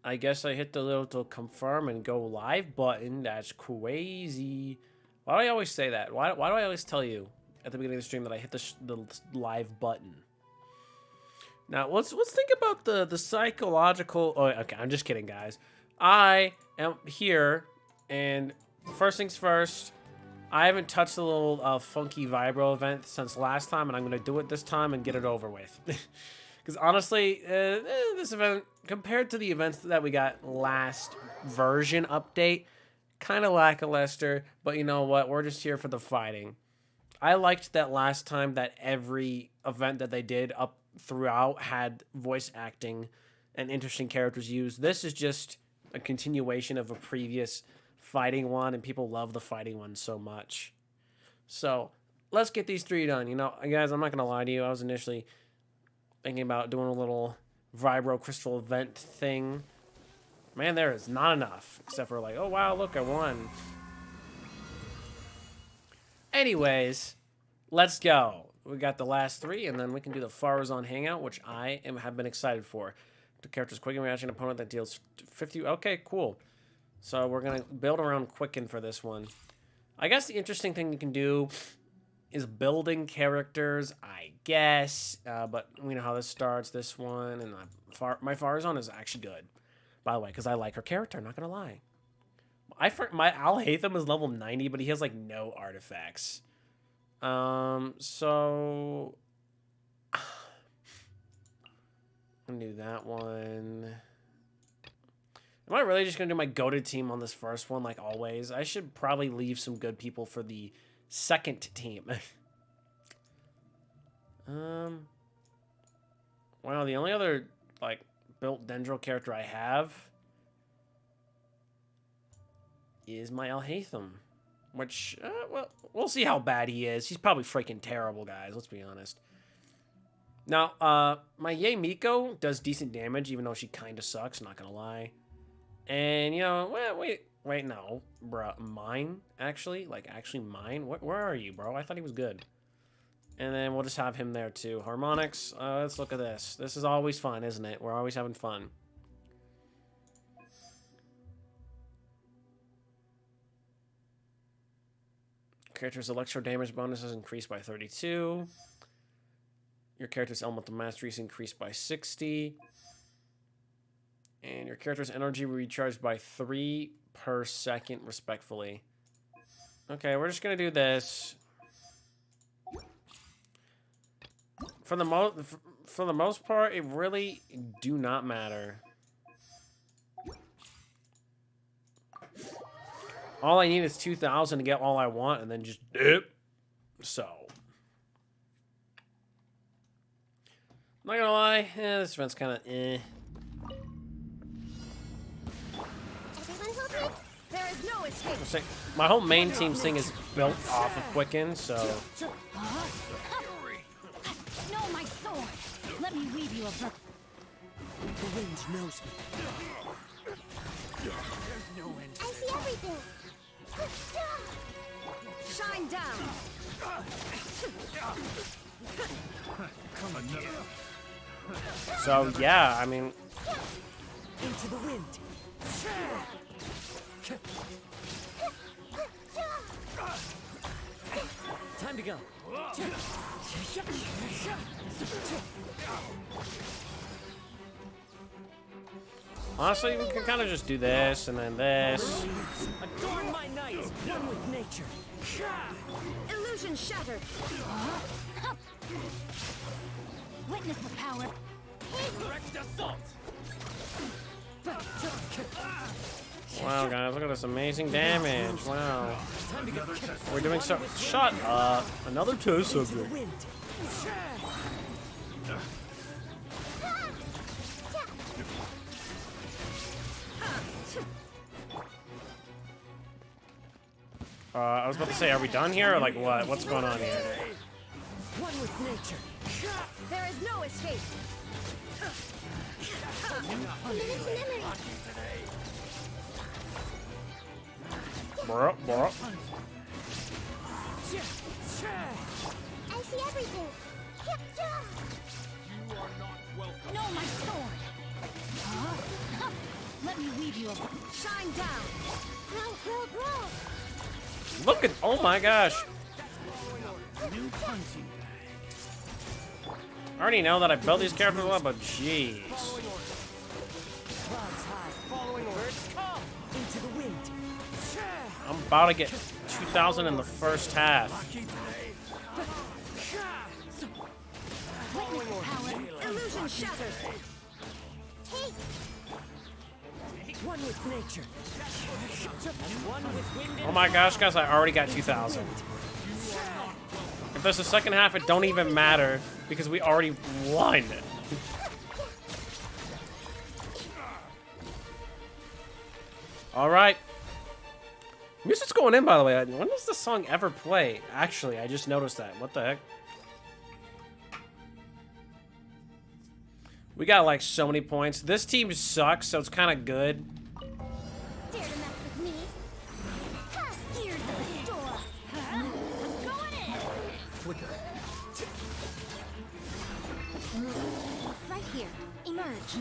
I guess I hit the little confirm and go live button. That's crazy. Why do I always say that? Why do I always tell you at the beginning of the stream that I hit the live button? Now let's think about the psychological. Oh, okay, I'm just kidding, guys. I am here, and first things first. I haven't touched the little funky vibro event since last time, and I'm gonna do it this time and get it over with. Because honestly, this event, compared to the events that we got last version update, kind of lackluster. But you know what? We're just here for the fighting. I liked that last time that every event that they did up throughout had voice acting and interesting characters used. This is just a continuation of a previous fighting one, and people love the fighting one so much. So let's get these 3 done. You know, guys, I'm not gonna lie to you. I was initially thinking about doing a little vibro crystal event thing. Man, there is not enough, except for like, oh wow, look, I won. Anyways, let's go. We got the last 3, and then we can do the Faruzan Hangout, which have been excited for. The character's Quicken reaction opponent that deals 50. Okay, cool. So we're gonna build around Quicken for this one. I guess the interesting thing you can do is building characters, I guess. But we know how this starts. This one, and my Faruzan is actually good, by the way, because I like her character. Not gonna lie. My Al-Haitham is level 90, but he has like no artifacts. So I'm gonna do that one. Am I really just gonna do my go-to team on this first one, like always? I should probably leave some good people for the second team. Wow, the only other like built Dendro character I have is my Al-Haitham, which well, we'll see how bad he is. He's probably freaking terrible, guys. Let's be honest. Now, my Ye Miko does decent damage, even though she kind of sucks. Not gonna lie. And you know, wait, no, bruh, mine actually, mine. Where are you, bro? I thought he was good. And then we'll just have him there too. Harmonics. Let's look at this. This is always fun, isn't it? We're always having fun. Character's electro damage bonus is increased by 32. Your character's elemental mastery is increased by 60. And your character's energy will be recharged by 3 per second, respectfully. Okay, we're just gonna do this. For the most part, it really do not matter. All I need is 2,000 to get all I want, and then just dip. So, not gonna lie, this event's kind of eh. There is no escape. My whole main team's thing is built off of Quicken, so. No, my sword. Let me weave you a book. The wind knows me. There's no end. I see everything. Shine down. Come on, So yeah, I mean. into the wind. Time to go. Honestly, we can kind of just do this and then this. Adorn my night, one with nature. Illusion shattered. Witness the power. Direct assault. Wow, guys, look at this amazing damage. Wow. We're doing so. Shut up. Another test subject. I was about to say, are we done here or like what? What's going on here? One with nature. There is no escape. Bro. I see everything. You are not welcome. No, my sword. Let me weave you a shine down. Grow, grow, grow. Look at, oh my gosh. New punching. I already know that I built these characters a lot, but jeez. Following orders. Clouds high. Following orders. Come into the wind. I'm about to get 2,000 in the first half. Witness the power. Illusion shattered. Take. One with nature. And one with wind and Oh my gosh, guys, I already got 2,000. If there's a second half, it don't even matter because we already won. All right. Music's going in, by the way. When does this song ever play? Actually, I just noticed that. What the heck? We got like so many points. This team sucks, so it's kind of good. Dare to mess with me? Ha! Gears of the store. I'm going in. flicker. Right here. Emerge.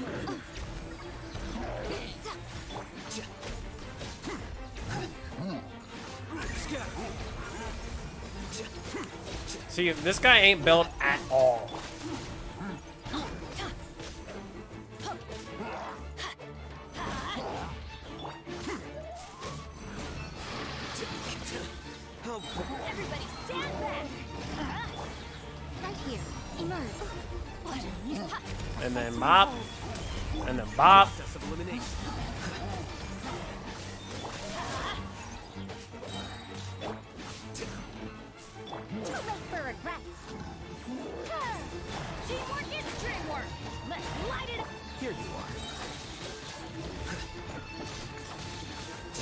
See, this guy ain't built at all. Everybody stand back. Right here. Emerge. And then mop. And then bop. Process of elimination. Too late for regrets. Teamwork is dreamwork. Let's light it up. Here you are.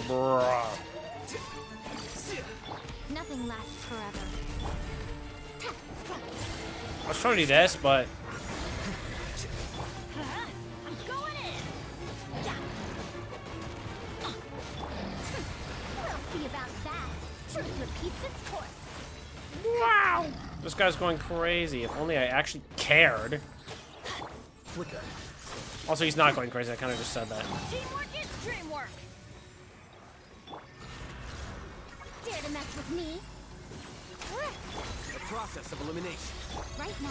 Bruh. Nothing lasts forever. I was trying to do this, but I'm going in. We'll see about that. Truth repeats its course. wow, this guy's going crazy. If only I actually cared. Flicker. Also, he's not going crazy. I kind of just said that. Teamwork is dreamwork. Dare to mess with me? The process of elimination. Right now.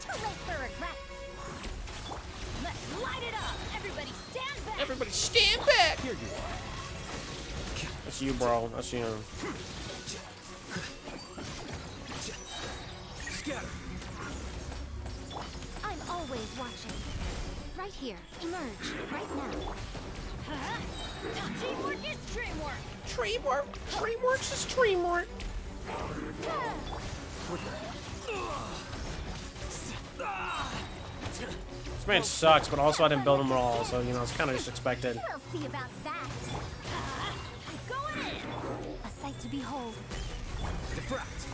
Too late for regrets. Let's light it up. Everybody stand back. Everybody stand back. Here you are. That's you, bro. That's you. Scatter. I'm always watching. Right here. Emerge. Right now. Teamwork is dreamwork. Dreamwork. Dreamworks is dreamwork. This man sucks, but also I didn't build him at all, so, you know, it's kind of just expected. We'll see about that. I'm going in. A sight to behold. Diffract.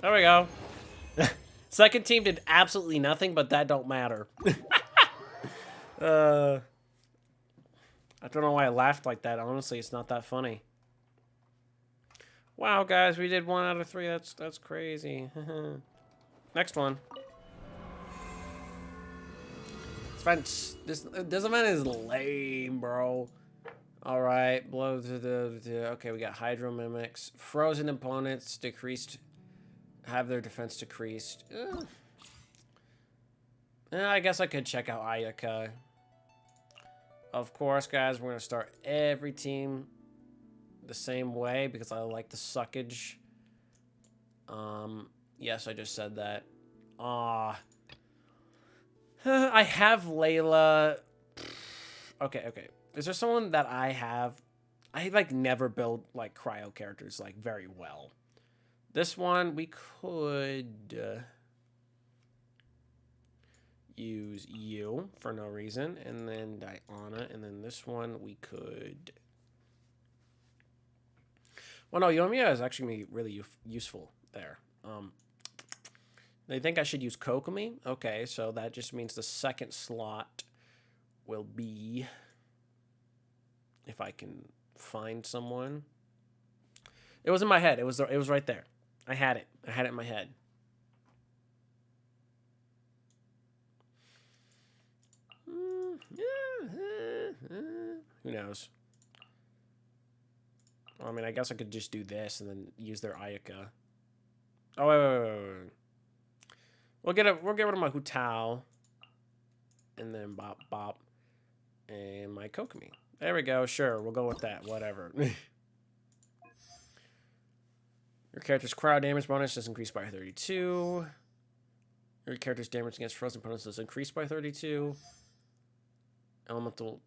There we go. Second team did absolutely nothing, but that don't matter. I don't know why I laughed like that. Honestly, it's not that funny. Wow, guys, we did 1 out of 3. That's crazy. Next one. This event is lame, bro. All right, blow to the. Okay, we got Hydro Mimics. Frozen opponents decreased. Have their defense decreased. I guess I could check out Ayaka. Of course, guys, we're gonna start every team the same way because I like the suckage. Yes, I just said that. I have Layla. Okay. Is there someone that I have? I like never build like cryo characters like very well. This one we could use you for no reason, and then Diana, and then this one we could. Well, no, Yoimiya is actually gonna be really useful there. They think I should use Kokomi. Okay, so that just means the second slot will be, if I can find someone. It was in my head. It was right there. I had it. I had it in my head. Who knows? Well, I mean, I guess I could just do this and then use their Ayaka. Oh, wait. We'll get rid of my Hu Tao. And then Bop. And my Kokomi. There we go. Sure, we'll go with that. Whatever. Your character's crowd damage bonus is increased by 32. Your character's damage against frozen opponents is increased by 32.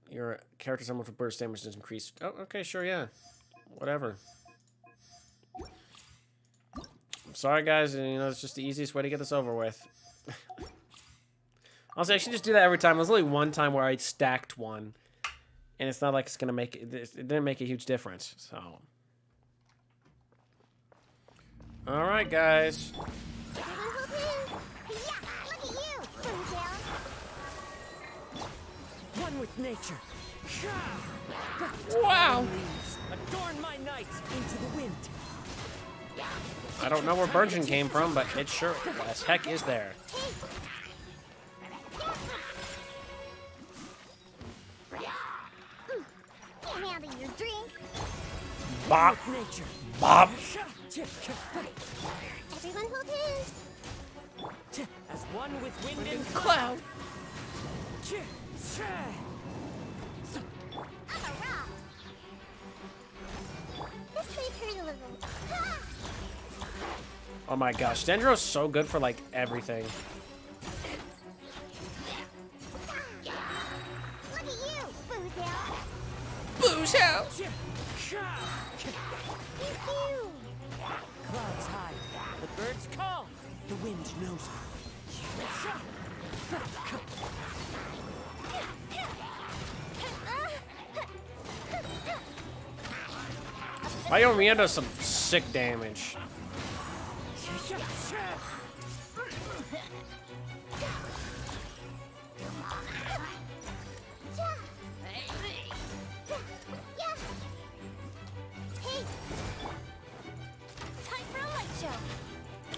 Your character's elemental burst damage is increased. Oh, okay, sure, yeah. Whatever. I'm sorry, guys. You know, it's just the easiest way to get this over with. Honestly, I should just do that every time. There's only one time where I stacked one. And it's not like it's going to make it... It didn't make a huge difference, so... Alright, guys. One with nature. Wow. Adorn my night into the wind. I don't know where Burgeon came from, but it sure as heck is there. Can't handle your drink. Bop. Nature. Bop. Everyone hold hands. As one with wind and Cloud. I'm a rock. This may hurt a little. Oh my gosh, Dendro's so good for like everything. Look at you, Boozle. Booze house. Pew. clouds high, the birds call, the wind knows. Mayomia does some sick damage.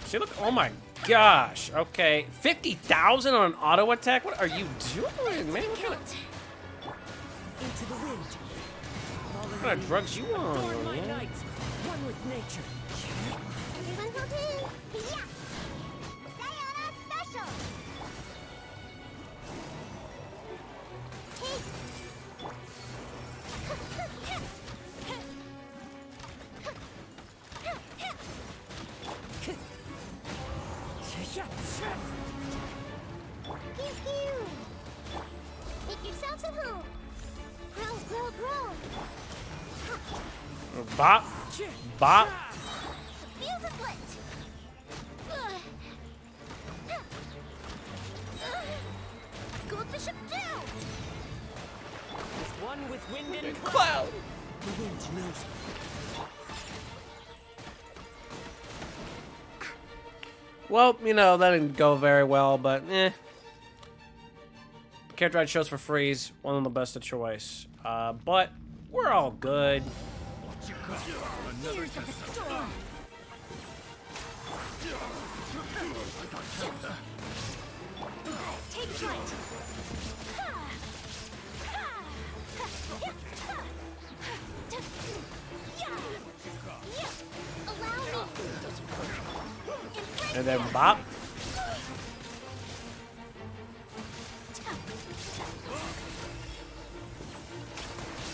See, look, oh my gosh. Okay, 50,000 on an auto attack? What are you doing, man? What Into the wind. kind of drugs you on, Adorn my man? night, one with nature. Everyone hold in. Yeah. Sayonara special. Pew pew. Make yourselves at home. Grow, grow, grow. Bop. Bop. Fuse is lit. Goldfish up down. As one with wind and Cloud. the wind knows. Well, you know, that didn't go very well, but eh. Character I chose for freeze, one of the best of choice. But we're all good. Tears of the storm. Take flight. Allow me. And then bop.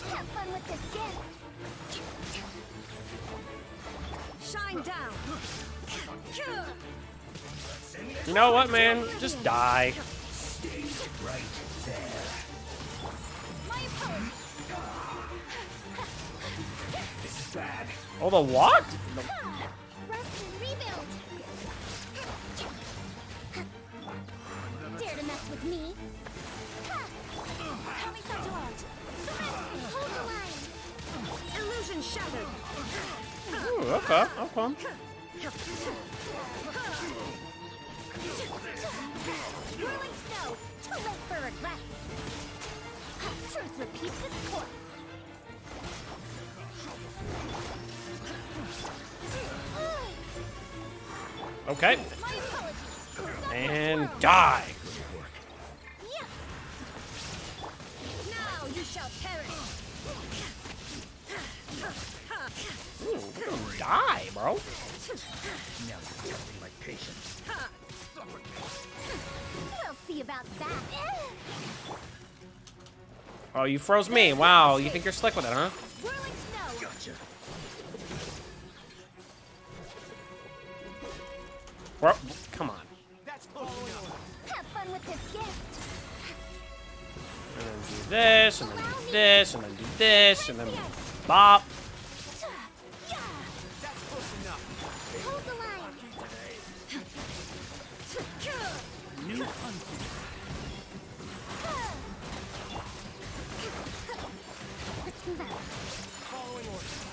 Have fun with this gift. Shine down. You know what, man? Just die. My opponent. Oh, the what? Rest and rebuild. Dare to mess with me? Kami-sato out. Surrender. Hold the line. Illusion shattered. Ooh, okay, okay. Whirling snow. Too late for regrets. Truth repeats its course. Okay. My apologies. And die. Yeah. Now you shall perish. Ooh, die, bro. Now you're testing my patience. We'll see about that. Oh, you froze me. Wow, you think you're slick with it, huh? Whirling snow. Gotcha. Bro, come on. That's close enough. Have fun with this gift. And then do this, and then do this, and then do this, and then bop. Yeah. That's close enough. Hold the line. New hunting. Let's move out. Following orders.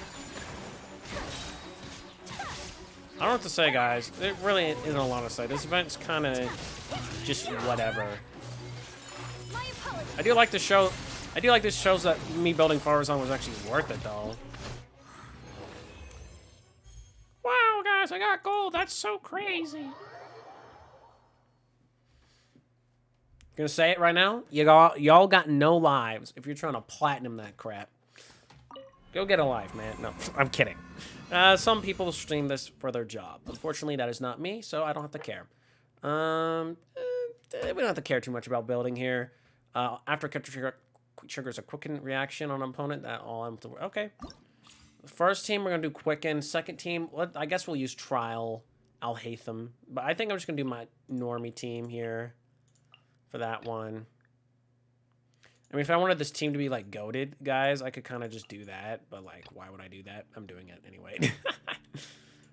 I don't know what to say, guys. There really isn't a lot to say. This event's kind of just whatever. My apologies. I do like this show. I do like this shows that me building Faruzan was actually worth it, though. Wow, guys, I got gold. That's so crazy. Gonna say it right now. Y'all got no lives if you're trying to platinum that crap. Go get a life, man. No, I'm kidding. Some people stream this for their job. Unfortunately, that is not me, so I don't have to care. We don't have to care too much about building here. After triggers a quicken reaction on an opponent, that all I'm to. Okay. First team, we're gonna do quicken. Second team, I guess we'll use trial Al-Haytham, but I think I'm just gonna do my normie team here for that one. I mean, if I wanted this team to be, like, goated, guys, I could kind of just do that. But, like, why would I do that? I'm doing it anyway.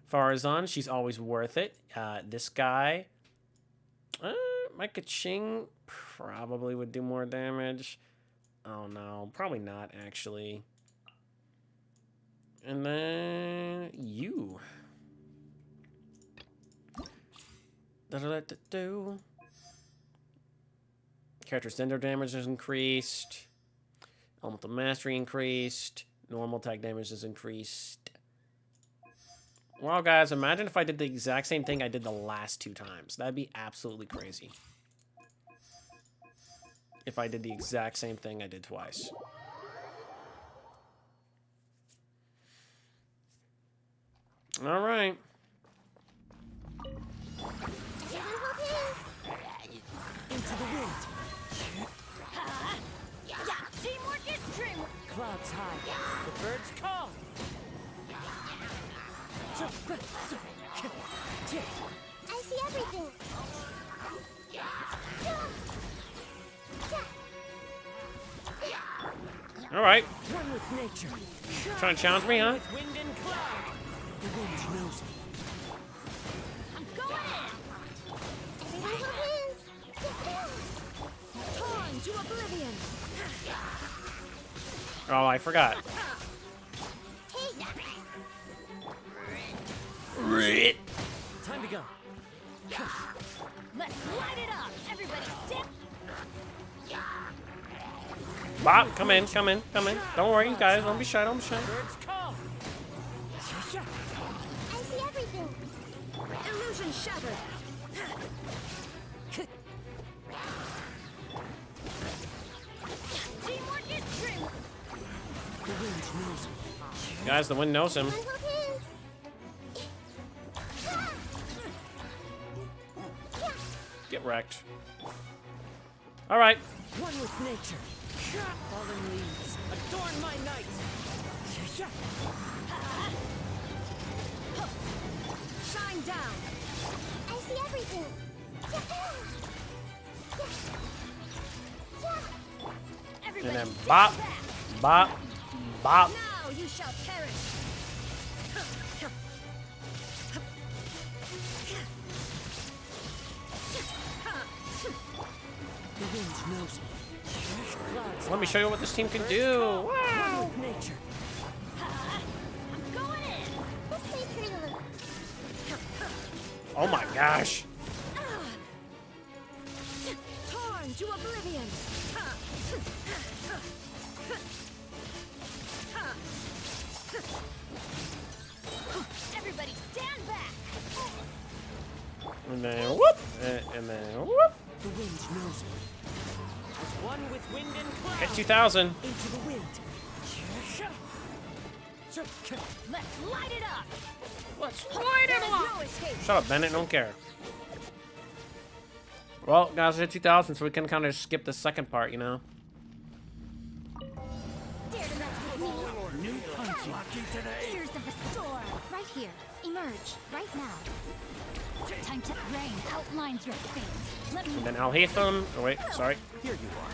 Faruzan, she's always worth it. This guy. Micah Ching probably would do more damage. Oh, no. Probably not, actually. And then you. Da-da-da-da-do. Character's Dender damage is increased. Elemental Mastery increased. Normal attack damage is increased. Wow, guys, imagine if I did the exact same thing I did the last 2 times. That'd be absolutely crazy. If I did the exact same thing I did twice. All right. Into the wind. Teamwork is dreamwork. Clouds high. The birds call. I see everything. All right. One with nature. Trying to challenge me, huh? With wind and cloud. The wind knows me. I'm going in. Everyone hold hands. Torn to oblivion. Oh, I forgot. Time to go. Let's light it up. Everybody stick. Bob, come in, come in, come in. Don't worry, you guys. Don't be shy, don't be shy. Birds call. I see everything. Illusion shattered. Teamwork is dreamwork. The wind knows me. Guys, the wind knows him. Everyone hold hands. Get wrecked. All right. One with nature. Fallen leaves. Adorn my night. Shine down. I see everything. And Everybody then step bop, back. bop, bop. Now you shall perish. The wind knows me. Clouds Let me show you what this team can birds do. call. Wow. One with nature. I'm going in. This way, pretty little. Oh my gosh. Torn to oblivion. And then whoop, and then whoop. The wind knows me. As one with wind and cloud. Hit 2,000. Into the wind. Let's light it up. Let's There is no escape. Shut up, Bennett. Don't care. Well, guys, hit 2,000, so we can kind of skip the second part, you know. Dare to mess with me. New punch lucky today. Tears of the storm. Right here. Emerge. Right now. Time to rain outlines your fate. Let me. And then Al Hatham. Oh, wait. Sorry. Here you are.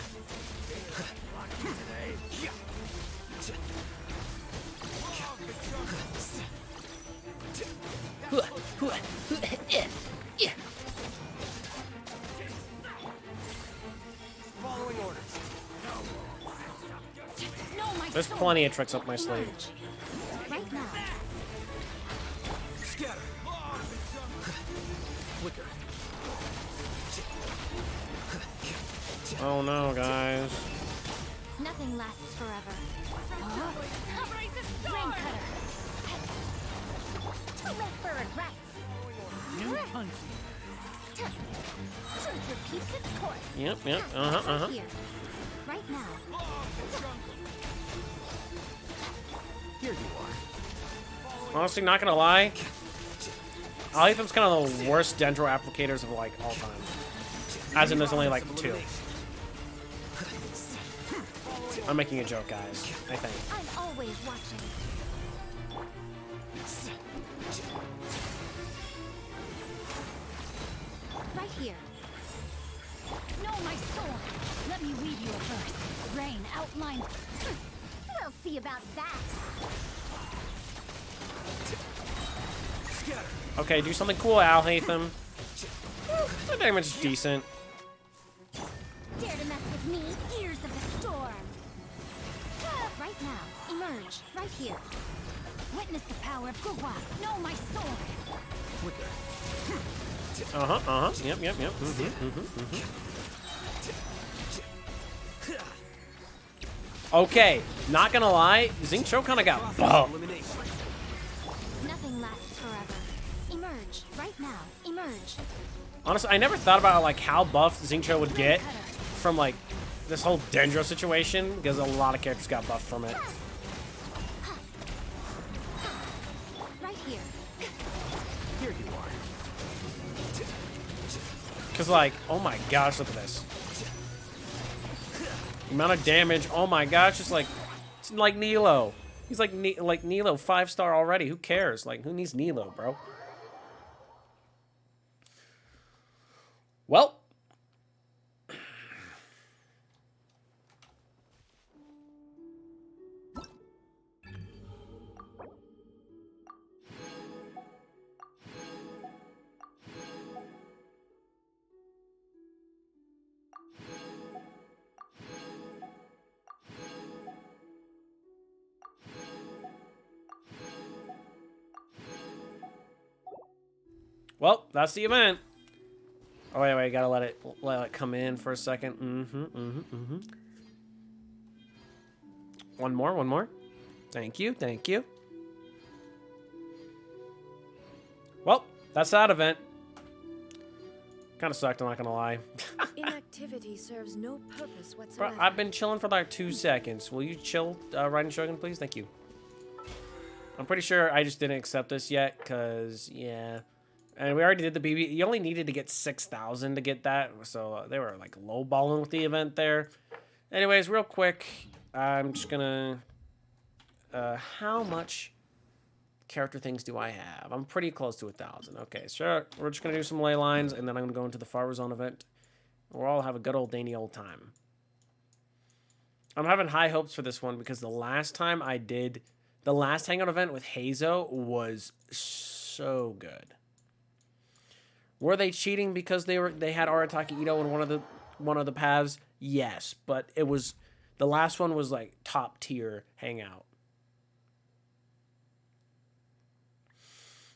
Following orders. No, my There's soul. plenty of tricks up my sleeve. Emerge. Right now. Scatter. Flicker. Oh no, guys. Nothing lasts forever. Rain cutter. Left bird rights. New punch. Truth repeats its course. Yep. Right here. Right now. Here you are. Honestly, not gonna lie. Al Hatham's kind of the worst dendro applicators of like all time. As in, there's only like 2. I'm making a joke, guys. I think. I'm always watching. Right here. No, my sword. Let me weave you a verse. Rain outlines. We'll see about that. Scatter. Okay, do something cool, Al Hatham. The damage is decent. Dare to mess with me, ears of the storm. Right now, emerge. Right here. Witness the power of Gugwa. No, my sword. Flicker. Yep. Okay, not gonna lie, Xingqiu kind of got buffed. Elimination. Nothing lasts forever. Emerge. Right now. Emerge. Honestly, I never thought about like how buffed Xingqiu would get from like this whole Dendro situation, because a lot of characters got buffed from it. Right here. Here you are. Because like, oh my gosh, look at this. The amount of damage, oh my gosh, it's like Nilo. He's like Nilo 5-star already. Who cares? Like, who needs Nilo, bro? Well. Well, that's the event. Oh, wait, gotta let it come in for a second. One more. Thank you. Well, that's that event. Kind of sucked, I'm not gonna lie. Inactivity serves no purpose Bro, whatsoever. I've been chilling for like 2 seconds. Will you chill, Raiden Shogun, please? Thank you. I'm pretty sure I just didn't accept this yet, because, yeah. And we already did the BB. You only needed to get 6,000 to get that, so they were like lowballing with the event there. Anyways, real quick, I'm just gonna. How much character things do I have? I'm pretty close to 1,000. Okay, sure. We're just gonna do some ley lines, and then I'm gonna go into the Faruzan event. We'll all have a good old dainty old time. I'm having high hopes for this one because the last time I did the last Hangout event with Hazo was so good. Were they cheating because they had Arataki Ito in one of the paths? Yes, but it was the last one was like top tier Hangout.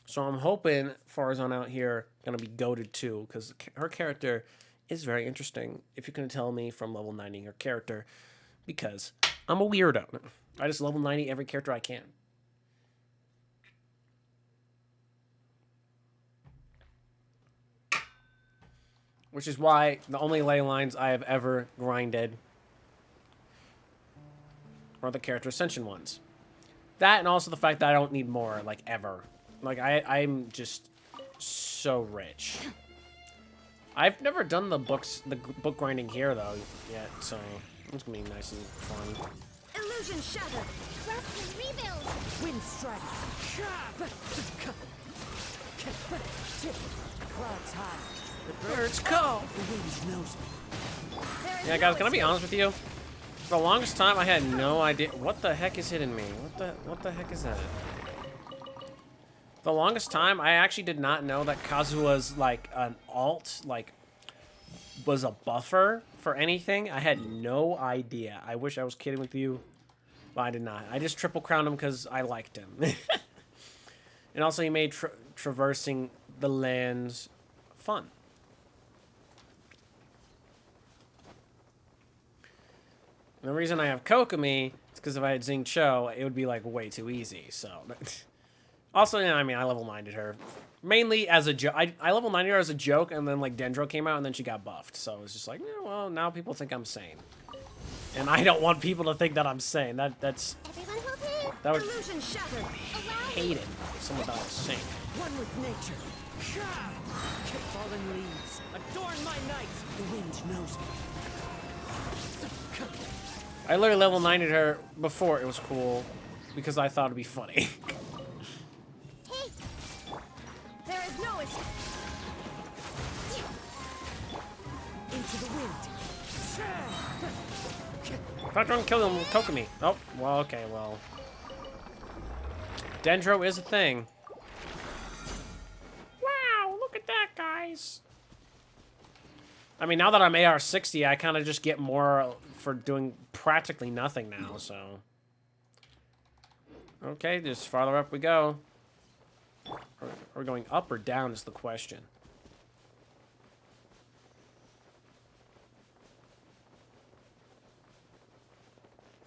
So I'm hoping Faruzan out here gonna be goated too, because her character is very interesting. If you can tell me from level 90 her character, because I'm a weirdo. I just level 90 every character I can. Which is why the only ley lines I have ever grinded are the character ascension ones. That and also the fact that I don't need more, like, ever. Like, I'm just so rich. I've never done the book grinding here, though, yet, so it's gonna be nice and fun. Illusion shattered. Rest and rebuild. Wind strike. Clouds high. The birds call. The wind knows me. Yeah, guys, can I be honest with you? For the longest time, I had no idea. What the heck is hitting me? What the heck is that? The longest time, I actually did not know that Kazuha's, like, an alt, like, was a buffer for anything. I had no idea. I wish I was kidding with you, but I did not. I just triple crowned him because I liked him. And also, he made traversing the lands fun. And the reason I have Kokomi is because if I had Xing Cho, it would be, like, way too easy, so... Also, yeah, I mean, I level 9'd her. Mainly as a joke. I level 9'd her as a joke, and then, like, Dendro came out, and then she got buffed. So it was just like, yeah, well, now people think I'm sane. And I don't want people to think that I'm sane. That's... Everyone help me. That would... Illusion shattered. hate it if someone thought I was sane. One with nature. Fallen leaves. Adorn my night. The wind knows me. I literally level 9'd her before it was cool, because I thought it'd be funny. There is no escape. Into the wind. If I don't kill him with Kokomi. Oh, well, okay, well. Dendro is a thing. Wow, look at that, guys. I mean, now that I'm AR-60, I kind of just get more for doing practically nothing now, so. Okay, just farther up we go. Are we going up or down is the question.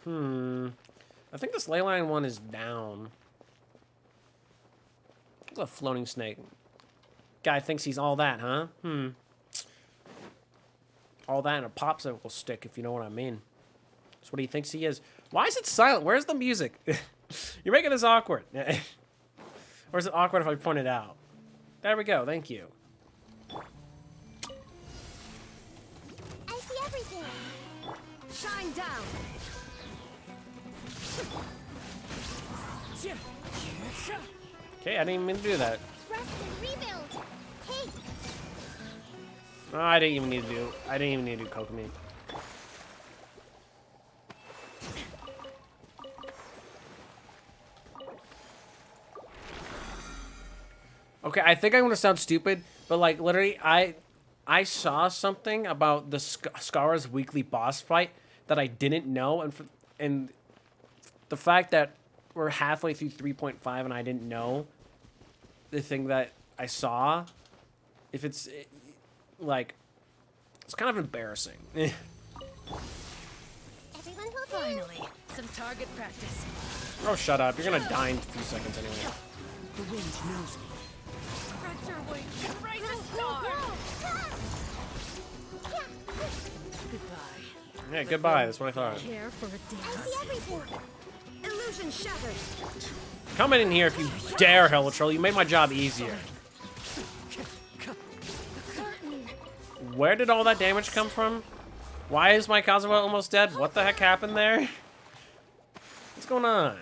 I think this ley line one is down. It's a floating snake. Guy thinks he's all that, huh? All that in a popsicle stick, if you know what I mean. That's what he thinks he is. Why is it silent? Where's the music? You're making this awkward. Or is it awkward if I point it out? There we go. Thank you. I see everything. Shine down. Okay, I didn't even mean to do that. Rest and rebuild. Hey. No, I didn't even need to do Kokomi. Okay, I think I'm gonna sound stupid, but like literally, I saw something about the Scar's weekly boss fight that I didn't know, and the fact that we're halfway through 3.5 and I didn't know the thing that I saw, if it's like, it's kind of embarrassing. Everyone help me. Finally, some target practice. Oh, shut up! You're gonna die in a few seconds anyway. The wind knows me. Spread your wings, raise a star. Goodbye. Yeah, goodbye. That's what I thought. Care for a I dance? see everything. Illusion shattered. Come in here if you dare, Hell Troll. You made my job easier. Where did all that damage come from? Why is my Kazuha almost dead? What the heck happened there? What's going on?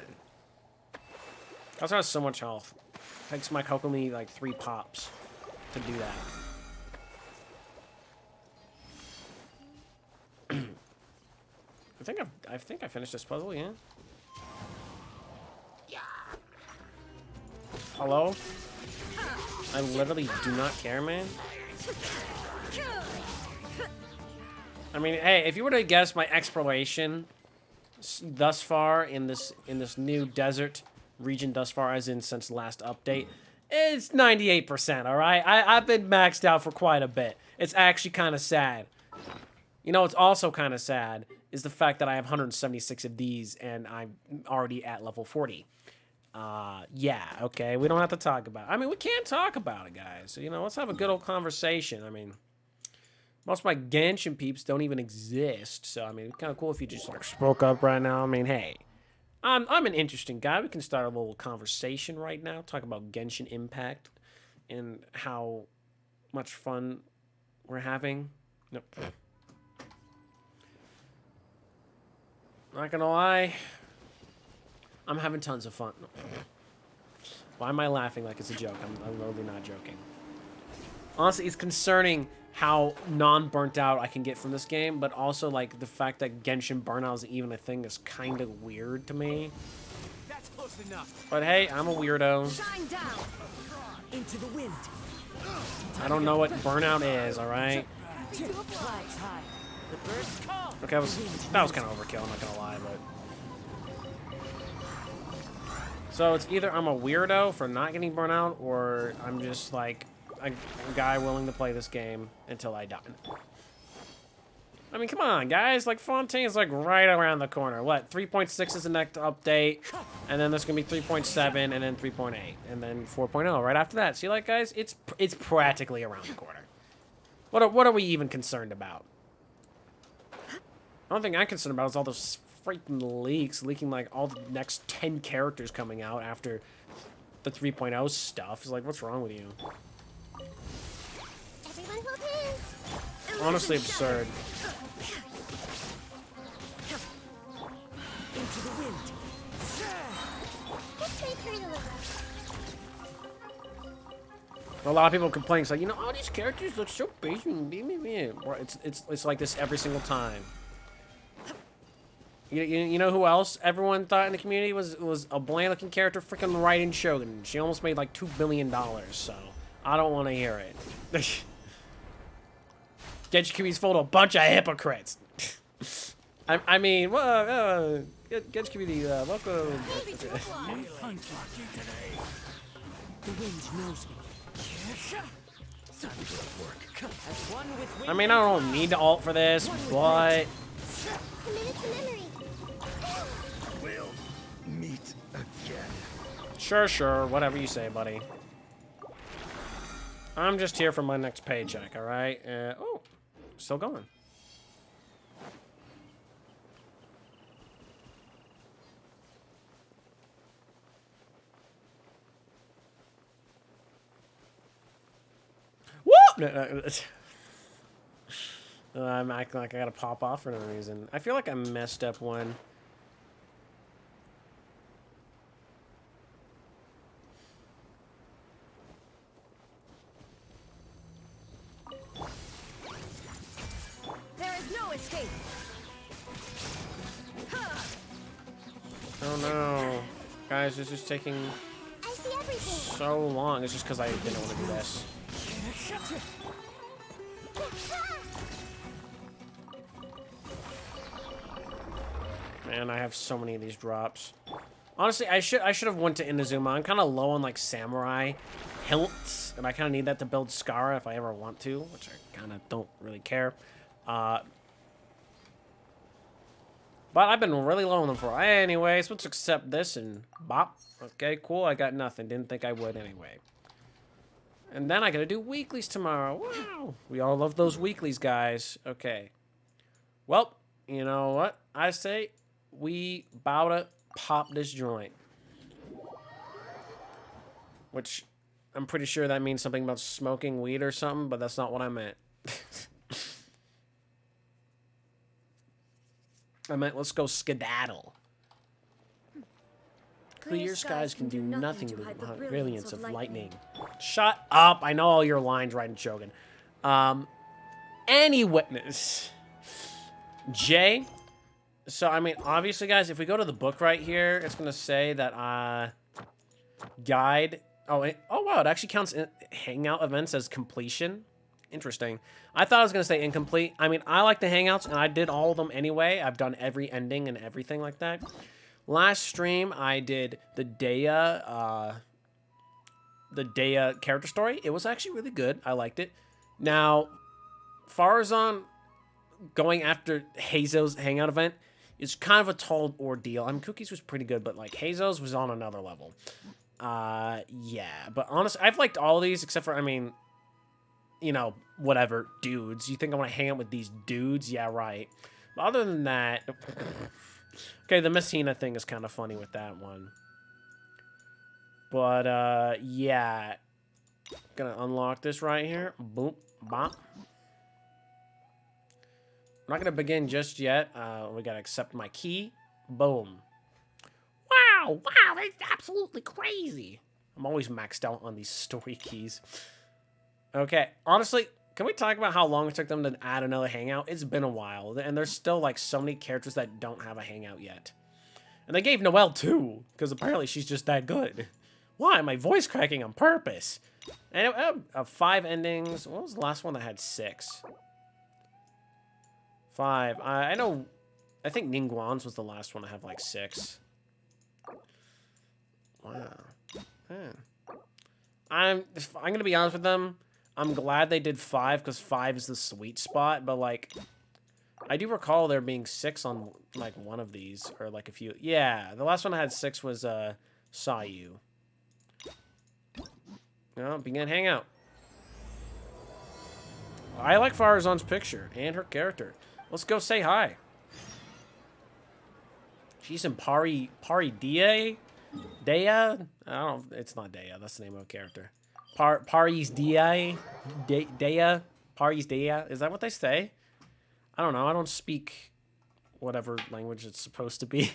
Kazuha has so much health. Takes my Kokomi like 3 pops to do that. I think I finished this puzzle, yeah. Hello? I literally do not care, man. I mean, hey, if you were to guess my exploration thus far in this new desert region thus far, as in since the last update, it's 98%, all right? I've been maxed out for quite a bit. It's actually kind of sad. You know, it's also kind of sad is the fact that I have 176 of these and I'm already at level 40. Yeah, okay, we don't have to talk about it. I mean, we can't talk about it, guys. So, you know, let's have a good old conversation. I mean, Most of my Genshin peeps don't even exist, so I mean, it's kind of cool if you just like spoke up right now. I mean, hey, I'm an interesting guy. We can start a little conversation right now, talk about Genshin Impact and how much fun we're having. Nope. Not gonna lie, I'm having tons of fun. Why am I laughing like it's a joke? I'm really not joking. Honestly, it's concerning how non-burnt out I can get from this game, but also like the fact that Genshin burnout is even a thing is kind of weird to me. That's close enough. But hey, I'm a weirdo. Shine down. Into the wind. I don't know what burnout is, alright? Flies high. The birds call. Okay, that was kind of overkill, I'm not gonna lie, but... So it's either I'm a weirdo for not getting burnt out, or I'm just like a guy willing to play this game until I die. I mean, come on, guys. Like, Fontaine's like right around the corner. What? 3.6 is the next update, and then there's gonna be 3.7, and then 3.8, and then 4.0 right after that. See, like, guys, it's practically around the corner. What are we even concerned about? The only thing I'm concerned about is all those freaking leaks, leaking like all the next 10 characters coming out after the 3.0 stuff. It's like, what's wrong with you? Everyone hold hands. Honestly absurd. Into the wind. Let's make her a little. A lot of people complain, it's like, you know, all these characters look so basic. It's like this every single time. You know who else everyone thought in the community was a bland-looking character? Freaking Raiden Shogun. She almost made like $2 billion, so I don't want to hear it. Genshin Community's full of a bunch of hypocrites. I mean, well, Genshin Community, welcome. The wind knows me. As one with wind. I mean, I don't need to ult for this, but... Commit it to memory. We'll meet again. Sure, whatever you say, buddy. I'm just here for my next paycheck, alright? Oh, still going. Whoop! I'm acting like I gotta pop off for no reason. I feel like I messed up one. There is no escape. Oh no. Guys, this is taking I see everything. so long. It's just because I didn't want to do this. Man, I have so many of these drops. Honestly, I should have went to Inazuma. I'm kind of low on like samurai hilts, and I kind of need that to build Skara if I ever want to, which I kind of don't really care. But I've been really low on them for. Anyways, let's accept this and bop. Okay, cool. I got nothing. Didn't think I would anyway. And then I gotta do weeklies tomorrow. Wow. We all love those weeklies, guys. Okay. Well, you know what? I say we bout to pop this joint. Which, I'm pretty sure that means something about smoking weed or something, but that's not what I meant. I meant let's go skedaddle. Clear skies can do nothing to the brilliance of lightning. Shut up! I know all your lines, right, and Shogun. Any witness. Jay. So, I mean, obviously, guys, if we go to the book right here, it's going to say that, guide. Oh, wow, it actually counts hangout events as completion. Interesting. I thought I was going to say incomplete. I mean, I like the hangouts, and I did all of them anyway. I've done every ending and everything like that. Last stream, I did the Daya character story. It was actually really good. I liked it. Now, Faruzan going after Hazo's hangout event is kind of a tall ordeal. I mean, Cookies was pretty good, but like Hazo's was on another level. Yeah, but honestly, I've liked all of these except for, I mean, you know, whatever, dudes. You think I want to hang out with these dudes? Yeah, right. But other than that, okay, the Messina thing is kind of funny with that one. But, yeah. Gonna unlock this right here. Boop, bop. I'm not gonna begin just yet. We gotta accept my key. Boom. Wow, that's absolutely crazy. I'm always maxed out on these story keys. Okay, honestly, can we talk about how long it took them to add another hangout? It's been a while, and there's still like so many characters that don't have a hangout yet. And they gave Noelle two, because apparently she's just that good. Why am I voice cracking on purpose? And 5 endings. What was the last one that had 6? 5. I know. I think Ningguang's was the last one to have like 6. Wow. Yeah. I'm gonna be honest with them. I'm glad they did 5 because 5 is the sweet spot. But like, I do recall there being 6 on like one of these or like a few. Yeah, the last one I had 6 was Saw You. No, begin hangout. I like Faruzan's picture and her character. Let's go say hi. She's in Pari Dea? Dea? I don't know. It's not Dea. That's the name of a character. Pari's Dea? Dea? Pari's Dea? Is that what they say? I don't know. I don't speak whatever language it's supposed to be.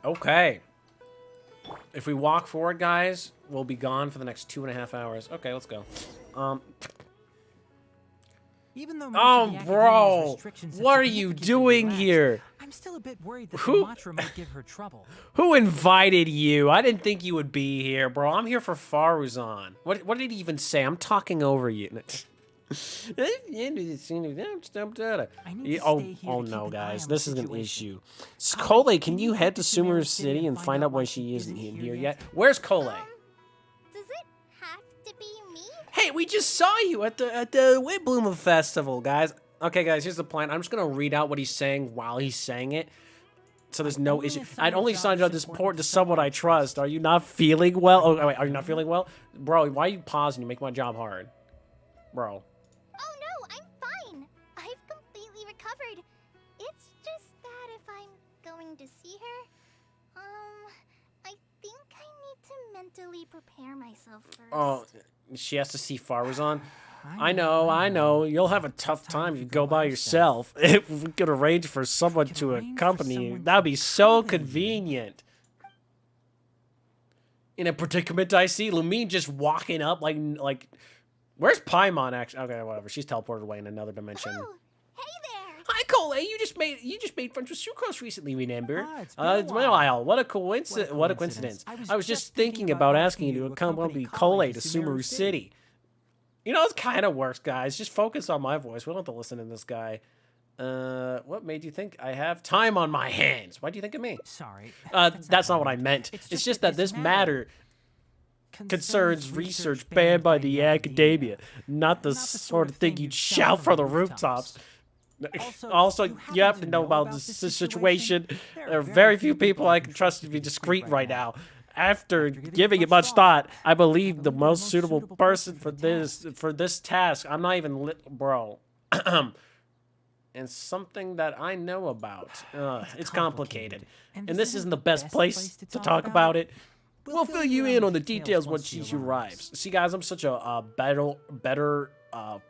Okay. If we walk forward, guys, we'll be gone for the next 2.5 hours. Okay, let's go. Even though Oh, bro, what are you doing here? I'm still a bit worried that Who- the mantra might give her trouble. Who invited you? I didn't think you would be here, bro. I'm here for Faruzan. What did he even say? I'm talking over you. I need to stay here Oh to no, keep an eye guys, on the this is an situation. issue. Cole, can you head to Sumeru City and find out why she isn't here yet? Where's Cole? Does it have to be me? Hey, we just saw you at the Witbloomer Festival, guys. Okay, guys, here's the plan. I'm just gonna read out what he's saying while he's saying it, so there's no issue. I'd only signed you on this port to someone I trust. Are you not feeling well? Oh, wait, are you not feeling well, bro? Why are you pausing? You make my job hard, bro. Oh no, I'm fine. I've completely recovered. It's just that if I'm going to see her, I think I need to mentally prepare myself first. Oh, she has to see Faruzan. I know. You'll have a tough time if you go by yourself. If we could arrange for someone to accompany you, that'd be so convenient. In a predicament I see, Lumine just walking up like, where's Paimon actually? Okay, whatever. She's teleported away in another dimension. Oh, hey there. Hi, Cole. You just made friends with Sucrose recently, remember? It's been a It's been a while. What a coincidence. I was just thinking about asking you to accompany Cole to Sumeru City. You know, it kind of works, guys. Just focus on my voice. We don't have to listen to this guy. What made you think I have time on my hands? Why do you think of me? Sorry. That's not what I meant. It's just that this matter concerns research banned by the academia, not the sort of thing you'd shout from the rooftops. Also, you have to know about this situation. There are very few people I can trust to be discreet right now. After giving it much thought, I believe the most suitable person for this task. I'm not even bro. And something that I know about. It's complicated, and this isn't the best place to talk about it. We'll fill you in on the details once she arrives. See, guys, I'm such a better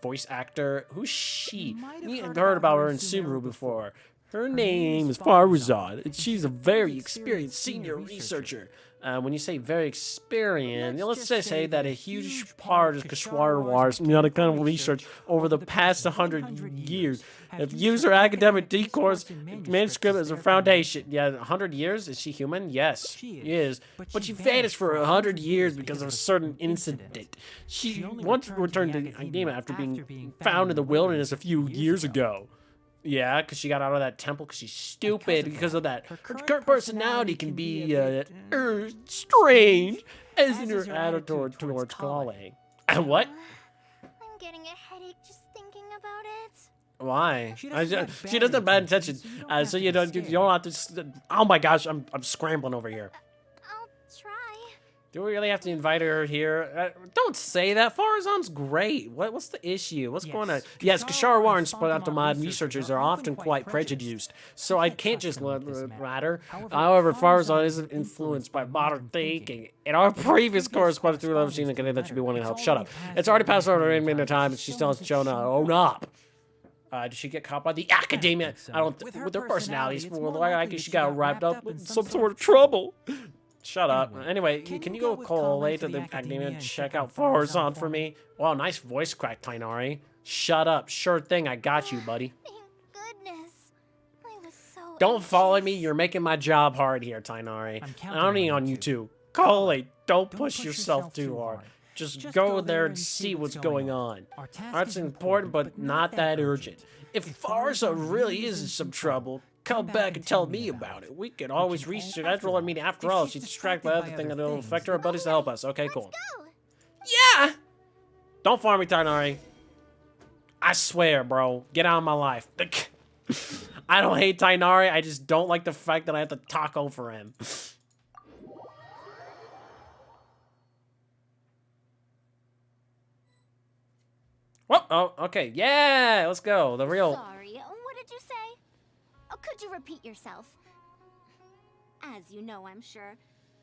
voice actor. Who's she? You heard about her in Sumeru before. Her name is Faruzan, and she's a very experienced senior researcher. When you say very experienced, let's just say that a huge part of Kashwarwar's kind of research over the past 100 years have used her academic discourse manuscript as a foundation. Yeah, 100 years? Is she human? Yes, she is. But she vanished for 100 years because of a certain incident. She once returned to academia after being found in the wilderness a few years ago. Yeah, because she got out of that temple because she's stupid. Because of that, her current personality can be strange, as in her attitude towards calling. What? I'm getting a headache just thinking about it. Why? She doesn't have She doesn't have bad intentions. intentions, So you don't have to. Oh my gosh, I'm scrambling over here. I'll try. Do we really have to invite her here? Don't say that. Faruzan's great. What's the issue? What's going on? Yes, Kashara and Spartamod researchers are often quite prejudiced, so I can't just let her. However, Faruzan isn't influenced by modern thinking. In our previous correspondence through love, seen that should be wanting to help. Shut up. It's already passed over in minute time, and she still hasn't shown up. Own up. Did she get caught by the academia? I don't. With her personalities, I guess she got wrapped up in some sort of trouble. Shut up. Anyway, can you go collate to the academia and check out Faruzan for me? Wow, nice voice crack, Tainari. Shut up. Sure thing, I got you, buddy. Thank goodness. I was so Don't follow anxious. me. You're making my job hard here, Tainari. I'm I don't need counting on on you you too. Collate. Don't push yourself too hard. Just go there and see what's going on. Art's important, but not that urgent. If Faruzan really is in some trouble, come back and tell me about it. We can always reschedule our meeting. After all, she's distracted by other things that will affect her abilities to help us. Okay, cool. Go. Yeah! Don't farm me, Tainari. I swear, bro. Get out of my life. I don't hate Tainari. I just don't like the fact that I have to talk over him. Oh, okay. Yeah, let's go. The real... Sorry, what did you say? Oh, could you repeat yourself? As you know, I'm sure,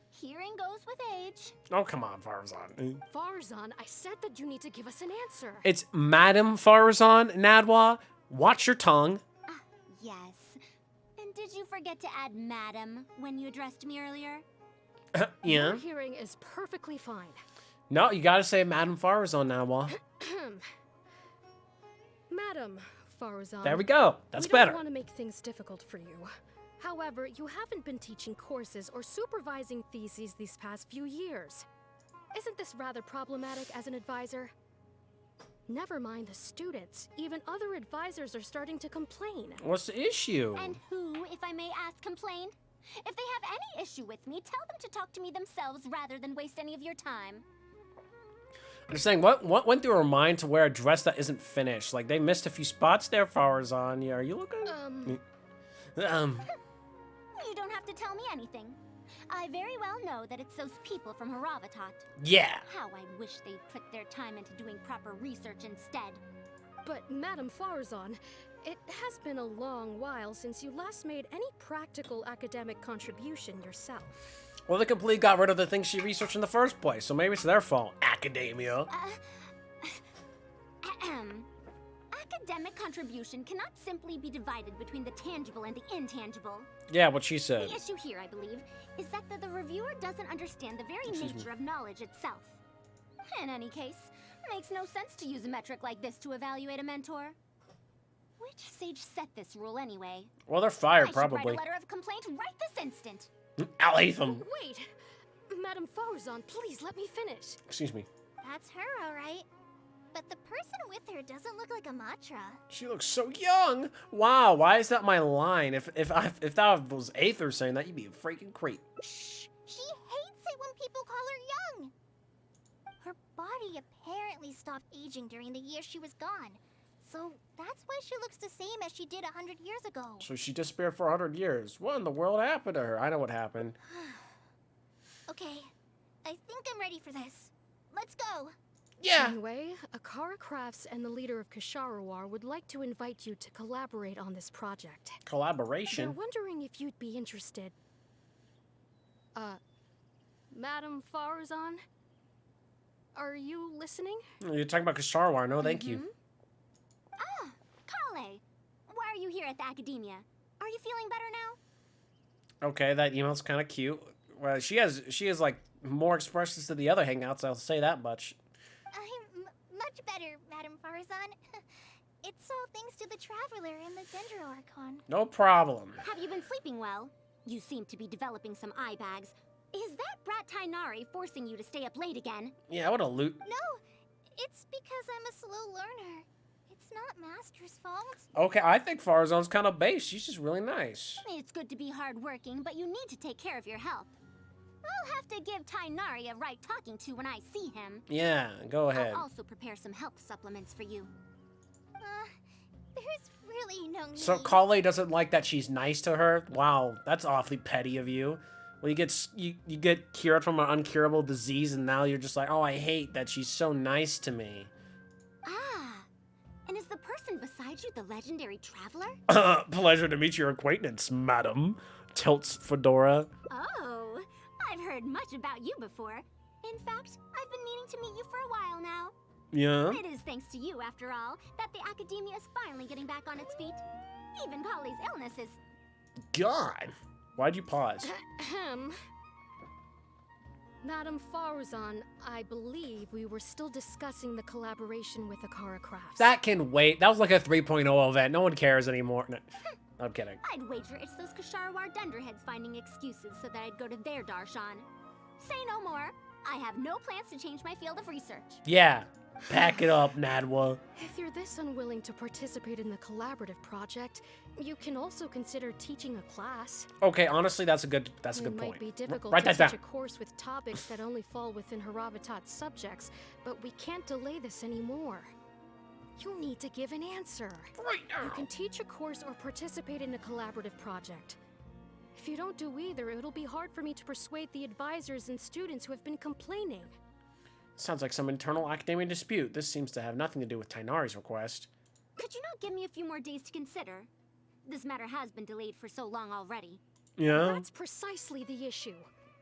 hearing goes with age. Oh, come on, Faruzan. Faruzan, I said that you need to give us an answer. It's Madam Faruzan, Nadwa. Watch your tongue. Yes. And did you forget to add madam when you addressed me earlier? Yeah. Your hearing is perfectly fine. No, you gotta say Madam Faruzan, Nadwa. Madam Faruzan. There we go. That's we better. don't want to make things difficult for you. However, you haven't been teaching courses or supervising theses these past few years. Isn't this rather problematic as an advisor? Never mind the students. Even other advisors are starting to complain. What's the issue? And who, if I may ask, complained? If they have any issue with me, tell them to talk to me themselves rather than waste any of your time. I'm just saying, what went through her mind to wear a dress that isn't finished? Like, they missed a few spots there, Faruzan. Yeah, are you looking? You don't have to tell me anything. I very well know that it's those people from Haravatat. Yeah. How I wish they'd put their time into doing proper research instead. But Madam Faruzan, it has been a long while since you last made any practical academic contribution yourself. Well, they completely got rid of the things she researched in the first place, so maybe it's their fault. Academia. Academic contribution cannot simply be divided between the tangible and the intangible. Yeah, what she said. The issue here, I believe, is that the reviewer doesn't understand the very nature of knowledge itself. In any case, it makes no sense to use a metric like this to evaluate a mentor. Which sage set this rule anyway? Well, they're fired, I probably. should write a letter of complaint right this instant. Alatham. Wait! Madam Faruzan, please let me finish. Excuse me. That's her, all right. But the person with her doesn't look like a Matra. She looks so young. Wow, why is that my line? If that was Aether saying that, you'd be a freaking creep. Shh! She hates it when people call her young. Her body apparently stopped aging during the year she was gone. So that's why she looks the same as she did 100 years ago. So she disappeared for 100 years. What in the world happened to her? I know what happened. Okay, I think I'm ready for this. Let's go. Yeah. Anyway, Akara Crafts and the leader of Kasharawar would like to invite you to collaborate on this project. They're Collaboration. wondering if you'd be interested. Madam Faruzan? Are you listening? You're talking about Kasharwar. No, thank you. Ah, Kale. Why are you here at the academia? Are you feeling better now? Okay, that email's kind of cute. Well, she has like more expressions to the other hangouts. I'll say that much. I'm much better, Madam Faruzan. It's all thanks to the Traveler and the Dendro Archon. No problem. Have you been sleeping well? You seem to be developing some eye bags. Is that brat Tainari forcing you to stay up late again? Yeah, what a loot. No, it's because I'm a slow learner. It's not Master's fault. Okay, I think Farzan's kind of base. She's just really nice. It's good to be hardworking, but you need to take care of your health. I'll have to give Tainari a right talking to when I see him. Yeah, go ahead. I'll also prepare some health supplements for you. There's really no need. So Kale doesn't like that she's nice to her? Wow, that's awfully petty of you. Well, you get cured from an uncurable disease, and now you're just like, oh, I hate that she's so nice to me. Ah, and is the person beside you the legendary traveler? Pleasure to meet your acquaintance, madam. Tilts Fedora. Oh, I've heard much about you before. In fact, I've been meaning to meet you for a while now. Yeah? It is thanks to you, after all, that the academia is finally getting back on its feet. Even Kali's illness is... God. Why'd you pause? Ahem. Madam Faruzan, I believe we were still discussing the collaboration with Akara Crafts. That can wait. That was like a 3.0 event. No one cares anymore. No, I'm kidding. I'd wager it's those Kasharawar dunderheads finding excuses so that I'd go to their darshan. Say no more. I have no plans to change my field of research. Yeah. Pack it up, Nadwa. If you're this unwilling to participate in the collaborative project, you can also consider teaching a class. Okay, honestly, that's a good It point. might be difficult Write to that teach down. a course with topics that only fall within Haravatat's subjects, but we can't delay this anymore. You need to give an answer. Right You now. can teach a course or participate in a collaborative project. If you don't do either, it'll be hard for me to persuade the advisors and students who have been complaining. Sounds like some internal academia dispute. This seems to have nothing to do with Tainari's request. Could you not give me a few more days to consider? This matter has been delayed for so long already. Yeah? That's precisely the issue.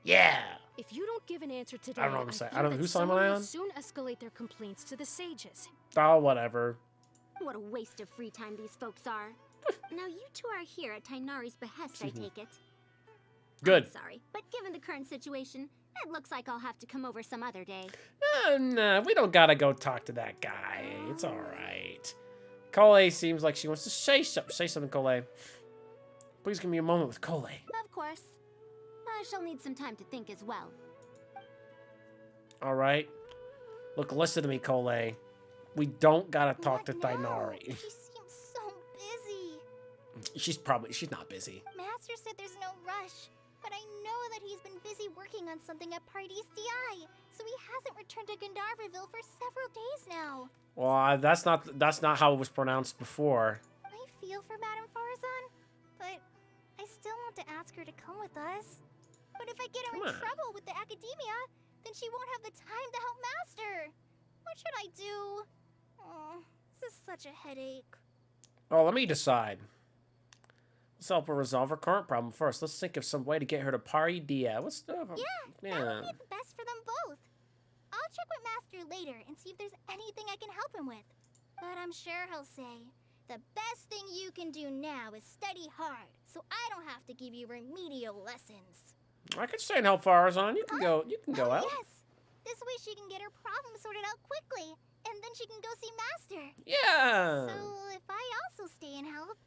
Yeah. If you don't give an answer today, I don't know what to say. feel I don't- that whose side am someone I will on? soon escalate their complaints to the sages. Oh, whatever. What a waste of free time these folks are. Now you two are here at Tainari's behest, I take it. Good. I'm sorry, but given the current situation, it looks like I'll have to come over some other day. Nah, we don't gotta go talk to that guy. It's alright. Kole seems like she wants to say something. Say something, Kole. Please give me a moment with Kole. Of course. I shall need some time to think as well. Alright. Look, listen to me, Kole. We don't gotta talk to What now? Tainari. She seems so busy. She's not busy. Master said there's no rush, but I know that he's been busy working on something at Pardees DI, so he hasn't returned to Gandharvaville for several days now. Well, that's not how it was pronounced before. I feel for Madame Faruzan, but I still want to ask her to come with us. But if I get her Come in on. trouble with the academia, then she won't have the time to help Master. What should I do? Oh, this is such a headache. Oh, let me decide. Let's help her resolve her current problem first. Let's think of some way to get her to Pari Dia. What's the... That would Yeah. be the best for them both. I'll check with Master later and see if there's anything I can help him with. But I'm sure he'll say, the best thing you can do now is study hard, so I don't have to give you remedial lessons. I could stay and help Faruzan. You can go. You can go out. Yes. This way she can get her problem sorted out quickly, and then she can go see Master. Yeah. So if I also stay and help,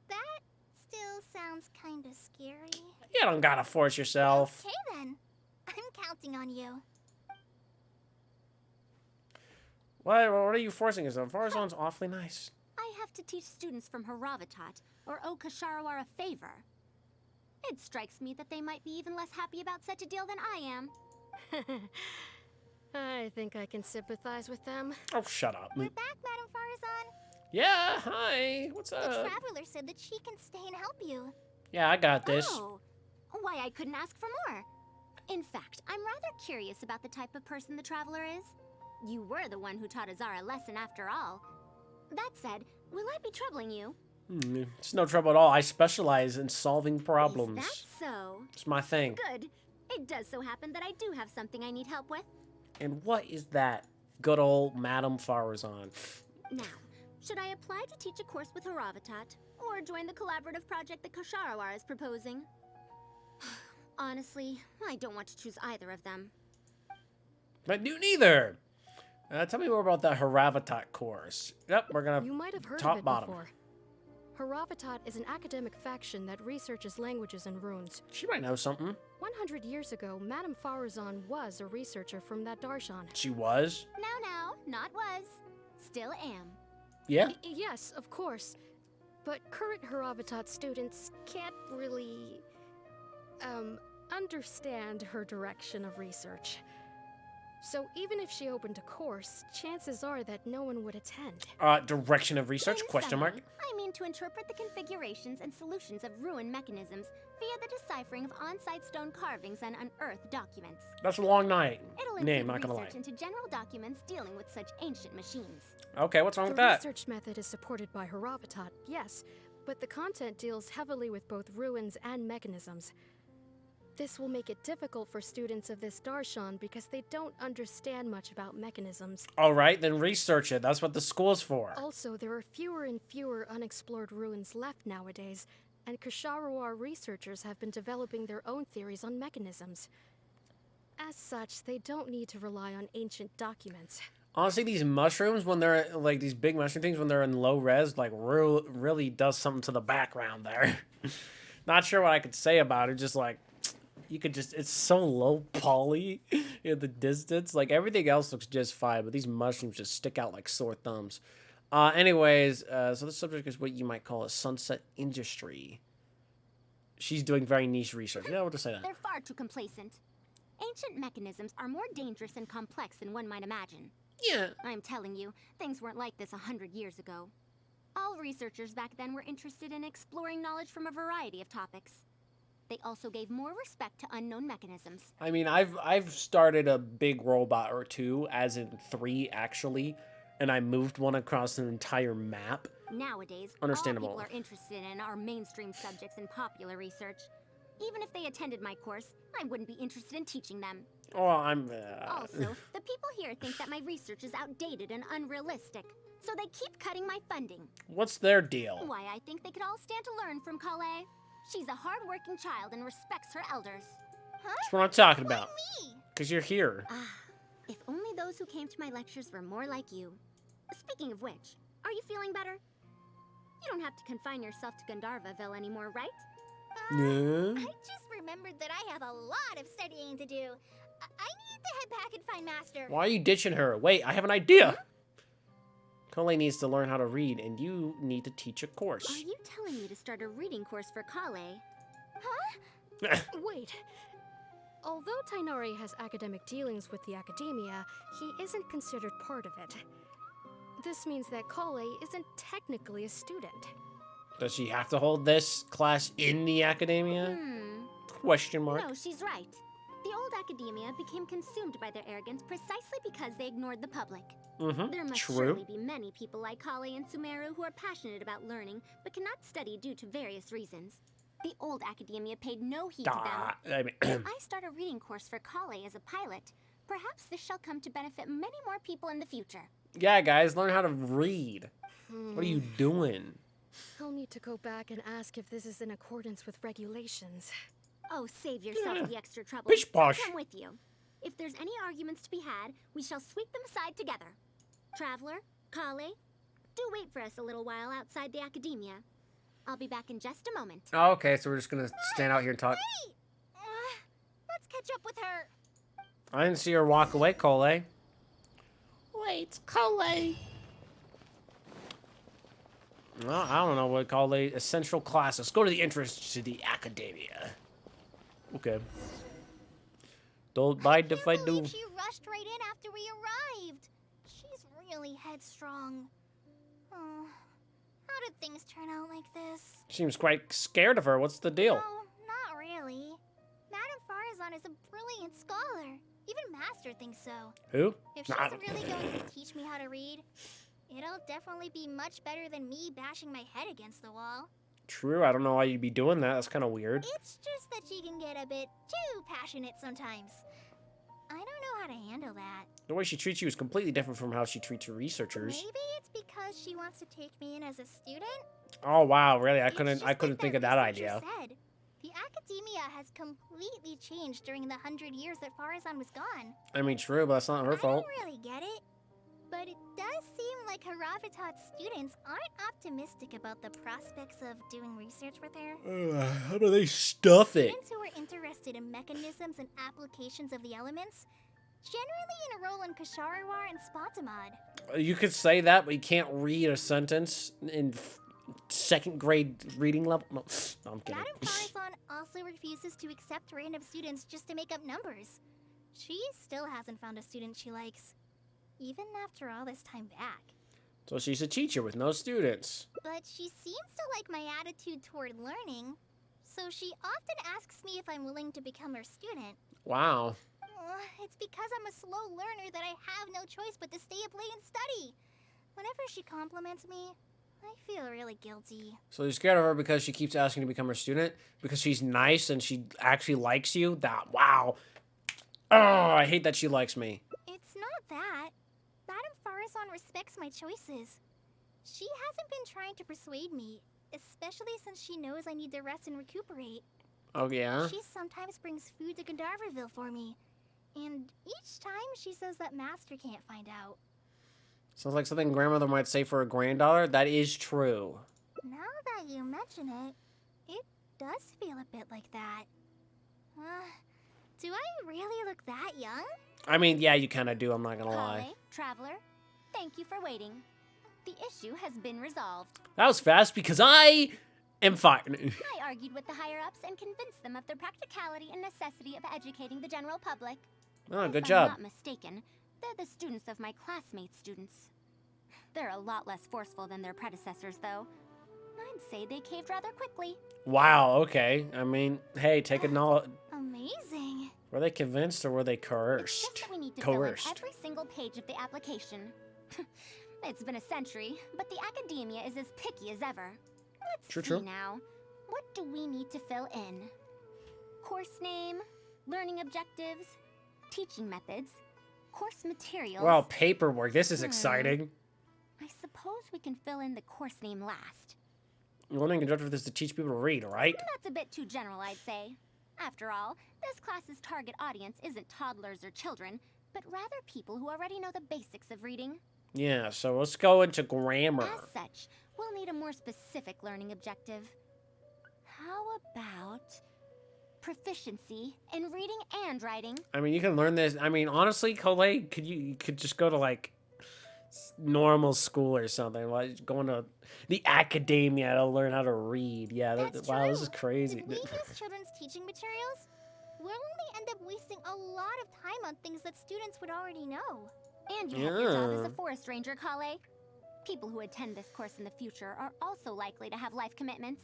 that still sounds kind of scary. You don't gotta force yourself. Okay then, I'm counting on you. What are you forcing yourself? Faruzan's awfully nice. I have to teach students from Haravatat, or owe Kasharawar a favor. It strikes me that they might be even less happy about such a deal than I am. I think I can sympathize with them. Oh, shut up. We're back, Madame Faruzan. Yeah, hi. What's The up? Traveler said that she can stay and help you. Yeah, I got this. Oh, why I couldn't ask for more. In fact, I'm rather curious about the type of person the Traveler is. You were the one who taught Azara a lesson after all. That said, will I be troubling you? It's no trouble at all. I specialize in solving problems. Is that so? It's my thing. Good. It does so happen that I do have something I need help with. And what is that? Good old Madame Faruzan. Now, should I apply to teach a course with Haravatat, or join the collaborative project that Kasharawar is proposing? Honestly, I don't want to choose either of them. But do neither. Tell me more about that Haravatat course. Yep, we're gonna You might have heard top of it bottom. before. Haravatat is an academic faction that researches languages and runes. She might know something. 100 years ago, Madame Faruzan was a researcher from that darshan. She was. Now, not was. Still am. Yeah. Yes, of course. But current Haravatat students can't really, understand her direction of research. So even if she opened a course, chances are that no one would attend. Direction of research? In Question mark. summary, I mean to interpret the configurations and solutions of ruin mechanisms via the deciphering of on-site stone carvings and unearthed documents. That's a long night. It'll Name, include not gonna lie. research into general documents dealing with such ancient machines. Okay, what's wrong The with that? research method is supported by Haravatat, yes, but the content deals heavily with both ruins and mechanisms. This will make it difficult for students of this darshan because they don't understand much about mechanisms. All right, then research it. That's what the school's for. Also, there are fewer and fewer unexplored ruins left nowadays, and Ksharawar researchers have been developing their own theories on mechanisms. As such, they don't need to rely on ancient documents. Honestly, these mushrooms, when they're like these big mushroom things, when they're in low res, like really does something to the background there. Not sure what I could say about it. Just like you could just, it's so low poly in the distance. Like everything else looks just fine, but these mushrooms just stick out like sore thumbs. Anyways, so the subject is what you might call a sunset industry. She's doing very niche research. Yeah, we'll just say that. They're far too complacent. Ancient mechanisms are more dangerous and complex than one might imagine. Yeah. I'm telling you, things weren't like this 100 years ago. All researchers back then were interested in exploring knowledge from a variety of topics. They also gave more respect to unknown mechanisms. I mean, I've started a big robot or two, as in 3 actually, and I moved one across an entire map. Nowadays, Understandable. all people are interested in our mainstream subjects in popular research. Even if they attended my course, I wouldn't be interested in teaching them. Oh, I'm... Also, the people here think that my research is outdated and unrealistic, so they keep cutting my funding. What's their deal? Why, I think they could all stand to learn from Kale. She's a hard-working child and respects her elders. That's what I'm talking about. Me! Because you're here. If only those who came to my lectures were more like you. Speaking of which, are you feeling better? You don't have to confine yourself to Gandharvaville anymore, right? Yeah. I just remembered that I have a lot of studying to do. I need to head back and find Master. Why are you ditching her? Wait, I have an idea. Kale needs to learn how to read, and you need to teach a Are course. you telling me to start a reading course for Kale? Wait. Although Tainari has academic dealings with the academia, he isn't considered part of it. This means that Kale isn't technically a student. Does she have to hold this class in the academia? Question mark. No, she's right. The old academia became consumed by their arrogance precisely because they ignored the public. There must True. surely be many people like Kale and Sumeru who are passionate about learning, but cannot study due to various reasons. The old academia paid no heed to them. I mean, If I start a reading course for Kale as a pilot, perhaps this shall come to benefit many more people in the future. yeah, guys, learn how to read. What are you doing? I'll need to go back and ask if this is in accordance with regulations. Oh, save yourself Yeah. the extra trouble. Bish I'll posh. come with you. If there's any arguments to be had, we shall sweep them aside together. Traveler, Kale, do wait for us a little while outside the academia. I'll be back in just a moment. Oh, okay, so we're just gonna stand out here and talk. Wait! Let's catch up with her. I didn't see her walk away, Kale. Wait, Kale. Well, I don't know what to call it. Essential class. Let's go to the entrance to the academia. Okay. Don't mind if I can't do. believe she rushed right in after we arrived. She's really headstrong. Oh, how did things turn out like this? Seems quite scared of her. What's the deal? No, not really. Madame Faruzan is a brilliant scholar. Even Master thinks so. Who? If she's Nah. really going to teach me how to read, it'll definitely be much better than me bashing my head against the wall. True. I don't know why you'd be doing that. That's kind of weird. It's just that she can get a bit too passionate sometimes. I don't know how to handle that. The way she treats you is completely different from how she treats her researchers. Maybe it's because she wants to take me in as a student? Oh wow, really? I It's couldn't. just I like couldn't think that of that researcher idea. Said. The academia has completely changed during the 100 years that Faruzan was gone. I mean, true, but that's not her I fault. don't really get it. But it does seem like Haravatat's students aren't optimistic about the prospects of doing research with her. How do they stuff it? Students who are interested in mechanisms and applications of the elements generally enroll in Ksharawar and Spatamad. You could say that, but you can't read a sentence in second grade reading level. No, I'm kidding. Madame Faruzan also refuses to accept random students just to make up numbers. She still hasn't found a student she likes, even after all this time back. So she's a teacher with no students. But she seems to like my attitude toward learning, so she often asks me if I'm willing to become her student. Wow. It's because I'm a slow learner that I have no choice but to stay up late and study. Whenever she compliments me, I feel really guilty. So you're scared of her because she keeps asking to become her student? Because she's nice and she actually likes you? That, wow. Oh, I hate that she likes me. It's not that. Madame Faruzan respects my choices. She hasn't been trying to persuade me, especially since she knows I need to rest and recuperate. Oh, yeah? She sometimes brings food to Gandharvaville for me. And each time she says that Master can't find out. Sounds like something grandmother might say for a granddaughter. That is true. Now that you mention it, it does feel a bit like that. Do I really look that young? I mean, yeah, you kind of do. I'm not going to lie. Kale, traveler, thank you for waiting. The issue has been resolved. That was fast because I am fine. I argued with the higher-ups and convinced them of the practicality and necessity of educating the general public. Oh, If good I'm job. not mistaken, they're the students of my classmates' students. They're a lot less forceful than their predecessors, though. I'd say they caved rather quickly. Wow, okay. I mean, hey, take a knowledge. Amazing. Were they convinced or were they It's just coerced? that we need to fill in Coerced. every single page of the application. It's been a century, but the academia is as picky as ever. Let's True, see true. now. What do we need to fill in? Course name, learning objectives, teaching methods, course materials. Wow, paperwork. This is exciting. I suppose we can fill in the course name last. Learning objective is to teach people to read, right? That's a bit too general, I'd say. After all, this class's target audience isn't toddlers or children, but rather people who already know the basics of reading. Yeah, so let's go into grammar. As such, we'll need a more specific learning objective. How about proficiency in reading and writing? I mean, you can learn this. I mean, honestly, Colette, you could just go to like normal school or something. Like going to the academia to learn how to read. Yeah, That's wow, true. this is crazy. If we use children's teaching materials, we'll only end up wasting a lot of time on things that students would already know. And you have your job as Yeah. a forest ranger, Kale. People who attend this course in the future are also likely to have life commitments.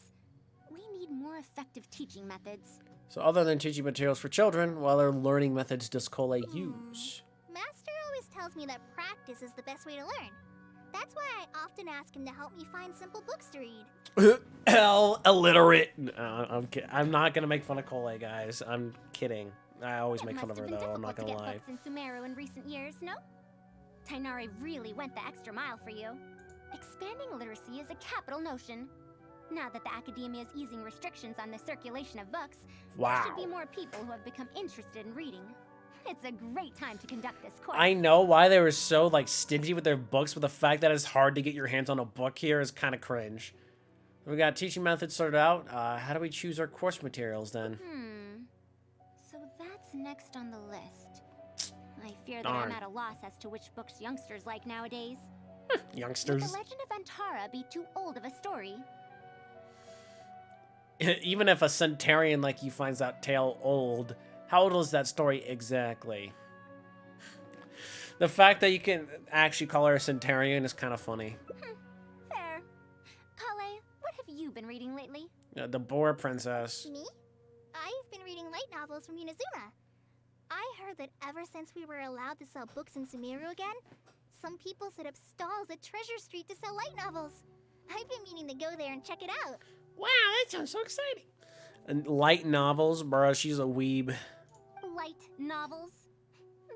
We need more effective teaching methods. So other than teaching materials for children, what other learning methods does Colette use? Master always tells me that practice is the best way to learn. That's why I often ask him to help me find simple books to read. Hell, illiterate. I'm not gonna make fun of Colette, guys. I'm kidding. I always It make fun must of her have been though. I'm not difficult gonna to get lie. books in Sumeru in recent years, no? Tainari really went the extra mile for you. Expanding literacy is a capital notion. Now that the academia is easing restrictions on the circulation of books, there should be Wow. more people who have become interested in reading. It's a great time to conduct this course. I know why they were so like stingy with their books, but the fact that it's hard to get your hands on a book here is kind of cringe. We got teaching methods sorted out. How do we choose our course materials then? So that's next on the list. I fear that Darn. I'm at a loss as to which books youngsters like nowadays. Youngsters. Would the Legend of Antara be too old of a story? Even if a centurion like you finds that tale old, how old is that story exactly? The fact that you can actually call her a centurion is kind of funny. Fair. Kale, what have you been reading lately? The Boar Princess. Me? I've been reading light novels from Unizuma. I heard that ever since we were allowed to sell books in Sumeru again, some people set up stalls at Treasure Street to sell light novels. I've been meaning to go there and check it out. Wow, that sounds so exciting. And light novels, bro. She's a weeb. Light novels?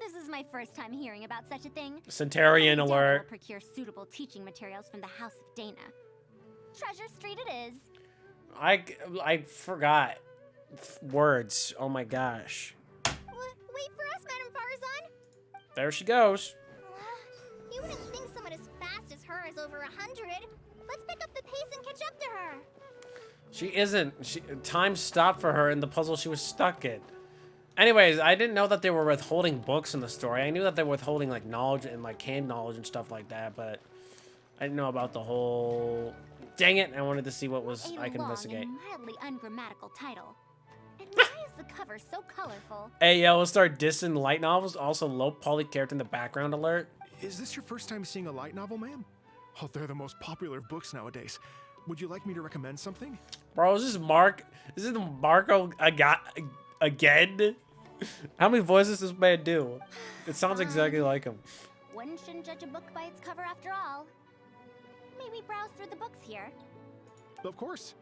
This is my first time hearing about such a thing. Centurion I doubt I will alert. procure suitable teaching materials from the House of Dana. Treasure Street it is. I forgot words. Oh my gosh. Wait for us, Madame Faruzan. There she goes. You wouldn't think someone as fast as her is over 100. Let's pick up the pace and catch up to her. She isn't. Time stopped for her in the puzzle she was stuck in. Anyways, I didn't know that they were withholding books in the story. I knew that they were withholding like knowledge and like canned knowledge and stuff like that, but I didn't know about the whole. Dang it! I wanted to see what was I could long investigate. and mildly ungrammatical title. And why is the cover so colorful? Hey, yo, we'll start dissing light novels. Also, low poly character in the background alert. Is this your first time seeing a light novel, ma'am? Oh, they're the most popular books nowadays. Would you like me to recommend something? Bro, is this Mark? Is this Marco again? How many voices does this man do? It sounds exactly like him. One shouldn't judge a book by its cover after all. May we browse through the books here? Of course.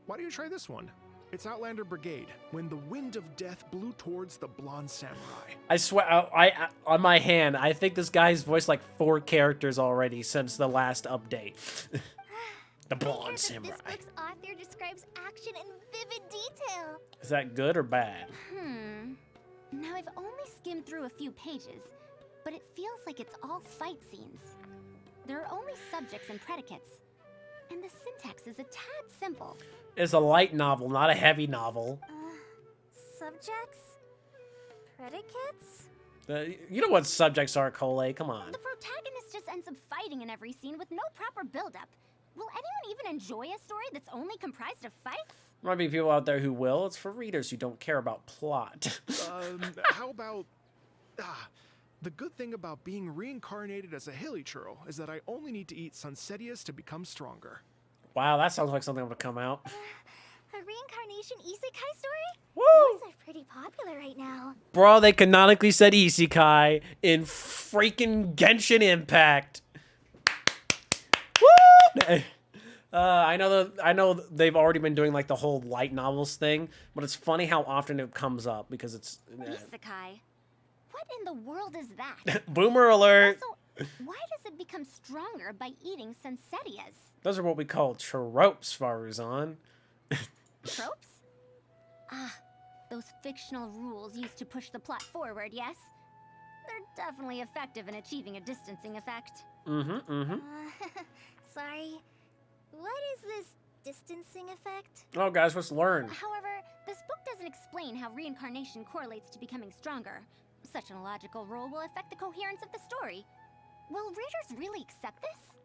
Why don't you try this one? It's Outlander Brigade, When the Wind of Death Blew Towards the Blonde Samurai. I swear, I on my hand, I think this guy's voiced like 4 characters already since the last update. The Blonde Samurai. This book's author describes action in vivid detail. Is that good or bad? Now I've only skimmed through a few pages, but it feels like it's all fight scenes. There are only subjects and predicates, and the syntax is a tad simple. It's a light novel, not a heavy novel. Subjects? Predicates? You know what subjects are, Cole? Come on. The protagonist just ends up fighting in every scene with no proper build-up. Will anyone even enjoy a story that's only comprised of fights? Might be people out there who will. It's for readers who don't care about plot. How about... the good thing about being reincarnated as a hilly churl is that I only need to eat Sunsetias to become stronger. Wow, that sounds like something that would come out. A reincarnation isekai story? Woo! Those are pretty popular right now. Bro, they canonically said isekai in freaking Genshin Impact. Woo! I know they've already been doing like the whole light novels thing, but it's funny how often it comes up because it's Isekai. What in the world is that? Boomer alert. Also, why does it become stronger by eating Sunsetias? Those are what we call tropes, Faruzan. Tropes? Those fictional rules used to push the plot forward, yes? They're definitely effective in achieving a distancing effect. Sorry. What is this distancing effect? Oh, guys, let's learn. However, this book doesn't explain how reincarnation correlates to becoming stronger. Such an illogical rule will affect the coherence of the story. Will readers really accept this?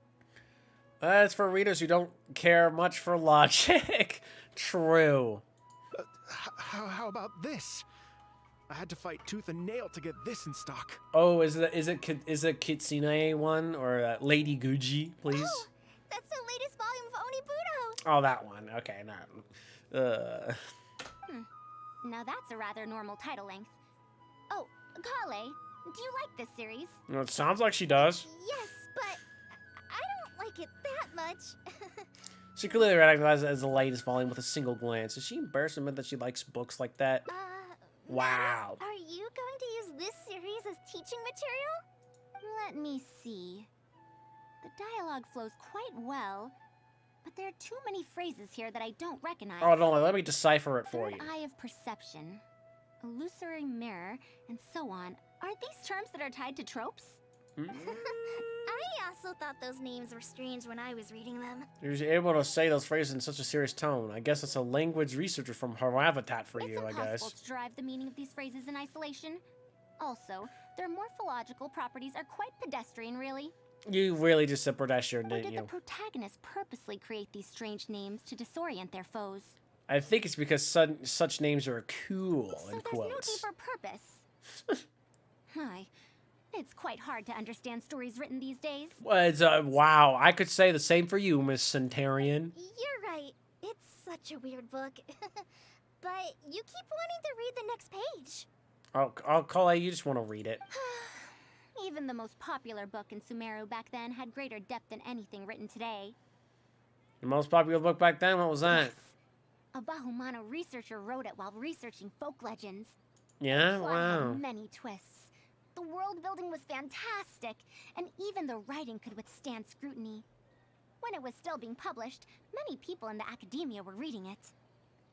That's for readers who don't care much for logic. True. How about this? I had to fight tooth and nail to get this in stock. Oh, is it Kitsune one or Lady Guji, please? Oh, that's the latest volume of Onibudo. Oh, that one. Okay, no. Now that's a rather normal title length. Oh, Kale, do you like this series? Well, it sounds like she does. Yes, but I don't like it that much. She clearly recognizes it as the latest volume with a single glance. Is she embarrassed to admit that she likes books like that? Wow. Are you going to use this series as teaching material? Let me see. The dialogue flows quite well, but there are too many phrases here that I don't recognize. Oh, no, let me decipher it for Third you. eye of perception, illusory mirror, and so on. Aren't these terms that are tied to tropes? I also thought those names were strange when I was reading them. You're able to say those phrases in such a serious tone. I guess it's a language researcher from Haravatat for It's you, I impossible guess. to derive the meaning of these phrases in isolation. Also, their morphological properties are quite pedestrian, really. You really just said pedestrian, Or didn't did you? the protagonist purposely create these strange names to disorient their foes? I think it's because such names are cool, So in there's quotes. no deeper purpose. Hi. It's quite hard to understand stories written these days. Well, it's, wow, I could say the same for you, Miss Centurion. You're right. It's such a weird book. But you keep wanting to read the next page. I'll call it, you just want to read it. Even the most popular book in Sumeru back then had greater depth than anything written today. The most popular book back then, what was that? A Bahumano researcher wrote it while researching folk legends. Yeah, Plot had wow. many twists. The world building was fantastic, and even the writing could withstand scrutiny. When it was still being published, many people in the academia were reading it.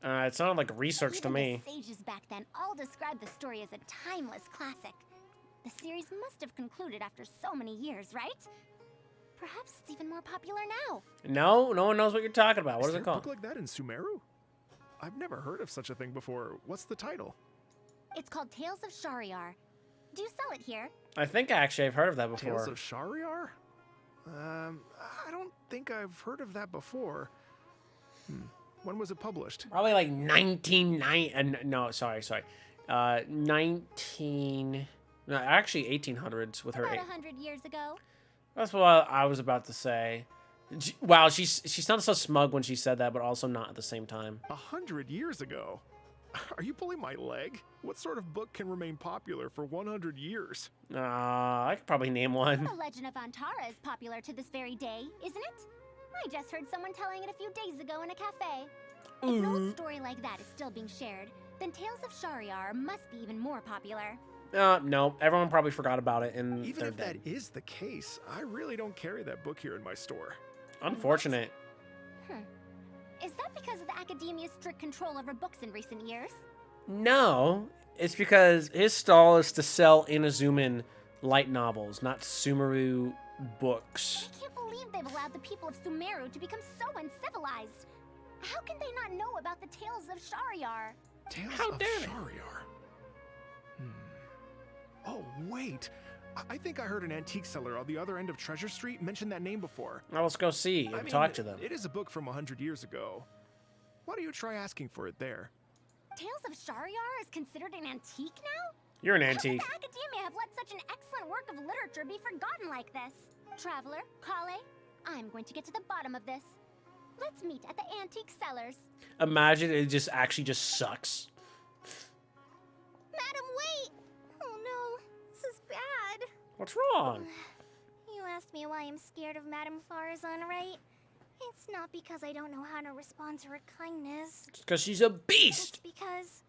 It sounded like research to Even me. the sages back then all described the story as a timeless classic. The series must have concluded after so many years, right? Perhaps it's even more popular now. No, no one knows what you're talking about. What is there it a called? book like that in Sumeru? I've never heard of such a thing before. What's the title? It's called Tales of Shariar. Do you sell it here? I think actually I've heard of that before. Tales of Shariar? I don't think I've heard of that before. When was it published? Probably like 1990. No, sorry. 19. No, actually 1800s with her. About 100 years ago. That's what I was about to say. Wow, she sounded so smug when she said that, but also not at the same time. 100 years ago? Are you pulling my leg? What sort of book can remain popular for 100 years? I could probably name one. The Legend of Antara is popular to this very day, isn't it? I just heard someone telling it a few days ago in a cafe. If an old story like that is still being shared, then Tales of Shariar must be even more popular. No, everyone probably forgot about it, and Even they're if dead. that is the case, I really don't carry that book here in my store. Unfortunate. Is that because of the Academia's strict control over books in recent years? No, it's because his stall is to sell Inazuman light novels, not Sumeru books. I can't believe they've allowed the people of Sumeru to become so uncivilized. How can they not know about the Tales of Shariar? Tales How of dare they? Shariar. Oh, wait. I think I heard an antique seller on the other end of Treasure Street mention that name before. Now let's go see and talk to them. It is a book from 100 years ago. Why don't you try asking for it there? Tales of Shariar is considered an antique now? You're an How antique. could the Academia have let such an excellent work of literature be forgotten like this? Traveler, Kale, I'm going to get to the bottom of this. Let's meet at the antique sellers. Imagine it just actually just sucks. Madam, wait! Oh no, this is bad. What's wrong? You asked me why I'm scared of Madame Faruzan, right? It's not because I don't know how to respond to her kindness. It's because she's a It's beast. because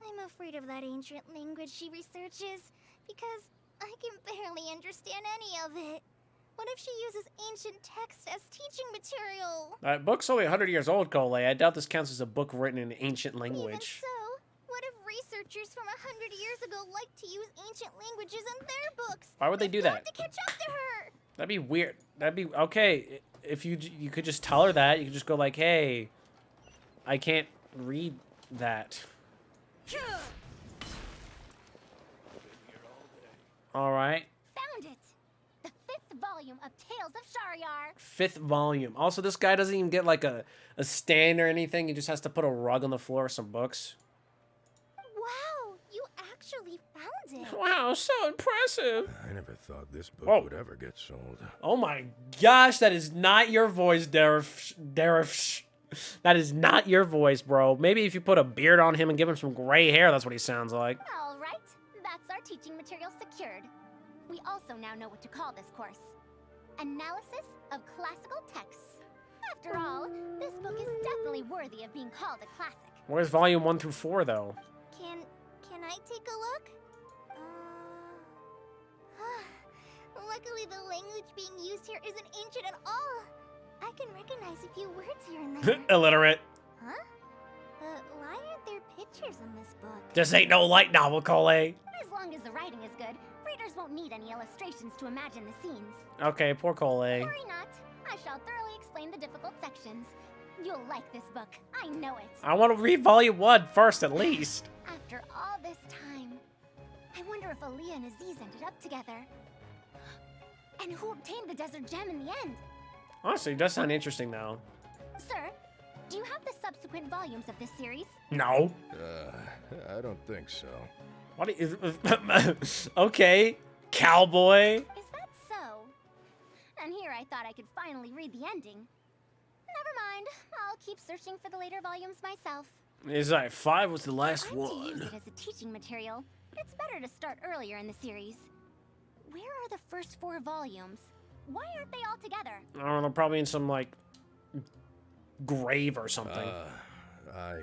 I'm afraid of that ancient language she researches. Because I can barely understand any of it. What if she uses ancient text as teaching material? That book's only 100 years old, Cole. I doubt this counts as a book written in ancient Even language. so, what if researchers from 100 years ago like to use ancient languages in their books? Why would they do that? To catch up to her. That'd be weird. That'd be okay. If you could just tell her that, you could just go like, "Hey, I can't read that." All right. Found it! The 5th volume of Tales of Shariar. 5th volume. Also, this guy doesn't even get like a stand or anything. He just has to put a rug on the floor with some books. Wow, you actually found it. Wow, so impressive. I never thought this book Whoa. would ever get sold. Oh my gosh, that is not your voice, Darif. That is not your voice, bro. Maybe if you put a beard on him and give him some gray hair, that's what he sounds like. All right, that's our teaching material secured. We also now know what to call this course. Analysis of classical texts. After all, this book is definitely worthy of being called a classic. Where's volume 1 through 4, though? Can I take a look? Luckily, the language being used here isn't ancient at all. I can recognize a few words here and there. Illiterate. Huh? But why aren't there pictures in this book? This ain't no light novel, Cole. As long as the writing is good, readers won't need any illustrations to imagine the scenes. Okay, poor Cole. Worry not. I shall thoroughly explain the difficult sections. You'll like this book. I know it. I want to read volume 1 first, at least. After all this time, I wonder if Aaliyah and Aziz ended up together. And who obtained the desert gem in the end? Honestly, it does sound interesting, though. Sir, do you have the subsequent volumes of this series? No. I don't think so. What? Okay, cowboy. Is that so? And here I thought I could finally read the ending. Never mind. I'll keep searching for the later volumes myself. It's like 5 was the last I'm to use one. it as a teaching material. It's better to start earlier in the series. Where are the first 4 volumes? Why aren't they all together? I don't know, probably in some, like, grave or something. I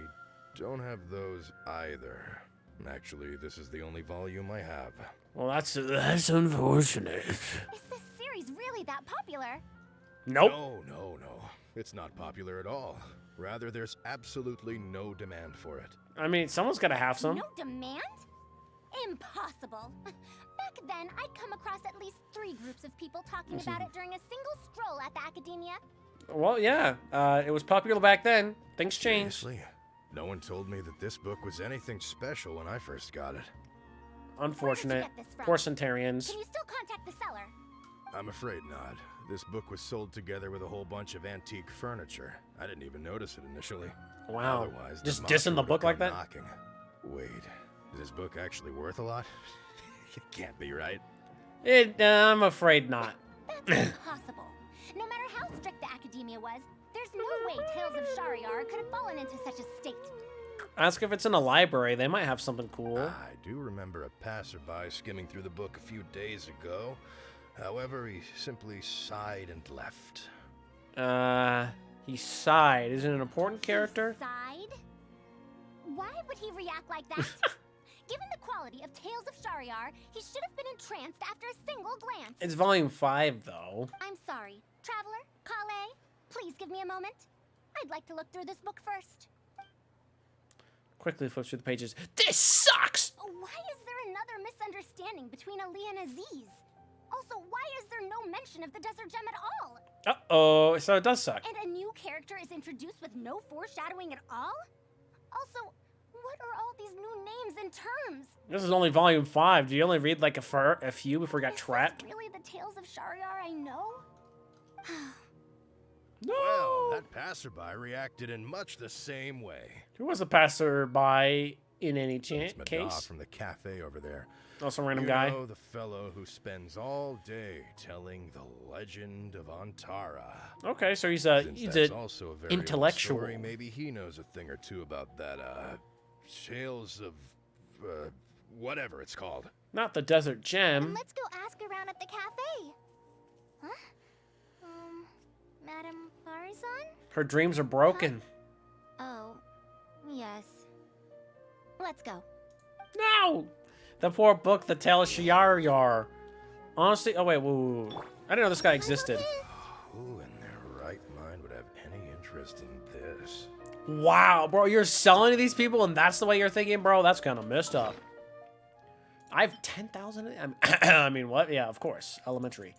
don't have those either. Actually, this is the only volume I have. Well, that's unfortunate. Is this series really that popular? Nope. No. It's not popular at all. Rather, there's absolutely no demand for it. I mean, someone's gotta have some. No demand? Impossible. Back then, I'd come across at least 3 groups of people talking about it during a single stroll at the Academia. Well, yeah. It was popular back then. Things changed. Seriously? No one told me that this book was anything special when I first got it. Unfortunate. Where did you get this from? Poor Centurions. Can you still contact the seller? I'm afraid not. This book was sold together with a whole bunch of antique furniture. I didn't even notice it initially. Wow. Otherwise, Just mafia dissing the would've book like come that? knocking. Wait, is this book actually worth a lot? It can't be, right? I'm afraid not. That's impossible. No matter how strict the academia was, there's no way Tales of Shariar could have fallen into such a state. Ask if it's in a library. They might have something cool. I do remember a passerby skimming through the book a few days ago. However, he simply sighed and left. He sighed. Is it an important character? Sighed? Why would he react like that? Given the quality of Tales of Shariar, he should have been entranced after a single glance. It's volume 5, though. I'm sorry. Traveler, Kale, please give me a moment. I'd like to look through this book first. Quickly flips through the pages. This sucks! Why is there another misunderstanding between Ali and Aziz? Also, why is there no mention of the Desert Gem at all? Uh-oh, so it does suck. And a new character is introduced with no foreshadowing at all? Also, what are all these new names and terms? This is only volume 5. Do you only read like a few before you got Is trapped? this really the Tales of Shariar I know? No! Well, that passerby reacted in much the same way. Who was the passerby in any It's case? Madaf from the cafe over there. Oh, some random You guy? know, the fellow who spends all day telling the legend of Antara. Okay, so he's Since that's a also a very intellectual. old story, maybe he knows a thing or two about that, Tales of, whatever it's called. not the Desert Then Gem. let's go ask around at the cafe. Huh? Madam Faruzan? Her dreams are broken. Oh, yes. Let's go. No! The poor book, The Tale of Shiar. Honestly, oh wait, whoa. I didn't know this guy existed. Who in their right mind would have any interest in this? Wow, bro, you're selling to these people and that's the way you're thinking, bro? That's kind of messed up. I have 10,000. I mean, what? Yeah, of course. Elementary.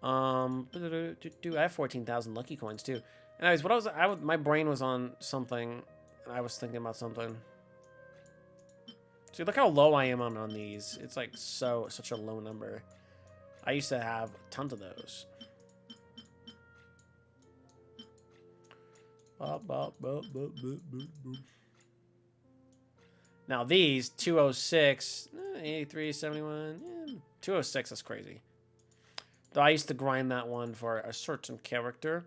I have 14,000 lucky coins too. Anyways, my brain was on something and I was thinking about something. See, look how low I am on these. It's like such a low number. I used to have tons of those. Now these 206, 83, 71, 206. That's crazy. Though I used to grind that one for a certain character.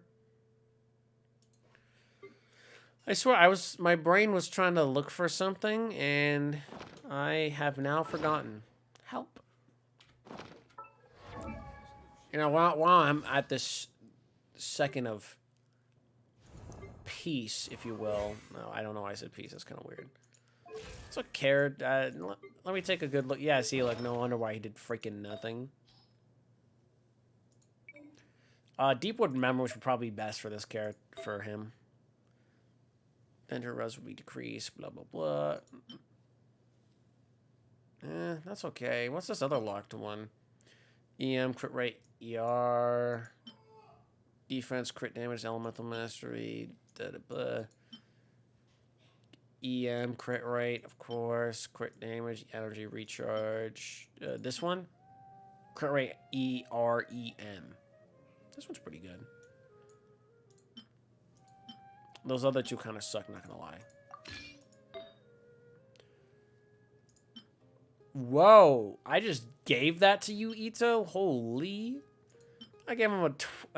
I swear, my brain was trying to look for something, and I have now forgotten. Help. You know, while I'm at this second of peace, if you will. No, I don't know why I said peace. That's kind of weird. It's a carrot. Let me take a good look. Yeah, see, like, no wonder why he did freaking nothing. Deepwood Memories would probably be best for this character, for him. Enter res will be decreased, blah, blah, blah. That's okay. What's this other locked one? EM, crit rate, ER, defense, crit damage, elemental mastery, da, da, blah. EM, crit rate, of course, crit damage, energy recharge. This one? Crit rate, EREM. This one's pretty good. Those other two kind of suck, not gonna lie. Whoa, I just gave that to you, Ito? Holy. I gave him a...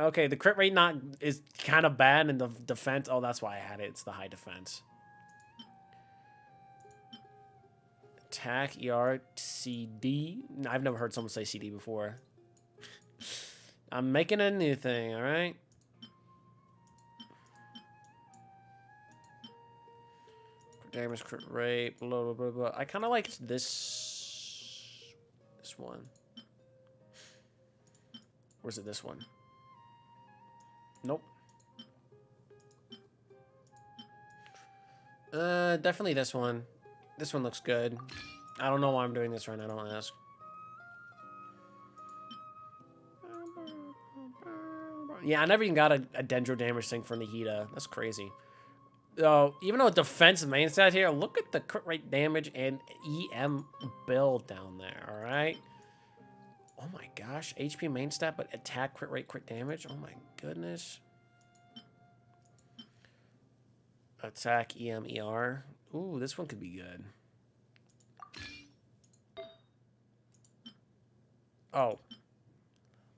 Okay, the crit rate is kind of bad, and the defense... Oh, that's why I had it. It's the high defense. Attack, ER, CD. I've never heard someone say CD before. I'm making a new thing, alright? Damage, crit rate, blah, blah, blah, blah. I kind of like this one. Or is it this one? Nope. Definitely this one. This one looks good. I don't know why I'm doing this right now, don't ask. Yeah, I never even got a dendro damage thing for Nahida. That's crazy. Even though defense main stat here, look at the crit rate damage and EM build down there, alright? Oh my gosh, HP main stat, but attack, crit rate, crit damage. Oh my goodness. Attack, EM, ER. Ooh, this one could be good. Oh.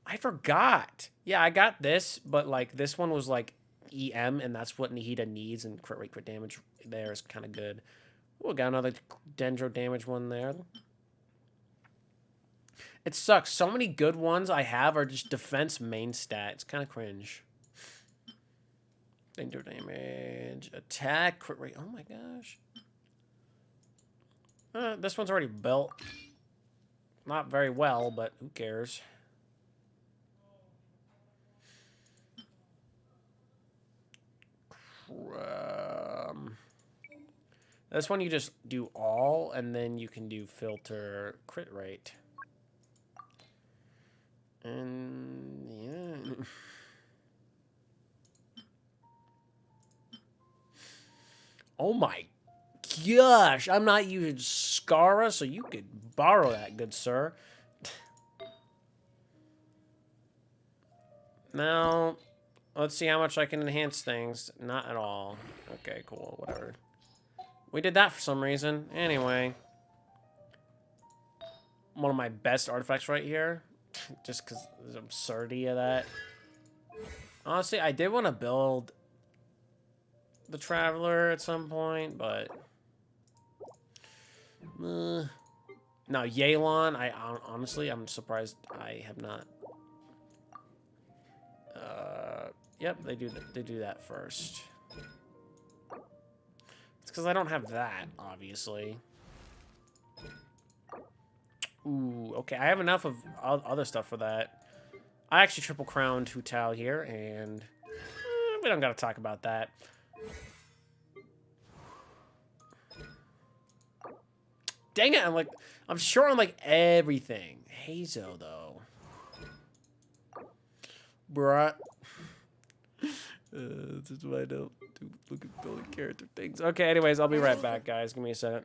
I forgot. Yeah, I got this, but like this one was like EM, and that's what Nihida needs, and crit rate, crit damage there is kind of good. Ooh, got another Dendro damage one there. It sucks. So many good ones I have are just defense main stat. It's kind of cringe. Dendro damage, attack, crit rate. Oh my gosh. This one's already built. Not very well, but who cares? This one you just do all, and then you can do filter crit rate. And yeah. Oh my gosh, I'm not using Scara, so you could borrow that, good sir. Now, let's see how much I can enhance things. Not at all. Okay, cool, whatever. We did that for some reason. Anyway. One of my best artifacts right here. Just because the absurdity of that. Honestly, I did want to build the Traveler at some point, but... no, Yelan, honestly, I'm surprised I have not... Yep, they do that first. It's because I don't have that, obviously. Ooh, okay, I have enough of other stuff for that. I actually triple crowned Hu Tao here, and we don't gotta talk about that. Dang it, I'm sure on like everything. Hazo though. Bruh. This is why I don't look at building character things. Okay, anyways, I'll be right back, guys. Give me a second.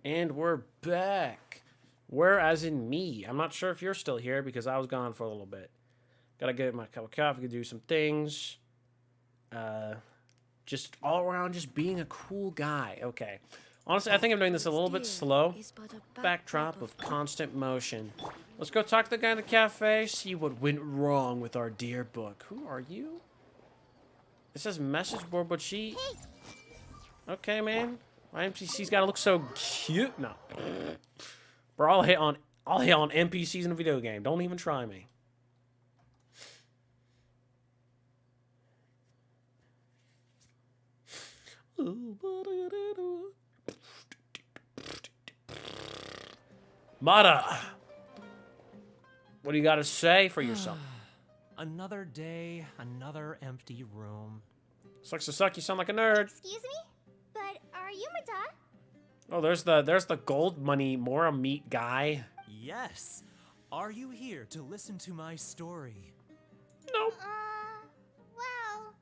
And we're back. Where as in me. I'm not sure if you're still here because I was gone for a little bit. Gotta get my cup of coffee, do some things. Just all around just being a cool guy. Okay. Honestly, I think I'm doing this a little bit slow. Backdrop of constant motion. Let's go talk to the guy in the cafe, see what went wrong with our dear book. Who are you? It says message board, but she... Okay, man. My NPC's gotta look so cute. No. Bro, I'll hit on NPCs in a video game. Don't even try me. Mata! What do you got to say for yourself? Another day, another empty room. Sucks to suck, you sound like a nerd. Excuse me? But are you Mata? Oh, there's the gold money Mora meat guy. Yes. Are you here to listen to my story? No. Well,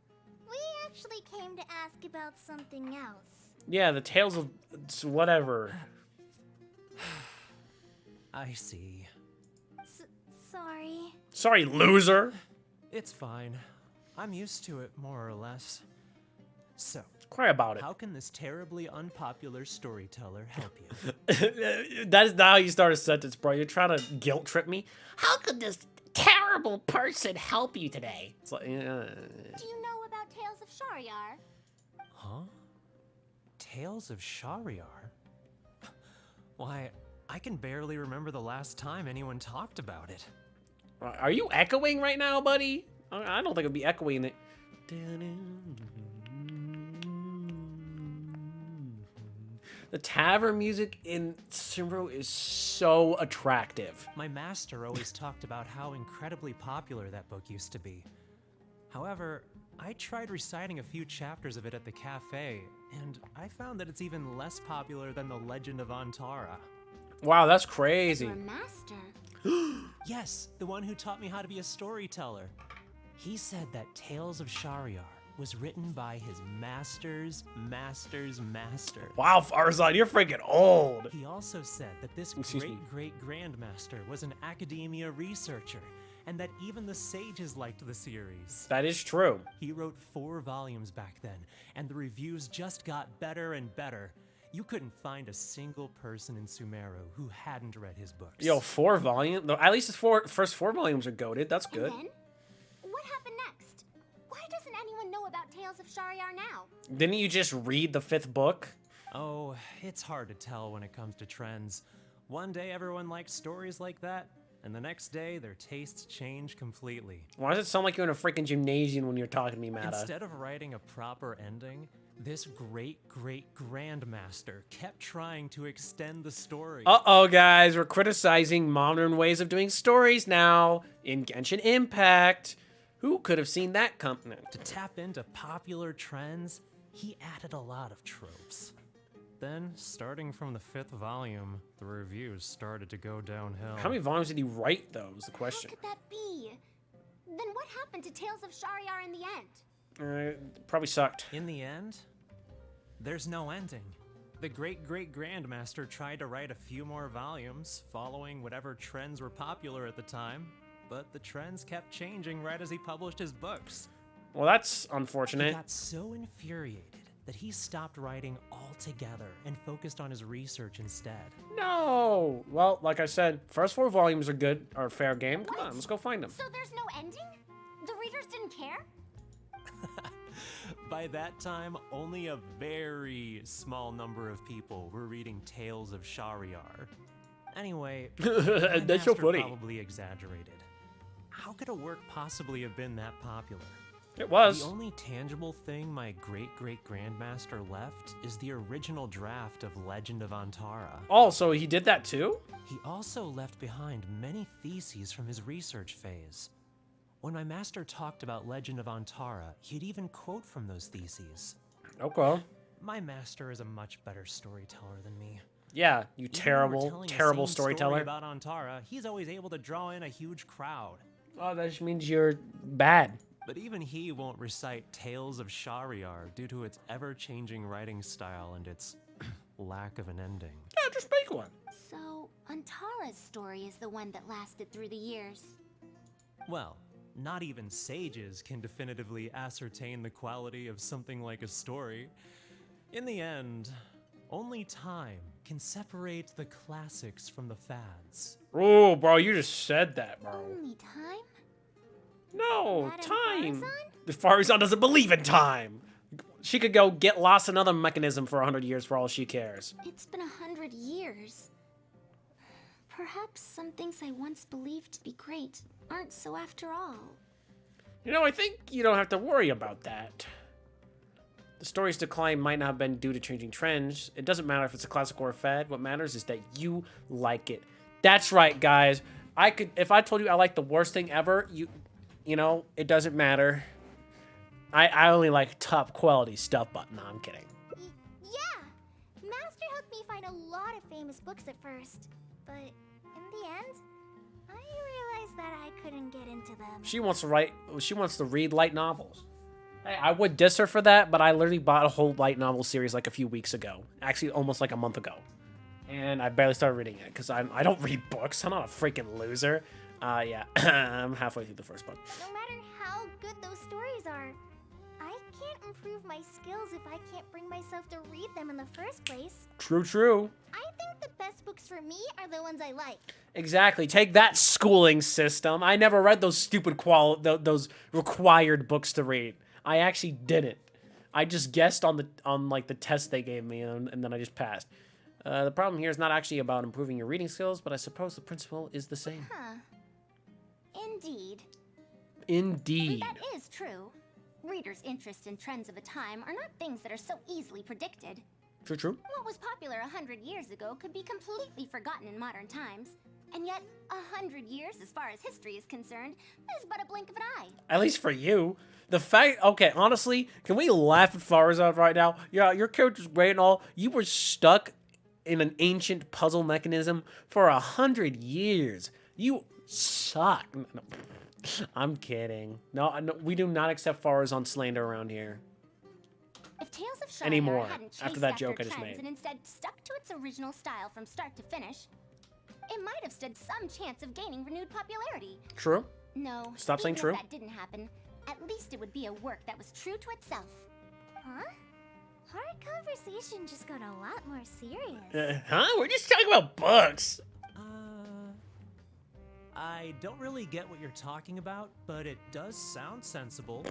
we actually came to ask about something else. Yeah, the tales of whatever. I see. Sorry. Sorry, loser. It's fine. I'm used to it, more or less. So, Cry about it. how can this terribly unpopular storyteller help you? That is not how you start a sentence, bro. You're trying to guilt trip me. How could this terrible person help you today? It's like, Do you know about Tales of Shariar? Huh? Tales of Shariar? Why, I can barely remember the last time anyone talked about it. Are you echoing right now, buddy? I don't think it'd be echoing it. The tavern music in Simro is so attractive. My master always talked about how incredibly popular that book used to be. However, I tried reciting a few chapters of it at the cafe, and I found that it's even less popular than the Legend of Antara. Wow, that's crazy. Your master? Yes, the one who taught me how to be a storyteller. He said that Tales of Shariar was written by his master's master's master. Wow, Faruzan, you're freaking old. He also said that this Excuse me. great-great-grandmaster was an academia researcher, and that even the sages liked the series. That is true. He wrote 4 volumes back then, and the reviews just got better and better. You couldn't find a single person in Sumeru who hadn't read his books. Yo, 4 volumes? At least the first 4 volumes are goated. That's good. And then? What happened next? Why doesn't anyone know about Tales of Shariar now? Didn't you just read the 5th book? Oh, it's hard to tell when it comes to trends. One day everyone likes stories like that, and the next day their tastes change completely. Why does it sound like you're in a freaking gymnasium when you're talking to me, Mata? Instead of writing a proper ending, this great-great-grandmaster kept trying to extend the story. Uh-oh, guys. We're criticizing modern ways of doing stories now in Genshin Impact. Who could have seen that coming? To tap into popular trends, he added a lot of tropes. Then, starting from the 5th volume, the reviews started to go downhill. How many volumes did he write, though, is the question. How could that be? Then what happened to Tales of Shariar in the end? Probably sucked. In the end, there's no ending. The great-great-grandmaster tried to write a few more volumes, following whatever trends were popular at the time, but the trends kept changing right as he published his books. Well, that's He unfortunate. got so infuriated that he stopped writing altogether and focused on his research instead. No! Well, like I said, first 4 volumes are good, are fair game. Come on, let's go find them. So there's no ending? The readers didn't care? By that time, only a very small number of people were reading Tales of Shariar. Anyway, my That's so master funny. probably exaggerated. How could a work possibly have been that popular? It was. The only tangible thing my great-great-grandmaster left is the original draft of Legend of Antara. Oh, so he did that too? He also left behind many theses from his research phase. When my master talked about Legend of Antara, he'd even quote from those theses. Okay. My master is a much better storyteller than me. Yeah, you Even when we're terrible, telling the terrible same story storyteller. about Antara, he's always able to draw in a huge crowd. Oh, that just means you're bad. But even he won't recite Tales of Shariar due to its ever-changing writing style and its lack of an ending. Yeah, just make one. So, Antara's story is the one that lasted through the years. Well, not even sages can definitively ascertain the quality of something like a story. In the end, only time can separate the classics from the fads. Oh, bro, you just said that, bro. Only time? No, Madame time. Faruzan? The Faruzan doesn't believe in time. She could go get lost in another mechanism for 100 years for all she cares. It's been 100 years. Perhaps some things I once believed to be great aren't so after all. You know, I think you don't have to worry about that. The story's decline might not have been due to changing trends. It doesn't matter if it's a classic or a fad. What matters is that you like it. That's right, guys. If I told you I like the worst thing ever, you know, it doesn't matter. I only like top quality stuff, but no, I'm kidding. Yeah! Master helped me find a lot of famous books at first. But in the end, I realized that I couldn't get into them. She wants to read light novels. Hey, I would diss her for that, but I literally bought a whole light novel series like a few weeks ago. Actually, almost like a month ago. And I barely started reading it, because I don't read books. I'm not a freaking loser. Yeah, I'm halfway through the first book. No matter how good those stories are, I can't improve my skills if I can't bring myself to read them in the first place. True, true. I think the best books for me are the ones I like. Exactly. Take that, schooling system. I never read those stupid those required books to read. I actually didn't. I just guessed on the test they gave me, and then I just passed. The problem here is not actually about improving your reading skills, but I suppose the principle is the same. Huh. Indeed. Indeed. That is true. Readers' interest in trends of a time are not things that are so easily predicted. True, true. What was popular 100 years ago could be completely forgotten in modern times. And yet, 100 years, as far as history is concerned, is but a blink of an eye. At least for you. The fact, okay, honestly, can we laugh at Faruzan right now? Yeah, your character's great and all. You were stuck in an ancient puzzle mechanism for 100 years. You suck. No, I'm kidding. No, we do not accept Faruzan slander around here. If Tales of Shire Anymore, hadn't chased after that joke I just trends made. and instead stuck to its original style from start to finish, it might have stood some chance of gaining renewed popularity. True. No. Stop saying even true. If that didn't happen, at least it would be a work that was true to itself. Huh? Our conversation just got a lot more serious. Huh? We're just talking about books. I don't really get what you're talking about, but it does sound sensible.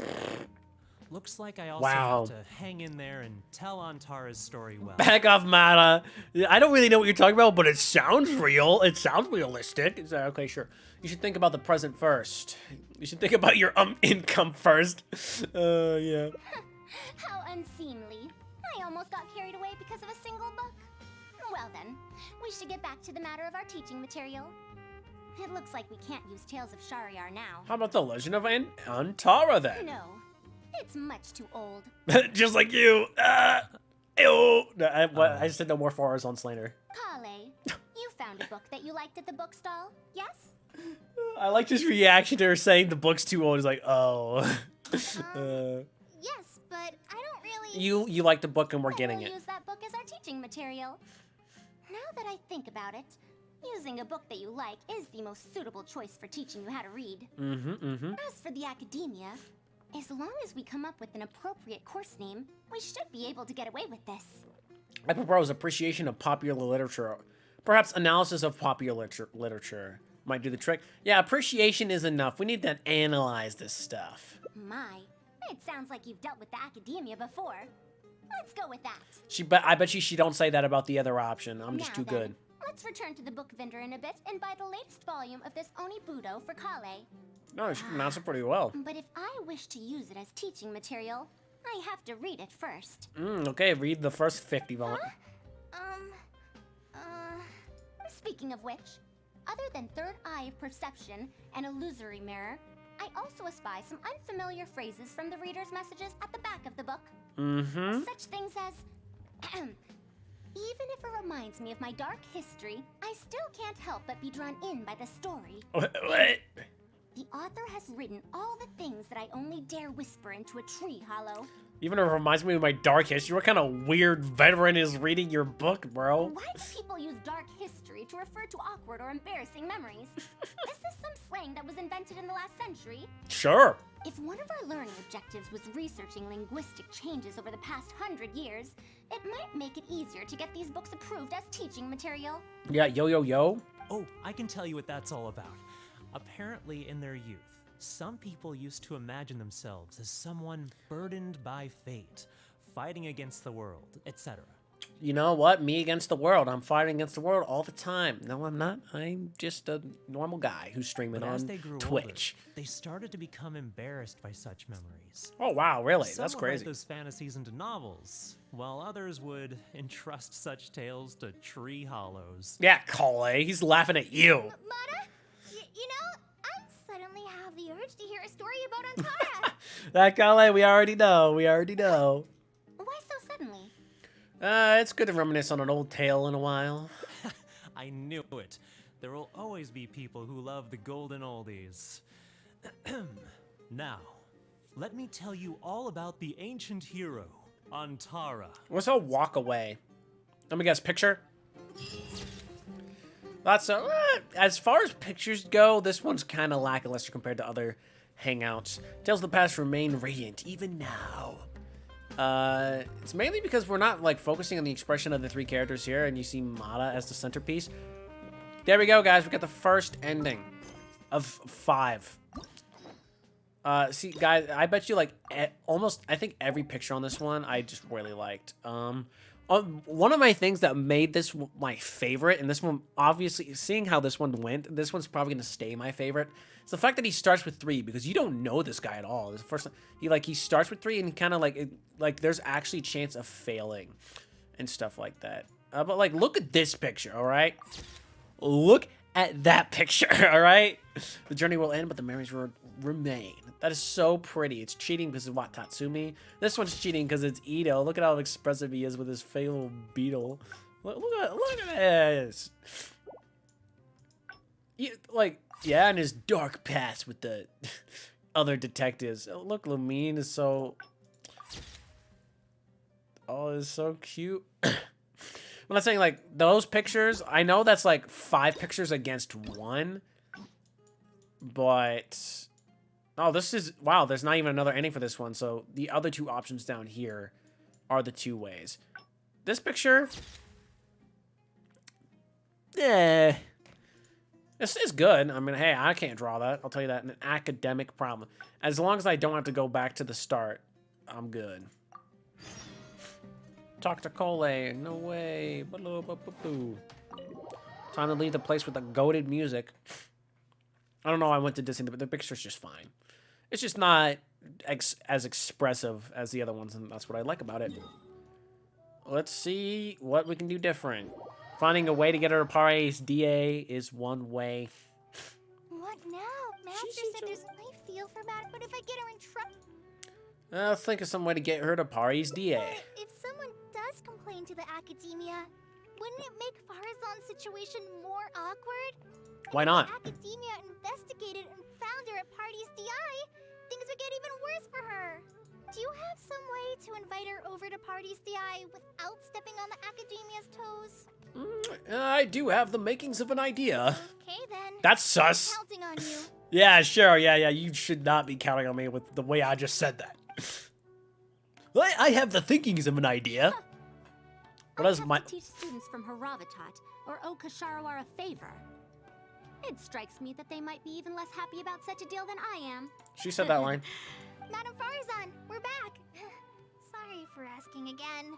Looks like I also Wow. have to hang in there and tell Antara's story well. Back off, Mata. I don't really know what you're talking about, but it sounds real. It sounds realistic. It's okay, sure. You should think about the present first. You should think about your income first. Yeah. How unseemly. I almost got carried away because of a single book. Well then, we should get back to the matter of our teaching material. It looks like we can't use Tales of Shariar now. How about the Legend of Antara then? No, it's much too old. Just like you. Ew. No, I said no more Faruzan slander. Kale, you found a book that you liked at the bookstall, yes? I like his reaction to her saying the book's too old. He's like, oh. Yes, but I don't really... You like the book and we're Then getting we'll it. use that book as our teaching material. Now that I think about it, using a book that you like is the most suitable choice for teaching you how to read. As for the academia, as long as we come up with an appropriate course name, we should be able to get away with this. I propose appreciation of popular literature. Perhaps analysis of popular literature might do the trick. Yeah, appreciation is enough. We need to analyze this stuff. My, it sounds like you've dealt with the academia before. Let's go with that. I bet she don't say that about the other option. I'm just Now too then, good. Let's return to the book vendor in a bit and buy the latest volume of this Onibudo for Kale. No, she pronounced it pretty well. But if I wish to use it as teaching material, I have to read it first. Okay, read the first 50 volumes. Speaking of which, other than third eye of perception and illusory mirror, I also espy some unfamiliar phrases from the reader's messages at the back of the book. Such things as, even if it reminds me of my dark history, I still can't help but be drawn in by the story. What? The author has written all the things that I only dare whisper into a tree hollow. Even it reminds me of my dark history. What kind of weird veteran is reading your book, bro? Why do people use dark history to refer to awkward or embarrassing memories? Is this some slang that was invented in the last century? Sure. If one of our learning objectives was researching linguistic changes over the past 100 years, it might make it easier to get these books approved as teaching material. Yeah, yo, yo, yo. Oh, I can tell you what that's all about. Apparently, in their youth, some people used to imagine themselves as someone burdened by fate, fighting against the world, etc. You know what? Me against the world. I'm fighting against the world all the time. No, I'm not. I'm just a normal guy who's streaming But on as they grew Twitch. older, they started to become embarrassed by such memories. Oh, wow, really? Some That's would write crazy. those fantasies into novels, while others would entrust such tales to tree hollows. Yeah, Cole, he's laughing at you. Mata, you know, I suddenly have the urge to hear a story about Antara. That Kale, we already know. We already know. Why so suddenly? It's good to reminisce on an old tale in a while. I knew it. There will always be people who love the golden oldies. Now, let me tell you all about the ancient hero, Antara. What's a walk away? Let me guess, picture? That's as far as pictures go, this one's kind of lackluster compared to other hangouts. Tales of the past remain radiant even now. It's mainly because we're not like focusing on the expression of the three characters here, and you see Mata as the centerpiece. There we go, guys. We got the first ending of 5. See, guys, I bet you like almost, I think every picture on this one I just really liked. One of my things that made this my favorite, and this one, obviously, seeing how this one went, this one's probably gonna stay my favorite. It's the fact that he starts with 3, because you don't know this guy at all. It's the first time he starts with 3, and kind of like there's actually a chance of failing and stuff like that. But like, look at this picture, all right? Look at that picture, all right? The journey will end, but the memories will remain. That is so pretty. It's cheating because of what, Tatsumi? This one's cheating because it's Ito. Look at how expressive he is with his fake little beetle. Look at this. Yeah, and his dark past with the other detectives. Oh, look, Lumine is so... Oh, it's so cute. I'm not saying, like, those pictures, I know that's, like, 5 pictures against 1. But... Oh, this is... Wow, there's not even another ending for this one. So, the other 2 options down here are the 2 ways. This picture... Yeah... It's good. I mean, hey, I can't draw that. I'll tell you that. An academic problem. As long as I don't have to go back to the start, I'm good. Talk to Cole. No way. Time to leave the place with the goated music. I don't know. I went to Disney, but the picture's just fine. It's just not as expressive as the other ones, and that's what I like about it. Let's see what we can do different. Finding a way to get her to Paris DA is one way. What now? Master said there's a life feel for Matt, but if I get her in trouble... I'll think of some way to get her to Paris DA. But if someone does complain to the academia, wouldn't it make Faruzan's situation more awkward? Why not? If the academia investigated and found her at Party's DI, things would get even worse for her. Do you have some way to invite her over to Party's DI without stepping on the academia's toes? I do have the makings of an idea. Okay then. That's sus. I'm counting on you. Yeah, sure. Yeah. You should not be counting on me with the way I just said that. I have the thinkings of an idea. What I is have my... to teach students from Haravatat or Okasharawar a favor. It strikes me that they might be even less happy about such a deal than I am. She said that line. Madam Faruzan, we're back. Sorry for asking again,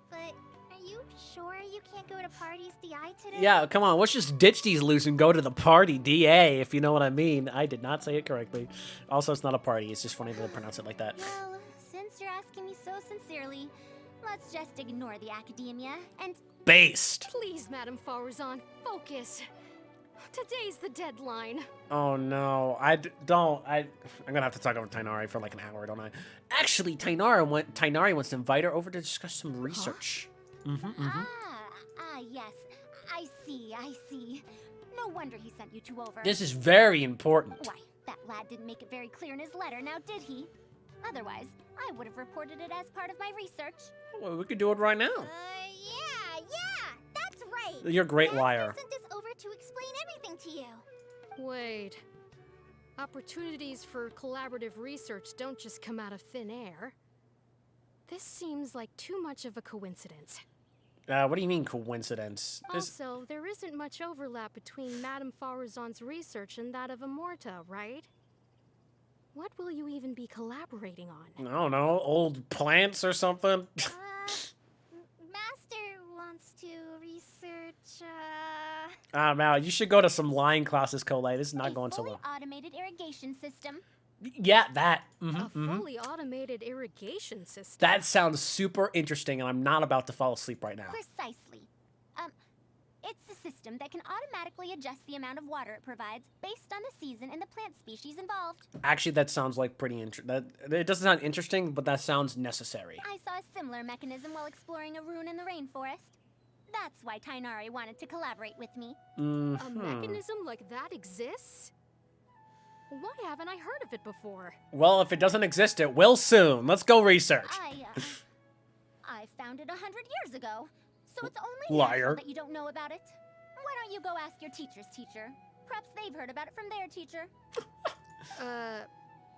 but are you sure you can't go to Party's DI today? Yeah, come on. Let's just ditch these loose and go to the party DA, if you know what I mean. I did not say it correctly. Also, it's not a party. It's just funny to pronounce it like that. Well, since you're asking me so sincerely, let's just ignore the academia and... Based. Please, Madam Faruzan, focus. Today's the deadline. Oh no, I'm gonna have to talk over Tainari for like an hour, don't I? Actually, Tainari wants to invite her over to discuss some research. Yes. I see. No wonder he sent you two over. This is very important. Why, that lad didn't make it very clear in his letter, now did he? Otherwise, I would have reported it as part of my research. Well, we could do it right now. Yeah, that's right. You're a great Master liar. sent us over to explain everything to you. Wait. Opportunities for collaborative research don't just come out of thin air. This seems like too much of a coincidence. What do you mean coincidence? Also, there isn't much overlap between Madame Faruzan's research and that of Amorta, right? What will you even be collaborating on? I don't know, old plants or something. Master wants to research, Man, you should go to some line classes, Cole. This is not a going so fully well. automated irrigation system. Yeah, that. A fully automated irrigation system. That sounds super interesting, and I'm not about to fall asleep right now. Precisely. It's a system that can automatically adjust the amount of water it provides based on the season and the plant species involved. Actually, that sounds like pretty it doesn't sound interesting, but that sounds necessary. I saw a similar mechanism while exploring a rune in the rainforest. That's why Tainari wanted to collaborate with me. A mechanism like that exists? Why haven't I heard of it before? Well, if it doesn't exist, it will soon. Let's go research. I found it 100 years ago, so it's only Liar. natural that you don't know about it. Why don't you go ask your teacher's teacher? Perhaps they've heard about it from their teacher.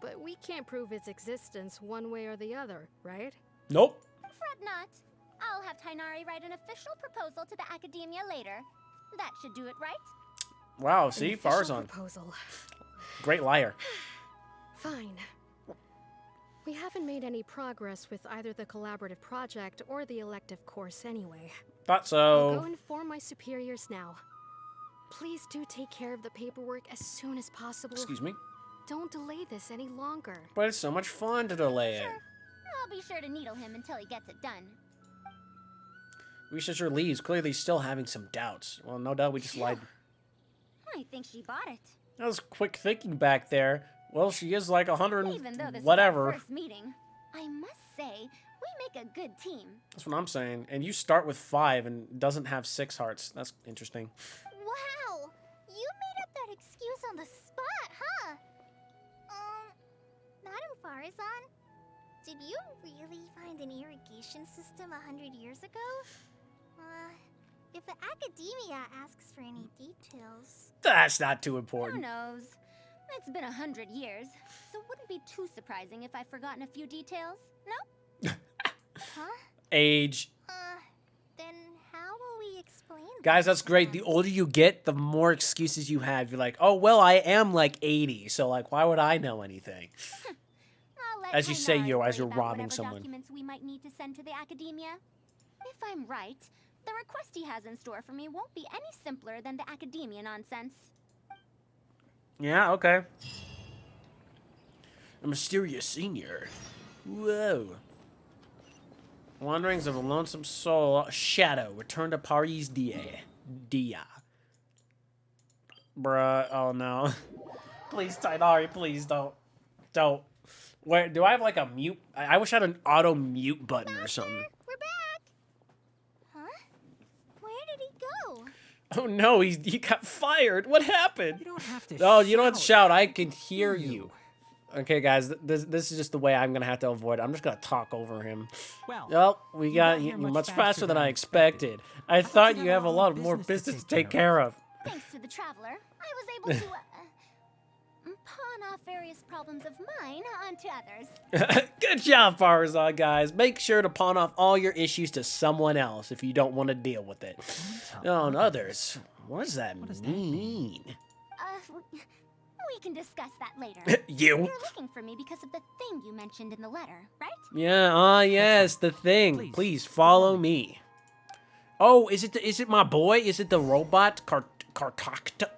But we can't prove its existence one way or the other, right? Nope. Fret not. I'll have Tainari write an official proposal to the Academia later. That should do it, right? Wow, see? An official Faruzan. proposal. Great liar. Fine. We haven't made any progress with either the collaborative project or the elective course anyway. Thought I'll so. go inform my superiors now. Please do take care of the paperwork as soon as possible. Excuse me? Don't delay this any longer. But it's so much fun to delay it. Sure. I'll be sure to needle him until he gets it done. Researcher leaves, clearly still having some doubts. Well, no doubt we just lied. I think she bought it. That was quick thinking back there. Well, she is like 100 Even though this whatever. is our first meeting, I must say, we make a good team. That's what I'm saying. And you start with 5 and doesn't have 6 hearts. That's interesting. Wow! You made up that excuse on the spot, huh? Madam Faruzan, did you really find an irrigation system 100 years ago? If the Academia asks for any details... That's not too Who important. knows? It's been 100 years, so it wouldn't be too surprising if I've forgotten a few details. No? Huh? Age. Then how will we explain Guys, this that's great. to The them? older you get, the more excuses you have. You're like, oh, well, I am like 80, so like, why would I know anything? I'll let As you say, Tainari as worry you're about robbing whatever someone. documents we might need to send to the Academia. If I'm right, the request he has in store for me won't be any simpler than the Academia nonsense. Yeah, okay. A mysterious senior. Whoa. Wanderings of a lonesome soul. Shadow. Return to Paris Dia. Bruh. Oh, no. Please, Tainari, please don't. Don't. Where, do I have like a mute? I wish I had an auto mute button or something. We're back! Huh? Where did he go? Oh no, he got fired. What happened? You don't have to Oh, you don't have to shout. I can hear you. Okay, guys, this is just the way I'm gonna have to avoid it. I'm just gonna talk over him. Well, we you got got here much much faster faster than than I I expected. I thought you have a lot more business business to take care of. Thanks to the Traveler, I was able to, pawn off various problems of mine onto others. Good job, Faruzan, guys. Make sure to pawn off all your issues to someone else if you don't want to deal with it. On others. What does that mean? We can discuss that later. You? You're looking for me because of the thing you mentioned in the letter, right? Yeah, yes, the thing. Please follow me. Oh, is it my boy? Is it the robot Karkakta?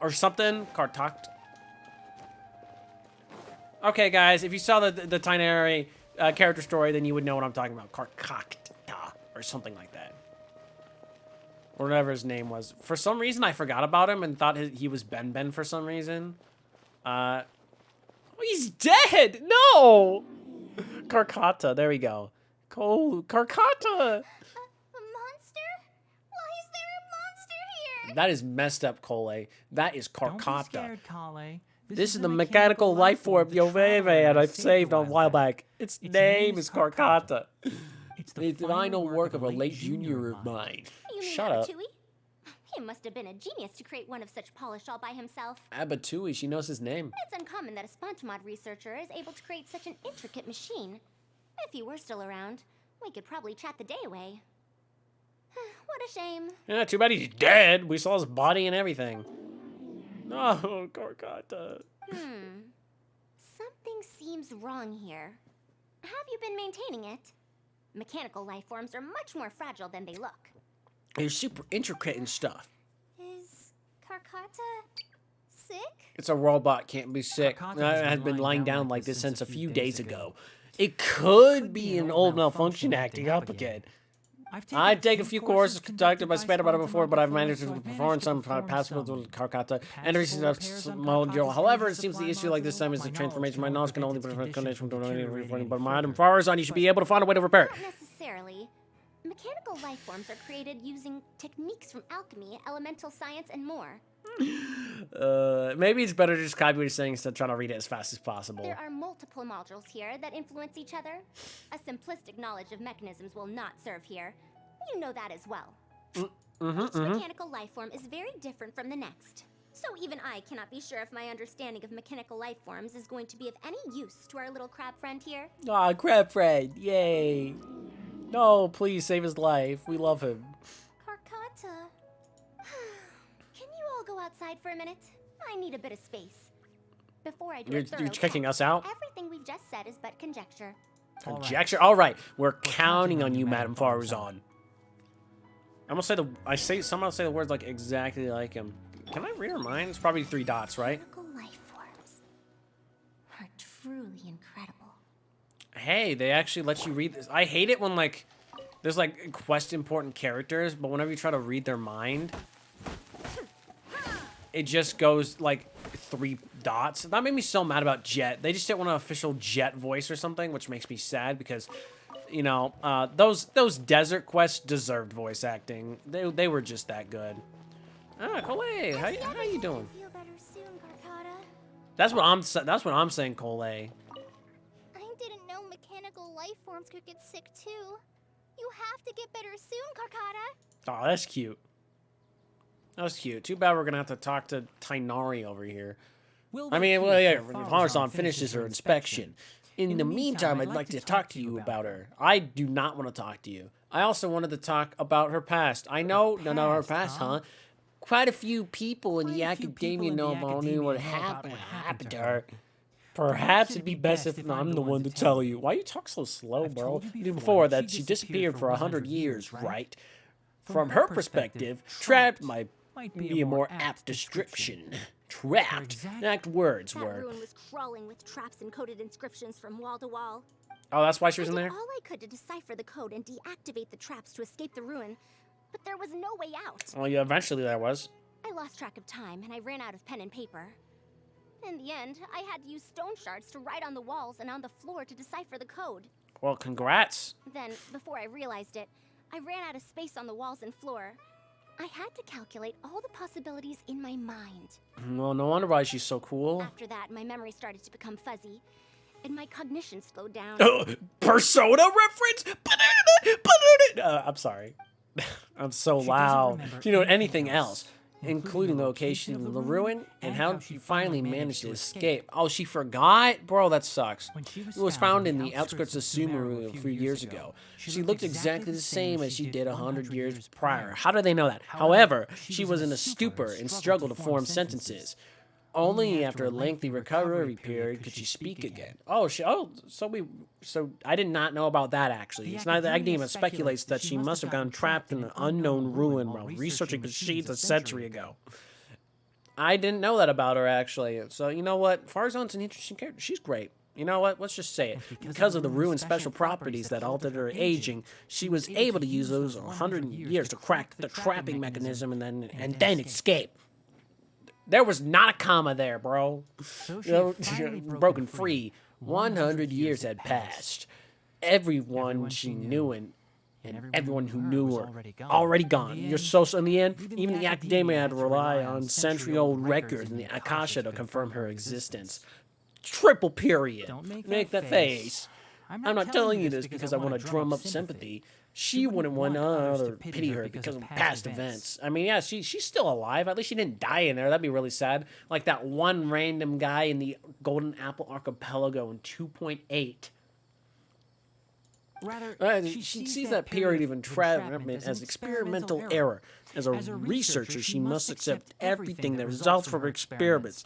Or something? Kartakt? Okay, guys, if you saw the Tainari character story, then you would know what I'm talking about. Karkakta, or something like that. Or whatever his name was. For some reason, I forgot about him and thought he was Ben for some reason. Oh, he's dead! No! Karkata, there we go. Karkata! A monster? Why is there a monster here? That is messed up, Cole. That is don't be Karkata. scared, Kale. This is the mechanical life form Yoveve and I've saved a while back. Its name is Karkata. It's The final work of a late junior of mine. You mean Shut up. Abatui? He must have been a genius to create one of such polish all by himself. Abatui, she knows his name. It's uncommon that a Spontamod researcher is able to create such an intricate machine. If he were still around, we could probably chat the day away. What a shame. Yeah, too bad he's dead. We saw his body and everything. No, Karkata. Something seems wrong here. Have you been maintaining it? Mechanical life forms are much more fragile than they look. They're super intricate and stuff. Is Karkata sick? It's a robot, can't be sick. Karkata I had been lying down like this since a few days ago. It could be an old malfunction acting up again. I've taken a few courses conducted by Span about it before, but I've managed to perform some past with Karkata and recent module. However, it seems the issue like this time is the transformation. My knowledge can only be connection from but Madam Faruzan, you should be able to find a way to repair it. Not necessarily. Mechanical life forms are created using techniques from alchemy, elemental science, and more. Maybe it's better to just copy what he's saying instead of trying to read it as fast as possible. There are multiple modules here that influence each other. A simplistic knowledge of mechanisms will not serve here. You know that as well. Each mechanical life form is very different from the next. So even I cannot be sure if my understanding of mechanical life forms is going to be of any use to our little crab friend here. Aw, crab friend, yay. No, please save his life. We love him. Karkata. Can you all go outside for a minute? I need a bit of space. Before I do You're a thorough kicking count, us out? Everything we've just said is but conjecture. Conjecture? Alright, we're counting on you, Madam Faruzan. I'm gonna say somehow say the words like exactly like him. Can I read her mind? It's probably 3 dots, right? Mechanical life forms are truly incredible. Hey, they actually let you read this. I hate it when like there's like quest important characters, but whenever you try to read their mind, it just goes like 3 dots. That made me so mad about Jet. They just didn't want an official Jet voice or something, which makes me sad because, you know, those desert quests deserved voice acting. They were just that good. Ah, Cole, how you doing? Feel better soon, Karkata. That's what I'm saying, Cole. I didn't know mechanical life forms could get sick too. You have to get better soon, Karkata. Oh, that's cute. That was cute. Too bad we're gonna have to talk to Tainari over here. I mean, well, yeah, Faruzan finishes her inspection. In the meantime, I'd like to talk to you about her. I do not want to talk to you. I also wanted to talk about her past. I know, her past, huh? Quite a few people in the academia know about what happened to her. Perhaps it'd be best if I'm the one to tell you. Why you talk so slow, bro? You knew before that she disappeared for 100 years, right? From her perspective, trapped might be a more apt description. Trapped. Act words That were. ruin was crawling with traps and coded inscriptions from wall to wall. Oh, that's why she was I in did there? all I could to decipher the code and deactivate the traps to escape the ruin, but there was no way out. Well, yeah, eventually there was. I lost track of time and I ran out of pen and paper. In the end, I had to use stone shards to write on the walls and on the floor to decipher the code. Well, congrats. Then, before I realized it, I ran out of space on the walls and floor. I had to calculate all the possibilities in my mind. Well, no wonder why she's so cool. After that, my memory started to become fuzzy, and my cognition slowed down. Persona reference? I'm sorry. I'm so loud. Do you know anything else? Including the location of the ruin and how she finally managed to escape. Oh, she forgot? Bro, that sucks. It was found in the outskirts of Sumeru a few years ago. She looked exactly the same as she did 100 years prior. How do they know that? However, she was in a stupor and struggled to form sentences. Only after a lengthy recovery period could she speak again. So I did not know about that actually. It's not the academia speculates that she must have gotten trapped in an unknown ruin while researching machines a century ago. I didn't know that about her actually. So you know what? Faruzan's an interesting character. She's great. You know what? Let's just say it. Because of the ruin's special properties that altered her aging, she was able to use those 100 years to crack the trapping mechanism and then escape. There was not a comma there, bro. Broken free. 100 years had passed. Everyone she knew and everyone who knew was her already gone. gone. In the You're end, so in the end, even the academia had to rely on century-old century-old records and the Akasha to confirm her existence. Triple period. Don't Make that face. I'm not telling you this because I want to drum up sympathy. She wouldn't want others to pity her because of past events. I mean, yeah, she's still alive. At least she didn't die in there. That'd be really sad. Like that one random guy in the Golden Apple Archipelago in 2.8. Rather, She sees that period of entrapment as experimental error. As a researcher, she must accept everything that results from her experiments,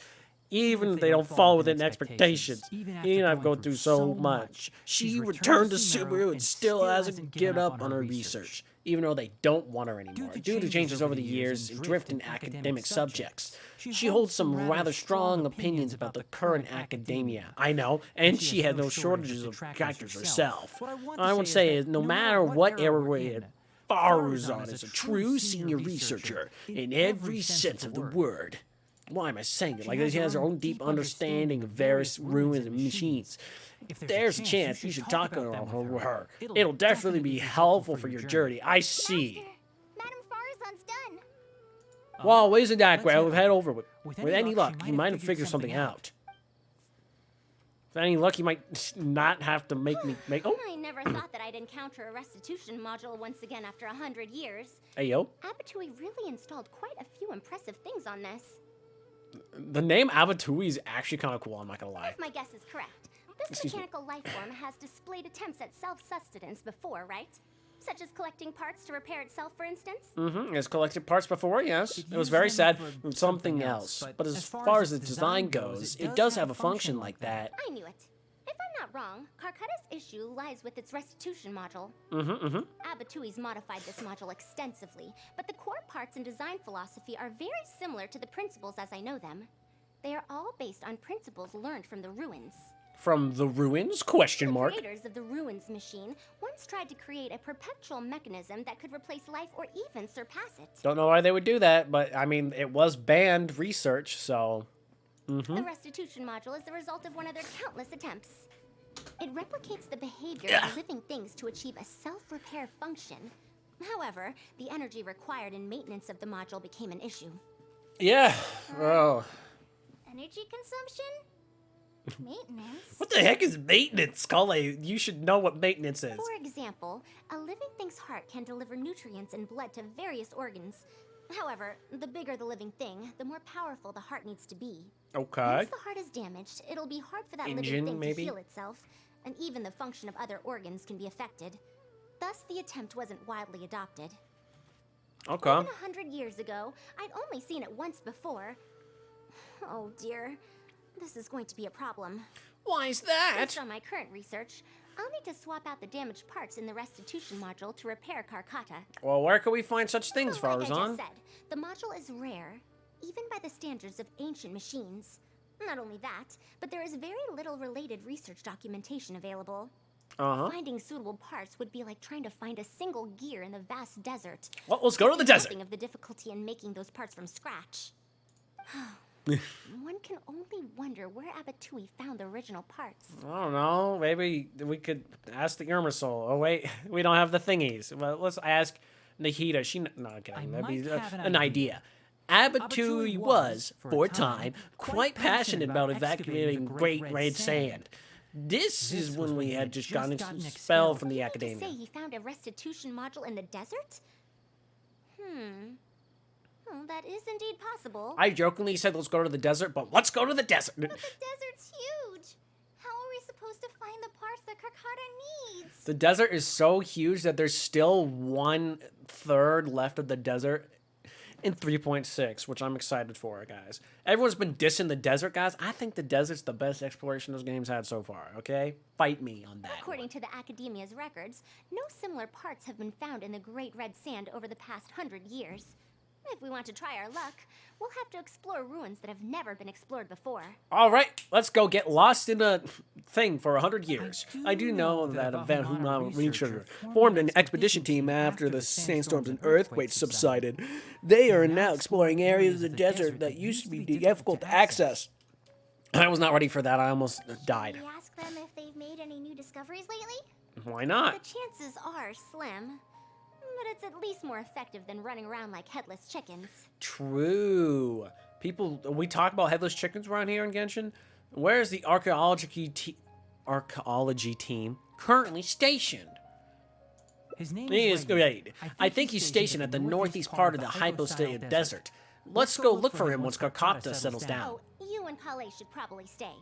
even if they don't fall within expectations. Even I've gone through so much. She returned to Subaru and still hasn't given up on her research, even though they don't want her anymore, due to changes over the years and drift in academic subjects. She holds some rather strong opinions about the current academia. I know, and she has no shortages of detractors herself. What I would say is, no matter what era we're in, Faruzan is a true senior researcher in every sense of the word. Why am I saying it? Like, she has her own deep understanding of various ruins and machines. If there's a chance, you should talk to her. It'll definitely be helpful for your journey. I see. Madam Faruzan's done. Well, isn't that great? We've head over with any luck, you might have figured something out. With any luck, you might not have to make me make. Oh, I never thought that I'd encounter a restitution module once again after 100 years. hey yo. Abatui really installed quite a few impressive things on this. The name Abatui is actually kind of cool. I'm not gonna lie. If my guess is correct, this mechanical life form has displayed attempts at self-sustenance before, right? Such as collecting parts to repair itself, for instance? Mm-hmm. It's collected parts before, yes. It was very sad. Something else. But as far as the design goes, it does have a function like that. I knew it. If I'm not wrong, Karkata's issue lies with its restitution module. Abatui's modified this module extensively, but the core parts and design philosophy are very similar to the principles as I know them. They are all based on principles learned from the ruins. From the ruins? Question mark. The creators of the ruins machine once tried to create a perpetual mechanism that could replace life or even surpass it. Don't know why they would do that, but I mean, it was banned research, so. The restitution module is the result of one of their countless attempts. It replicates the behavior of living things to achieve a self-repair function. However, the energy required in maintenance of the module became an issue. Yeah. Oh. Energy consumption? Maintenance? What the heck is maintenance, Scully? You should know what maintenance is. For example, a living thing's heart can deliver nutrients and blood to various organs. However, the bigger the living thing, the more powerful the heart needs to be. Okay. Once the heart is damaged, it'll be hard for that living thing maybe? to heal itself, and even the function of other organs can be affected. Thus, the attempt wasn't widely adopted. Okay. Even 100 years ago, I'd only seen it once before. Oh dear, this is going to be a problem. Why is that? Based on my current research, I'll need to swap out the damaged parts in the restitution module to repair Karkata. Well, where can we find such things, Like I Faruzan? just said, the module is rare, even by the standards of ancient machines. Not only that, but there is very little related research documentation available. Finding suitable parts would be like trying to find a single gear in the vast desert. Well, let's go to the desert. Nothing of the difficulty in making those parts from scratch. One can only wonder where Abatui found the original parts. I don't know. Maybe we could ask the Irmisol. Oh, wait. We don't have the thingies. Well, let's ask Nahida. No, okay. That'd be an idea. Abatui was, for a time, quite passionate about evacuating Great Red Sand. This is when we had just gotten expelled from the academia. Say he found a restitution module in the desert? Well, that is indeed possible. I jokingly said let's go to the desert, but let's go to the desert. But the desert's huge. How are we supposed to find the parts that Karkata needs? The desert is so huge that there's still 1/3 left of the desert in 3.6, which I'm excited for, guys. Everyone's been dissing the desert, guys. I think the desert's the best exploration those games had so far, okay? Fight me on that. According to the Academia's records, no similar parts have been found in the Great Red Sand over the past 100 years. If we want to try our luck, we'll have to explore ruins that have never been explored before. All right, let's go get lost in a thing for 100 years. I do know that Van Huma Researcher formed an expedition team after the sandstorms and earthquakes subsided. They are now exploring areas of the desert that used to be difficult to access. I was not ready for that. I almost died. Can we ask them if they've made any new discoveries lately? Why The not? chances are slim, but it's at least more effective than running around like headless chickens. True. People, we talk about headless chickens around here in Genshin. Where is the archaeology team currently stationed? His name He is is Raid. great. I think he's stationed at the northeast part of the Hypostyle Desert. Let's go look for him once Karkata settles down. Oh, you and Kale should probably stay.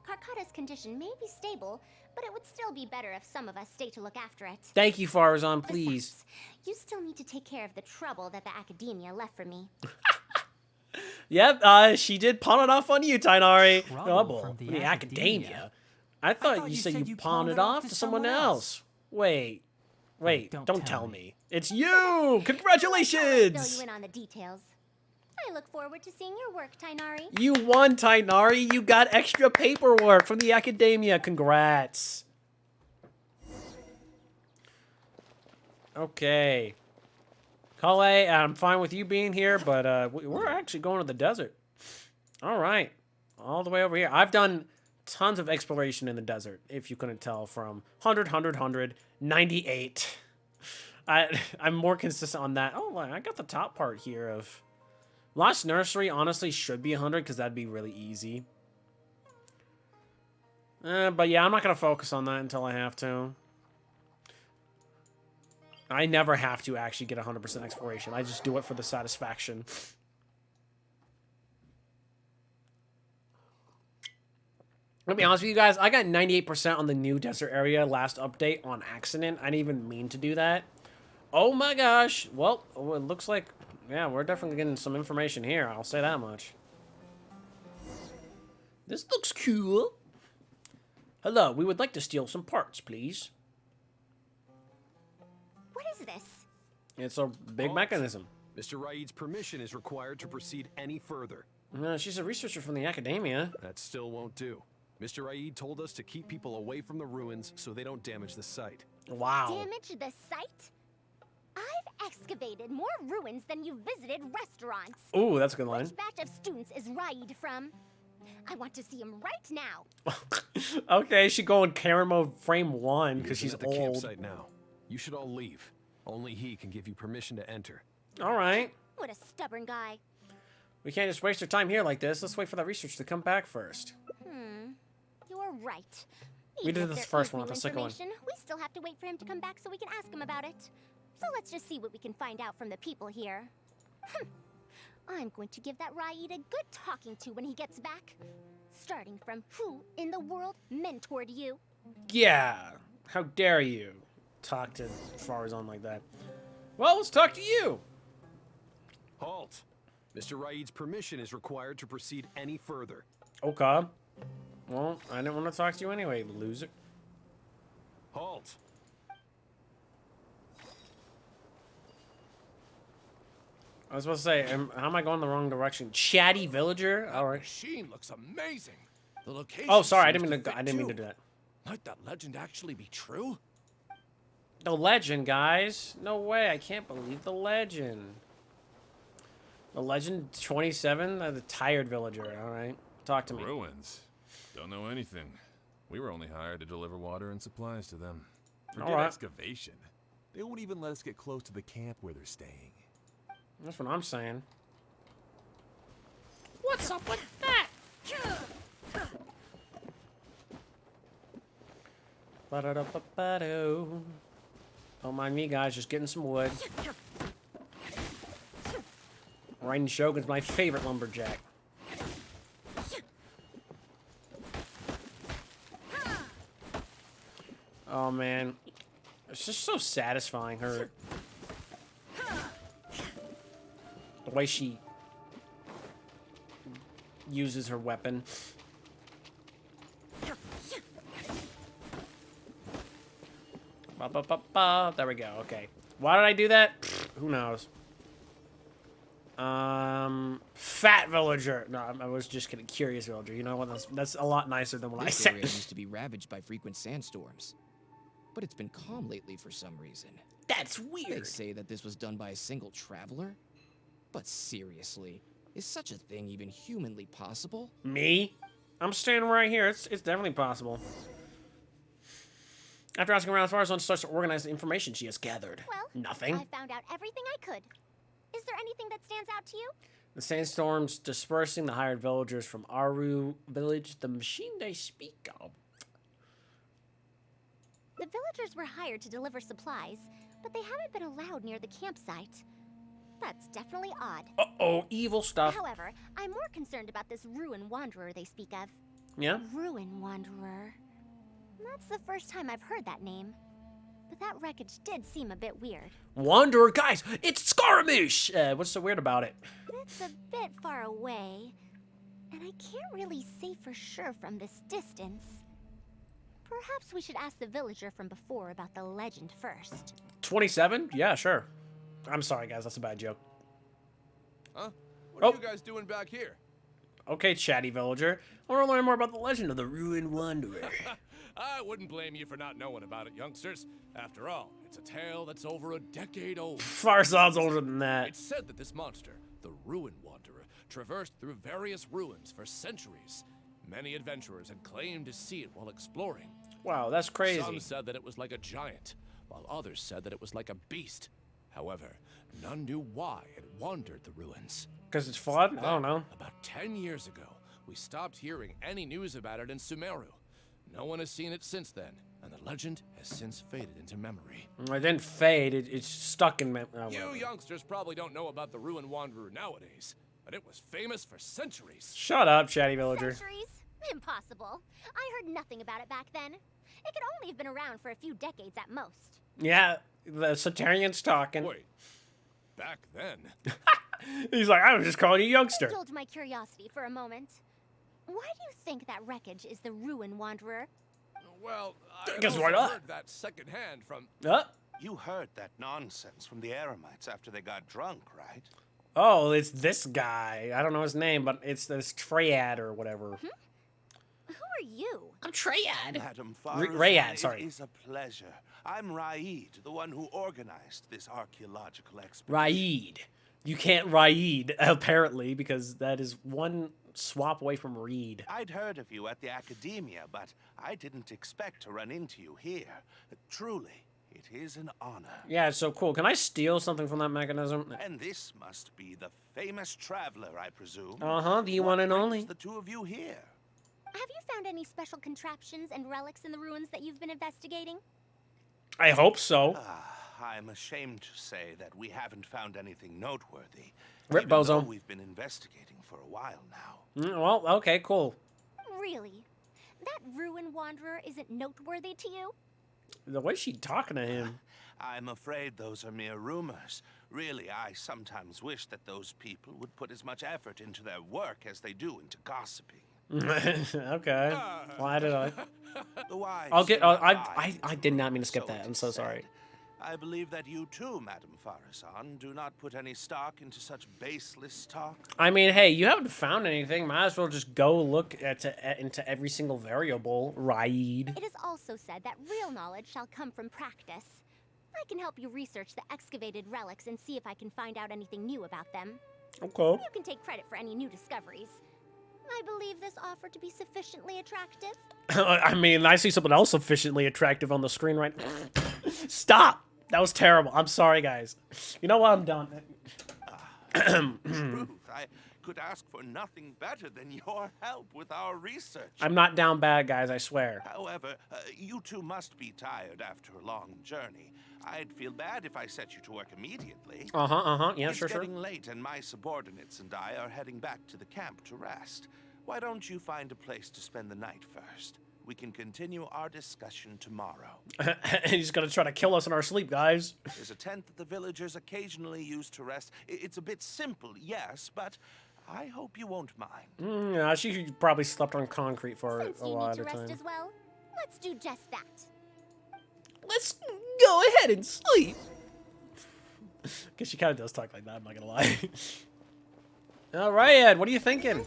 Karkata's condition may be stable, but it would still be better if some of us stay to look after it. Thank you, Faruzan, please. Besides, you still need to take care of the trouble that the academia left for me. Yep, she did pawn it off on you, Tainari. Trouble Trouble. from The the academia. academia. I thought you said you pawned it off to someone else. Wait, don't tell me. It's you! Fill Congratulations! you in on the details. I look forward to seeing your work, Tainari. You won, Tainari. You got extra paperwork from the academia. Congrats. Okay. Kale, I'm fine with you being here, but we're actually going to the desert. All right. All the way over here. I've done tons of exploration in the desert, if you couldn't tell, from 100, 98. I'm more consistent on that. Oh, I got the top part here of... Lost Nursery, honestly, should be 100, because that'd be really easy. But yeah, I'm not going to focus on that until I have to. I never have to actually get 100% exploration. I just do it for the satisfaction. I'll be honest with you guys, I got 98% on the new desert area last update on accident. I didn't even mean to do that. Oh my gosh. Well, it looks like, yeah, we're definitely getting some information here. I'll say that much. This looks cool. Hello, we would like to steal some parts, please. What is this? It's a big mechanism. Mr. Raid's permission is required to proceed any further. She's a researcher from the academia. That still won't do. Mr. Raid told us to keep people away from the ruins so they don't damage the site. Wow. Damage the site? I've excavated more ruins than you've visited restaurants. Ooh, that's a good line. Which batch of students is Raid from? I want to see him right now. Okay, she going Karen mode frame 1 because she's at the old. campsite now. You should all leave. Only he can give you permission to enter. All right. What a stubborn guy. We can't just waste our time here like this. Let's wait for that research to come back first. You're right. We Even did if this there first is one, new not the second one. information, we still have to wait for him to come back so we can ask him about it. So let's just see what we can find out from the people here. I'm going to give that Raid a good talking to when he gets back. Starting from who in the world mentored you? Yeah. How dare you talk to Faruzan like that? Well, let's talk to you. Halt! Mr. Raid's permission is required to proceed any further. Okay. Well, I didn't want to talk to you anyway, loser. Halt! I was supposed to say, how am I going the wrong direction? Chatty villager? All right. Machine looks amazing. The location. Oh, sorry, I seems didn't mean to fit do that. Might that legend actually be true? The legend, guys. No way. I can't believe the legend. The legend 27? The tired villager. All right. Talk to me. Ruins. Don't know anything. We were only hired to deliver water and supplies to them. Forget All right. excavation. They won't even let us get close to the camp where they're staying. That's what I'm saying. What's up with that? Ba-da-da-ba-ba-do. Don't mind me, guys. Just getting some wood. Raiden Shogun's my favorite lumberjack. Oh, man. It's just so satisfying, her... the way she uses her weapon. Ba, ba, ba, ba. There we go. Okay. Why did I do that? Who knows? Fat villager. No, I was just kidding. Curious villager. You know what? That's a lot nicer than what I This said. area used to be ravaged by frequent sandstorms, but it's been calm lately for some reason. That's They weird. say that this was done by a single traveler, but seriously, is such a thing even humanly possible? Me? I'm standing right here. It's definitely possible. After asking around, Faruzan starts to organize the information she has gathered. Well, Nothing. I found out everything I could. Is there anything that stands out to you? The sandstorms dispersing the hired villagers from Aru village, the machine they speak of. The villagers were hired to deliver supplies, but they haven't been allowed near the campsite. That's definitely odd. Uh-oh, evil stuff. However, I'm more concerned about this Ruin Wanderer they speak of. Yeah? Ruin Wanderer. That's the first time I've heard that name. But that wreckage did seem a bit weird. Wanderer, guys, it's Scaramouche! What's so weird about it? It's a bit far away, and I can't really say for sure from this distance. Perhaps we should ask the villager from before about the legend first. 27? Yeah, sure. I'm sorry, guys, that's a bad joke. Huh? What are you guys doing back here? Okay, chatty villager. I want to learn more about the legend of the Ruined Wanderer. I wouldn't blame you for not knowing about it, youngsters. After all, it's a tale that's over a decade old. Farzad's older than that. It's said that this monster, the Ruin Wanderer, traversed through various ruins for centuries. Many adventurers had claimed to see it while exploring. Wow, that's crazy. Some said that it was like a giant, while others said that it was like a beast. However, none knew why it wandered the ruins. Because it's fun? I don't know. About 10 years ago, we stopped hearing any news about it in Sumeru. No one has seen it since then, and the legend has since faded into memory. It didn't fade, it's stuck in memory. Oh, You youngsters probably don't know about the Ruin Wanderer nowadays, but it was famous for centuries. Shut up, chatty villager. Centuries? Impossible. I heard nothing about it back then. It could only have been around for a few decades at most. Yeah, the Satarian's talking. Wait, back then? He's like, I was just calling you youngster. Indulge my curiosity for a moment. Why do you think that wreckage is the Ruin Wanderer? Well, I Guess also why not? heard that secondhand from... You heard that nonsense from the Eremites after they got drunk, right? Oh, it's this guy. I don't know his name, but it's this Triad or whatever. Who are you? I'm Triad. Madam Faruzan, Rayad, sorry. It is a pleasure. I'm Raid, the one who organized this archaeological expedition. Raid. You can't Raid, apparently, because that is one swap away from Reed. I'd heard of you at the academia, but I didn't expect to run into you here. Truly, it is an honor. Yeah, it's so cool. Can I steal something from that mechanism? And this must be the famous traveler, I presume. Uh-huh, the one and only. The two of you here. Have you found any special contraptions and relics in the ruins that you've been investigating? I hope so. I'm ashamed to say that we haven't found anything noteworthy. Rip even though bozo. We've been investigating for a while now. Well, okay, cool. Really? That Ruin Wanderer isn't noteworthy to you? The way she talking to him. I'm afraid those are mere rumors. Really, I sometimes wish that those people would put as much effort into their work as they do into gossiping. Okay. Why did I? The wise I'll get. say not I did not mean to skip that. I'm so sorry. I believe that you too, Madam Faruzan, do not put any stock into such baseless talk. I mean, hey, you haven't found anything. Might as well just go look into every single variable. Raid. It is also said that real knowledge shall come from practice. I can help you research the excavated relics and see if I can find out anything new about them. Okay. You can take credit for any new discoveries. I believe this offer to be sufficiently attractive. I mean, I see something else sufficiently attractive on the screen right now. Stop! That was terrible. I'm sorry, guys. You know what? I'm done. Truth, I could ask for nothing better than your help with our research. I'm not down bad, guys, I swear. However, you two must be tired after a long journey. I'd feel bad if I set you to work immediately. Yeah, it's sure. getting late, and my subordinates and I are heading back to the camp to rest. Why don't you find a place to spend the night first? We can continue our discussion tomorrow. He's gonna try to kill us in our sleep, guys. There's a tent that the villagers occasionally use to rest. It's a bit simple, yes, but I hope you won't mind. Yeah, she probably slept on concrete for Since a you lot need to of rest time. as well, let's do just that. Let's go ahead and sleep. Guess she kind of does talk like that, I'm not gonna lie. All right, Ed, what are you thinking?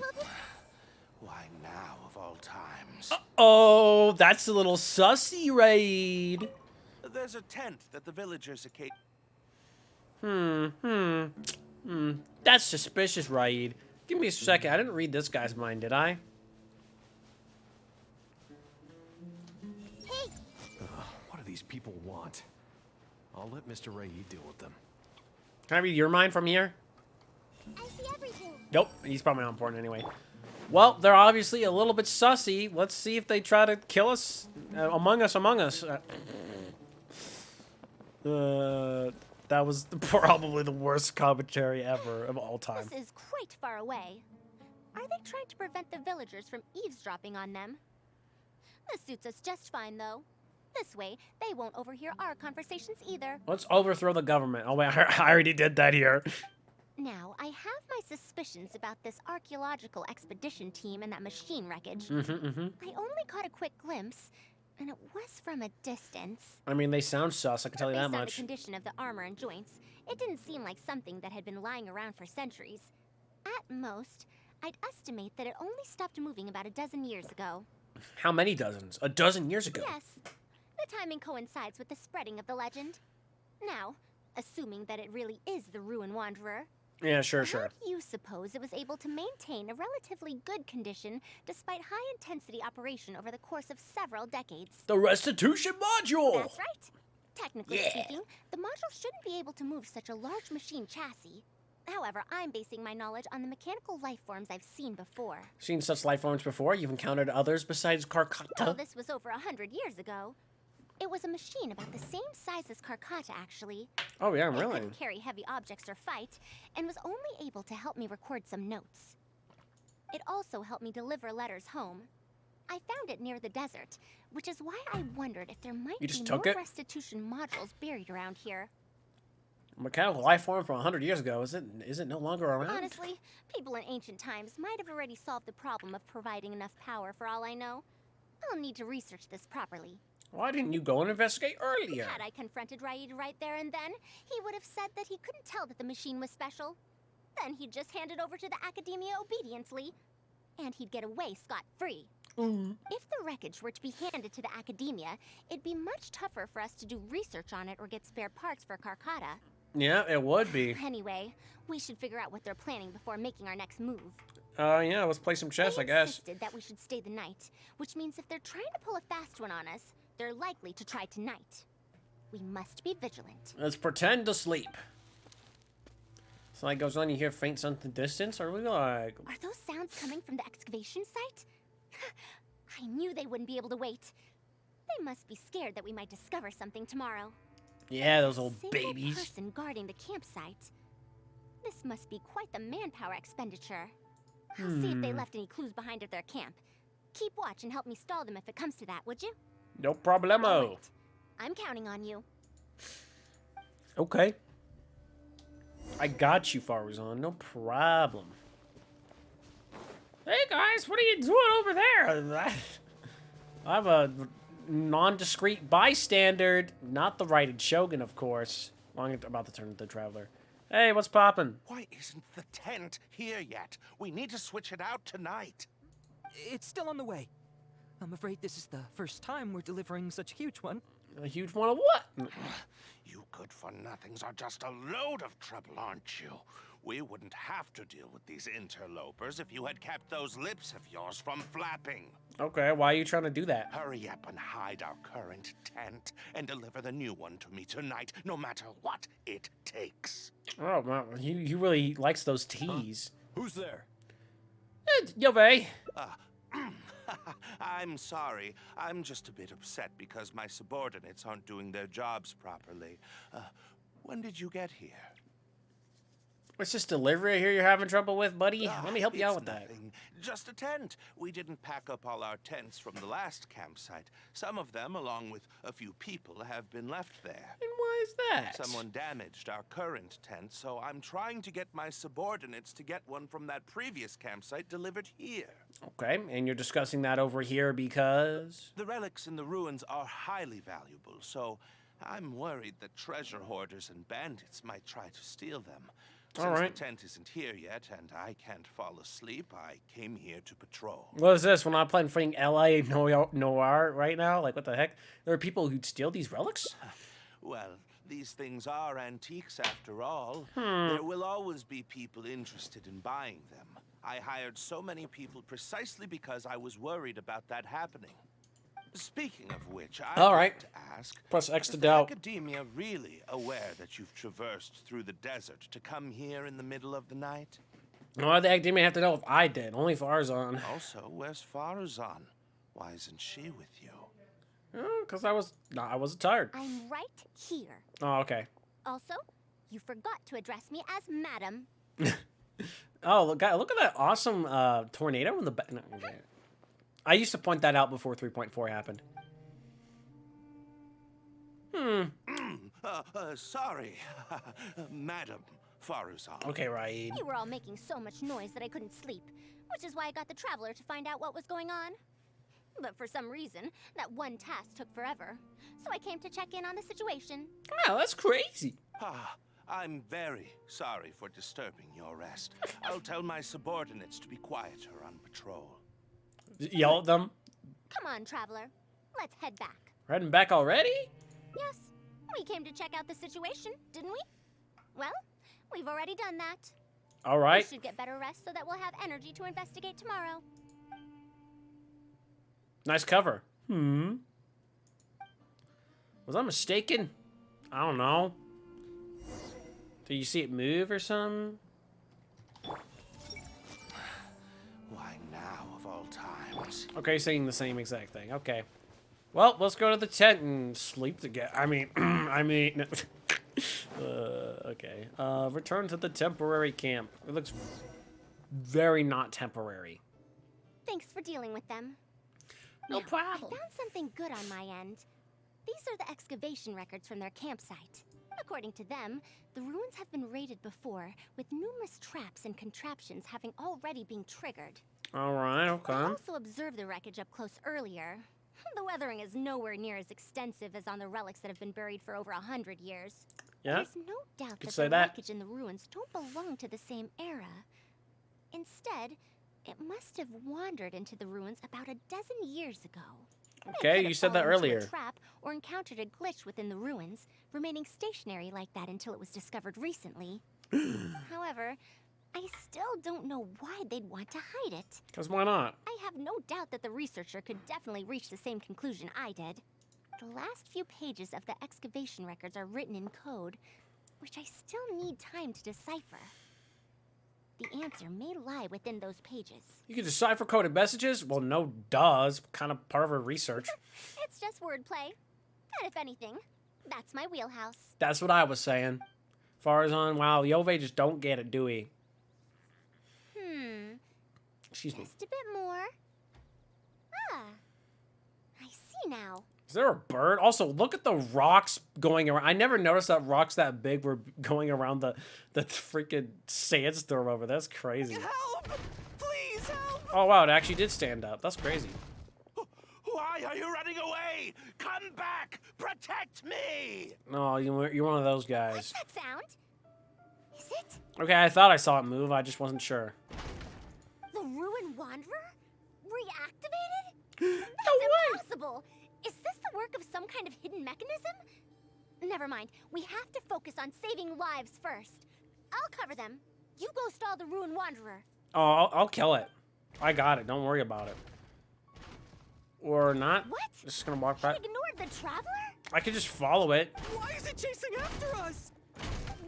Why now, of all times? Oh, that's a little sussy, Raid. There's a tent that the villagers That's suspicious, Raid. Give me a second. I didn't read this guy's mind, did I? Hey, What are people want. I'll let Mr. Raid deal with them. Can I read your mind from here? I see everything. Nope, he's probably not important anyway. Well, they're obviously a little bit sussy. Let's see if they try to kill us. Among Us. That was probably the worst commentary ever of all time. This is quite far away. Are they trying to prevent the villagers from eavesdropping on them? This suits us just fine, though. This way, they won't overhear our conversations either. Let's overthrow the government. Oh, wait, I already did that here. Now, I have my suspicions about this archaeological expedition team and that machine wreckage. I only caught a quick glimpse, and it was from a distance. I mean, they sound sus, I can tell you that Based on the much. condition of the armor and joints, it didn't seem like something that had been lying around for centuries. At most, I'd estimate that it only stopped moving about a dozen years ago. How many dozens? A dozen years ago? Yes. The timing coincides with the spreading of the legend. Now, assuming that it really is the Ruin Wanderer, Yeah, sure. how do you suppose it was able to maintain a relatively good condition despite high-intensity operation over the course of several decades? The restitution module! That's right. Technically speaking, the module shouldn't be able to move such a large machine chassis. However, I'm basing my knowledge on the mechanical life forms I've seen before. Seen such life forms before? You've encountered others besides Carcata? Well, this was over 100 years ago. It was a machine about the same size as Carcata, actually. Oh, yeah, It really? couldn't carry heavy objects or fight, and was only able to help me record some notes. It also helped me deliver letters home. I found it near the desert, which is why I wondered if there might You be just more took it? restitution modules buried around here. Mechanical life form from 100 years ago. Is it no longer around? Honestly, people in ancient times might have already solved the problem of providing enough power for all I know. I'll need to research this properly. Why didn't you go and investigate earlier? Had I confronted Raid right there and then, he would have said that he couldn't tell that the machine was special. Then he'd just hand it over to the Academia obediently, and he'd get away scot-free. If the wreckage were to be handed to the Academia, it'd be much tougher for us to do research on it or get spare parts for Carcata. Yeah, it would be. Anyway, we should figure out what they're planning before making our next move. Yeah, let's play some chess, I guess. Insisted that we should stay the night, which means if they're trying to pull a fast one on us, they're likely to try tonight. We must be vigilant. Let's pretend to sleep. So like goes on, you hear faint sounds in the distance? Are we like... Are those sounds coming from the excavation site? I knew they wouldn't be able to wait. They must be scared that we might discover something tomorrow. Yeah, those old Single babies. person guarding the campsite. This must be quite the manpower expenditure. I'll see if they left any clues behind at their camp. Keep watch and help me stall them if it comes to that, would you? No problemo. All right. I'm counting on you. Okay. I got you, Faruzan. No problem. Hey guys, what are you doing over there? I have a non-discreet bystander, not the righted shogun, of course. Well, I'm about to turn to the traveler. Hey, what's poppin'? Why isn't the tent here yet? We need to switch it out tonight. It's still on the way. I'm afraid this is the first time we're delivering such a huge one. A huge one of what? You good-for-nothings are just a load of trouble, aren't you? We wouldn't have to deal with these interlopers if you had kept those lips of yours from flapping. Okay, why are you trying to do that? Hurry up and hide our current tent and deliver the new one to me tonight, no matter what it takes. Oh, wow. He really likes those teas. Who's there? Yove. I'm sorry. I'm just a bit upset because my subordinates aren't doing their jobs properly. When did you get here? What's this delivery here you're having trouble with, buddy? Let me help you out with that. Nothing. Just a tent. We didn't pack up all our tents from the last campsite. Some of them, along with a few people, have been left there. And why is that? Someone damaged our current tent, so I'm trying to get my subordinates to get one from that previous campsite delivered here. Okay, and you're discussing that over here because? The relics in the ruins are highly valuable, so I'm worried that treasure hoarders and bandits might try to steal them. Since the tent isn't here yet and I can't fall asleep, I came here to patrol. What is this? When I'm playing freaking L.A. Noir right now? Like, what the heck? There are people who'd steal these relics? Well, these things are antiques after all. There will always be people interested in buying them. I hired so many people precisely because I was worried about that happening. Speaking of which, I'd All like right. to ask, Press X to is doubt. the Academia really aware that you've traversed through the desert to come here in the middle of the night? Why the academia have to know if I did? Only Faruzan. Also, where's Faruzan? Why isn't she with you? Because I wasn't tired. I'm right here. Oh, okay. Also, you forgot to address me as Madam. Oh, look at that awesome tornado in the back. No, okay. I used to point that out before 3.4 happened. Sorry, Madam Faruzan. Okay, Raid. You were all making so much noise that I couldn't sleep, which is why I got the Traveler to find out what was going on. But for some reason, that one task took forever. So I came to check in on the situation. Wow, that's crazy. I'm very sorry for disturbing your rest. I'll tell my subordinates to be quieter on patrol. Yell at them. Come on, Traveler. Let's head back. We're heading back already? Yes, we came to check out the situation, didn't we? Well, we've already done that. All right. We should get better rest so that we'll have energy to investigate tomorrow. Nice cover. Was I mistaken? I don't know. Did you see it move or something? Why now of all times? Okay, saying the same exact thing. Okay. Well, let's go to the tent and sleep together. I mean, okay. Return to the temporary camp. It looks very not temporary. Thanks for dealing with them. No Now, problem. I found something good on my end. These are the excavation records from their campsite. According to them, the ruins have been raided before, with numerous traps and contraptions having already been triggered. All right, okay. I also observed the wreckage up close earlier. The weathering is nowhere near as extensive as on the relics that have been buried for over 100 years. Yeah. There's no doubt Could that say the that. wreckage in the ruins don't belong to the same era. Instead, it must have wandered into the ruins about a dozen years ago. It Okay, could you have said that fallen into earlier. A trap or encountered a glitch within the ruins, remaining stationary like that until it was discovered recently. However, I still don't know why they'd want to hide it. Because why not? I have no doubt that the researcher could definitely reach the same conclusion I did. The last few pages of the excavation records are written in code, which I still need time to decipher. The answer may lie within those pages. You can decipher coded messages? Well, no does. Kind of part of her research. It's just wordplay. And if anything, that's my wheelhouse. That's what I was saying. Faruzan, wow, Yove just don't get it, do we? Excuse me. Just a bit more. Ah, I see now. Is there a bird? Also, look at the rocks going around. I never noticed that rocks that big were going around the freaking sandstorm over. That's crazy. Help! Please help! Oh, wow, it actually did stand up. That's crazy. Why are you running away? Come back! Protect me! No, you're one of those guys. What's that sound? Is it Okay, I thought I saw it move. I just wasn't sure. the Ruin Wanderer? Reactivated? No That's impossible! Is this the work of some kind of hidden mechanism? Never mind. We have to focus on saving lives first. I'll cover them. You go stall the Ruin Wanderer. Oh, I'll kill it. I got it. Don't worry about it. Or not. What? Just gonna walk back. He ignored the Traveler? I could just follow it. Why is it chasing after us?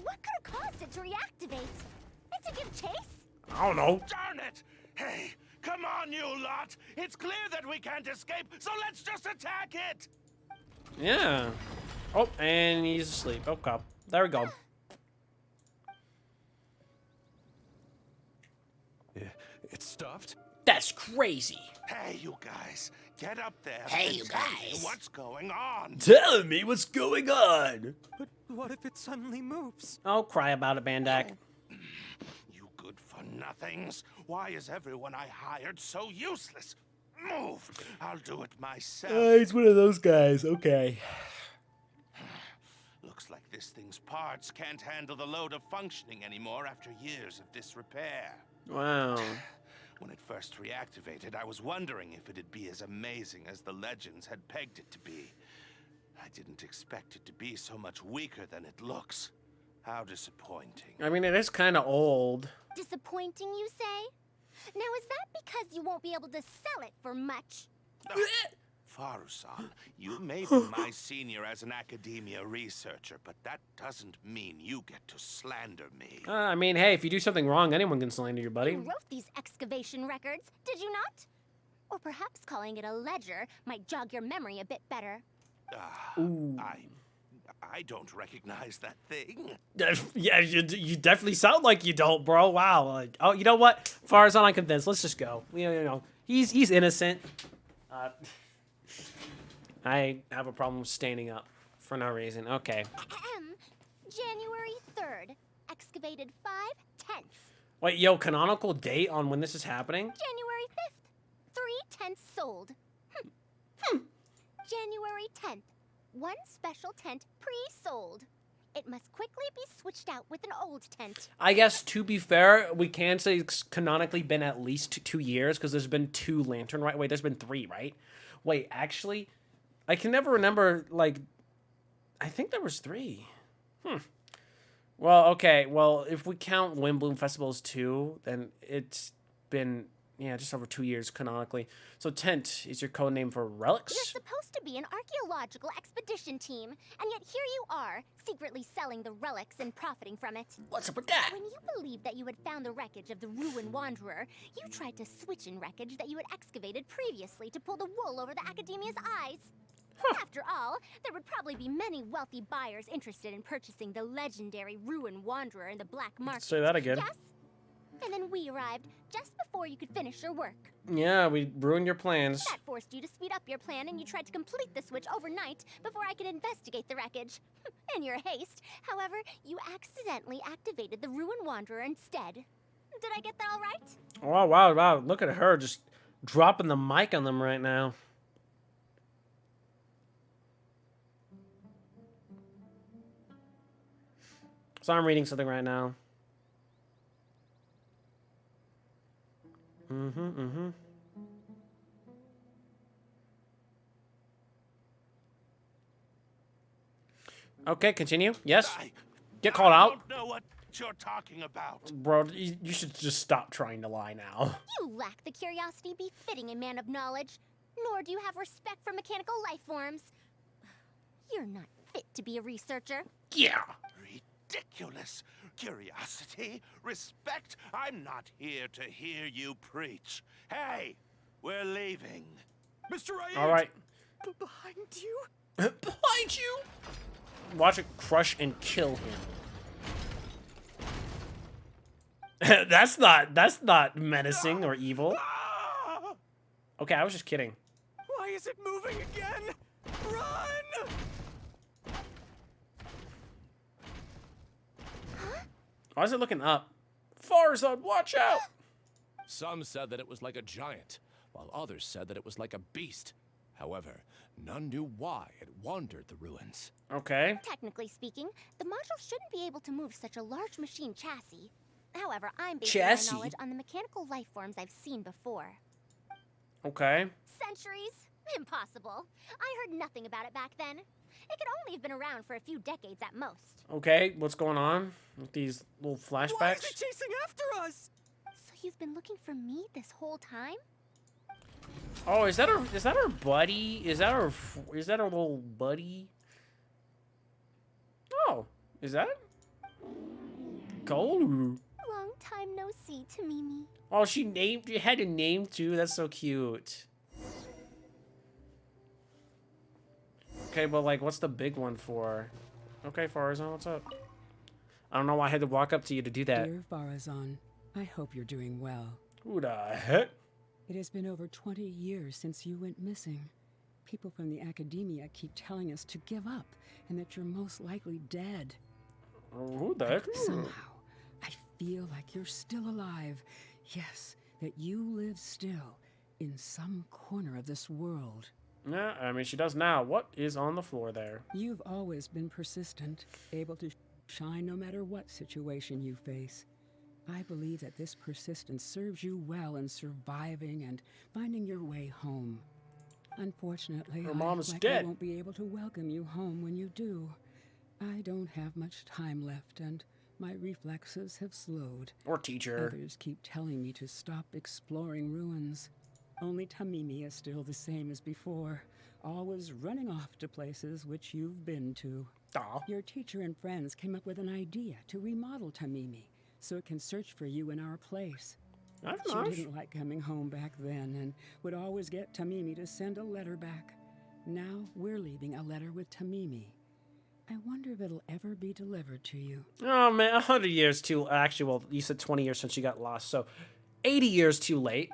What could have caused it to reactivate? And to give chase? I don't know. Darn it! Hey, come on, you lot! It's clear that we can't escape, so let's just attack it! Yeah. Oh, and he's asleep. Okay. There we go. It stopped? That's crazy. Hey, you guys, get up there. Hey, and you tell me guys. what's going on? Tell me what's going on. But what if it suddenly moves? I'll cry about it, Bandak. You good-for-nothings. Why is everyone I hired so useless? Move! I'll do it myself. He's one of those guys. Okay. Looks like this thing's parts can't handle the load of functioning anymore after years of disrepair. Wow. When it first reactivated, I was wondering if it'd be as amazing as the legends had pegged it to be. I didn't expect it to be so much weaker than it looks. How disappointing. I mean, it is kind of old. Disappointing, you say? Now, is that because you won't be able to sell it for much? Faruzan, you may be my senior as an academia researcher, but that doesn't mean you get to slander me. I mean, hey, if you do something wrong, anyone can slander your buddy. You wrote these excavation records, did you not? Or perhaps calling it a ledger might jog your memory a bit better. I don't recognize that thing. Yeah, you definitely sound like you don't, bro. Wow. Like, oh, you know what? Faruzan, I'm convinced. Let's just go. You know, he's innocent. I have a problem standing up for no reason. Okay. January 3rd. Excavated 5/10. Wait, yo, canonical date on when this is happening? January 5th. 3/10 sold. January 10th. One special tent pre-sold. It must quickly be switched out with an old tent. I guess, to be fair, we can say it's canonically been at least 2 years, because there's been 2 lantern, right? Wait, there's been 3, right? Wait, actually, I can never remember, like, I think there was 3. Well, okay, well, if we count Windbloom Festival as 2, then it's been, yeah, just over 2 years canonically. So tent is your code name for relics? You're supposed to be an archaeological expedition team, and yet here you are, secretly selling the relics and profiting from it. What's up with that? When you believed that you had found the wreckage of the Ruin Wanderer, you tried to switch in wreckage that you had excavated previously to pull the wool over the Academia's eyes. After all, there would probably be many wealthy buyers interested in purchasing the legendary Ruin Wanderer in the black market. Say that again. Yes? And then we arrived just before you could finish your work. Yeah, we ruined your plans. That forced you to speed up your plan, and you tried to complete the switch overnight before I could investigate the wreckage. In your haste, however, you accidentally activated the Ruin Wanderer instead. Did I get that all right? Oh, wow. Look at her just dropping the mic on them right now. So I'm reading something right now. Okay, continue. Yes. Get called out. I don't know what you're talking about. Bro, you should just stop trying to lie now. You lack the curiosity befitting a man of knowledge, nor do you have respect for mechanical life forms. You're not fit to be a researcher. Yeah. Ridiculous. Curiosity? Respect? I'm not here to hear you preach. Hey, we're leaving. Mr. Raid! All right. Behind you? Behind you? Watch it crush and kill him. That's not menacing or evil. Okay, I was just kidding. Why is it moving again? Run! Why is it looking up? Faruzan, watch out! Some said that it was like a giant, while others said that it was like a beast. However, none knew why it wandered the ruins. Okay. Technically speaking, the module shouldn't be able to move such a large machine chassis. However, I'm basing my knowledge on the mechanical life forms I've seen before. Okay. Centuries? Impossible. I heard nothing about it back then. It could only have been around for a few decades at most. Okay, what's going on with these little flashbacks? Why is it chasing after us? So you've been looking for me this whole time? Oh, is that her buddy? Is that her little buddy? Oh, is that Gold? Long time no see, Tamimi. Oh, she had a name too. That's so cute. Okay, but like, what's the big one for? Okay, Faruzan, what's up? I don't know why I had to walk up to you to do that. Dear Faruzan, I hope you're doing well. Who the heck? It has been over 20 years since you went missing. People from the academia keep telling us to give up and that you're most likely dead. Who the heck? Somehow, I feel like you're still alive. Yes, that you live still in some corner of this world. Yeah, I mean, she does now. What is on the floor there? You've always been persistent, able to shine no matter what situation you face. I believe that this persistence serves you well in surviving and finding your way home. Unfortunately, Her mom is I dead. won't be able to welcome you home when you do. I don't have much time left, and my reflexes have slowed. Or teacher. Others keep telling me to stop exploring ruins. Only Tamimi is still the same as before. always running off to places which you've been to. Aw. Your teacher and friends came up with an idea to remodel Tamimi so it can search for you in our place. That's She nice. didn't like coming home back then and would always get Tamimi to send a letter back. Now we're leaving a letter with Tamimi. I wonder if it'll ever be delivered to you. Oh man, 100 years too. Actually, well, you said 20 years since she got lost, so 80 years too late.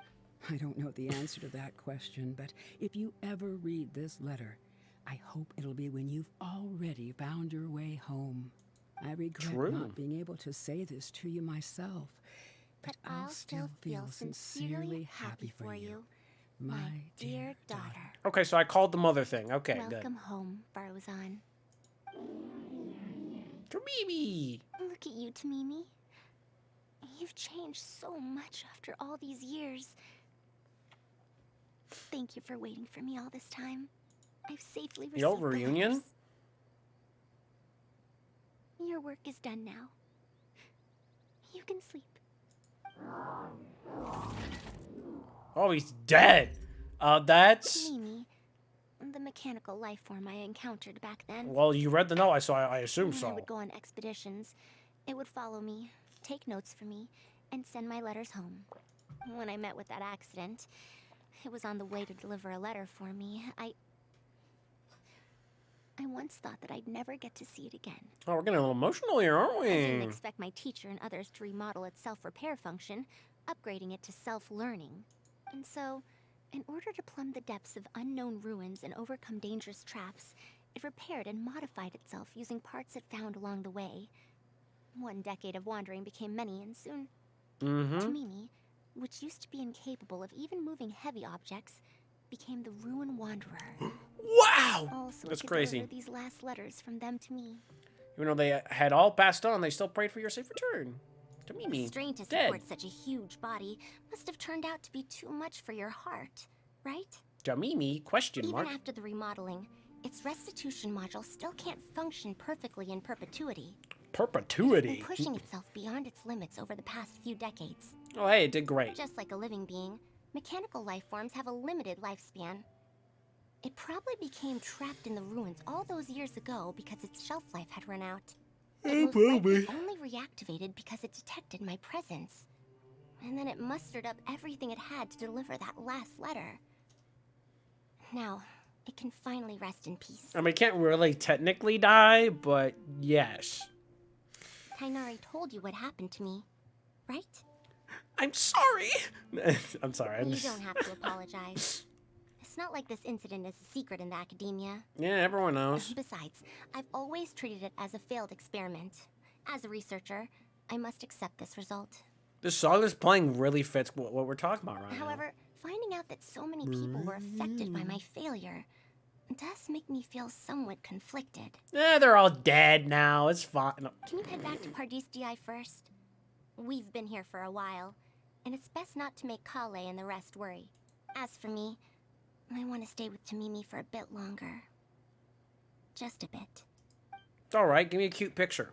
I don't know the answer to that question, but if you ever read this letter, I hope it'll be when you've already found your way home. I regret True. not being able to say this to you myself, but I'll still feel sincerely happy for you, my dear daughter. Okay, so I called the mother thing. Okay, Welcome home, Faruzan. good. Tamimi! Look at you, Tamimi. You've changed so much after all these years. Thank you for waiting for me all this time. I've safely received The old the reunion? letters. Your work is done now. You can sleep. Oh, he's dead. That's... Mimi, the mechanical life form I encountered back then. Well, you read the note, I assume When I so. would go on expeditions, it would follow me, take notes for me, and send my letters home. When I met with that accident, it was on the way to deliver a letter for me. I once thought that I'd never get to see it again. Oh, we're getting a little emotional here, aren't I didn't we? expect my teacher and others to remodel its self-repair function, upgrading it to self-learning. And so, in order to plumb the depths of unknown ruins and overcome dangerous traps, it repaired and modified itself using parts it found along the way. One decade of wandering became many, and soon, Tamimi, which used to be incapable of even moving heavy objects, became the Ruin Wanderer. Wow! Also, That's I could crazy. deliver these last letters from them to me. Even though they had all passed on, they still prayed for your safe return. Tamimi, The strain to dead. support such a huge body must have turned out to be too much for your heart, right? Tamimi, question mark. Even after the remodeling, its restitution module still can't function perfectly in perpetuity. Perpetuity? It's been pushing itself beyond its limits over the past few decades. Oh, hey, it did great. Just like a living being, mechanical life forms have a limited lifespan. It probably became trapped in the ruins all those years ago because its shelf life had run out. It most likely only reactivated because it detected my presence. And then it mustered up everything it had to deliver that last letter. Now, it can finally rest in peace. I mean, it can't really technically die, but yes. Tainari told you what happened to me, right? I'm sorry. I'm sorry. You don't have to apologize. It's not like this incident is a secret in the academia. Yeah, everyone knows. Besides, I've always treated it as a failed experiment. As a researcher, I must accept this result. This song is playing really fits what we're talking about right However, finding out that so many people were affected by my failure does make me feel somewhat conflicted. now. Yeah, they're all dead now. It's fine. No. Can you head back to Pardis DI first? We've been here for a while, and it's best not to make Kale and the rest worry. As for me, I want to stay with Tamimi for a bit longer. Just a bit. All right, give me a cute picture.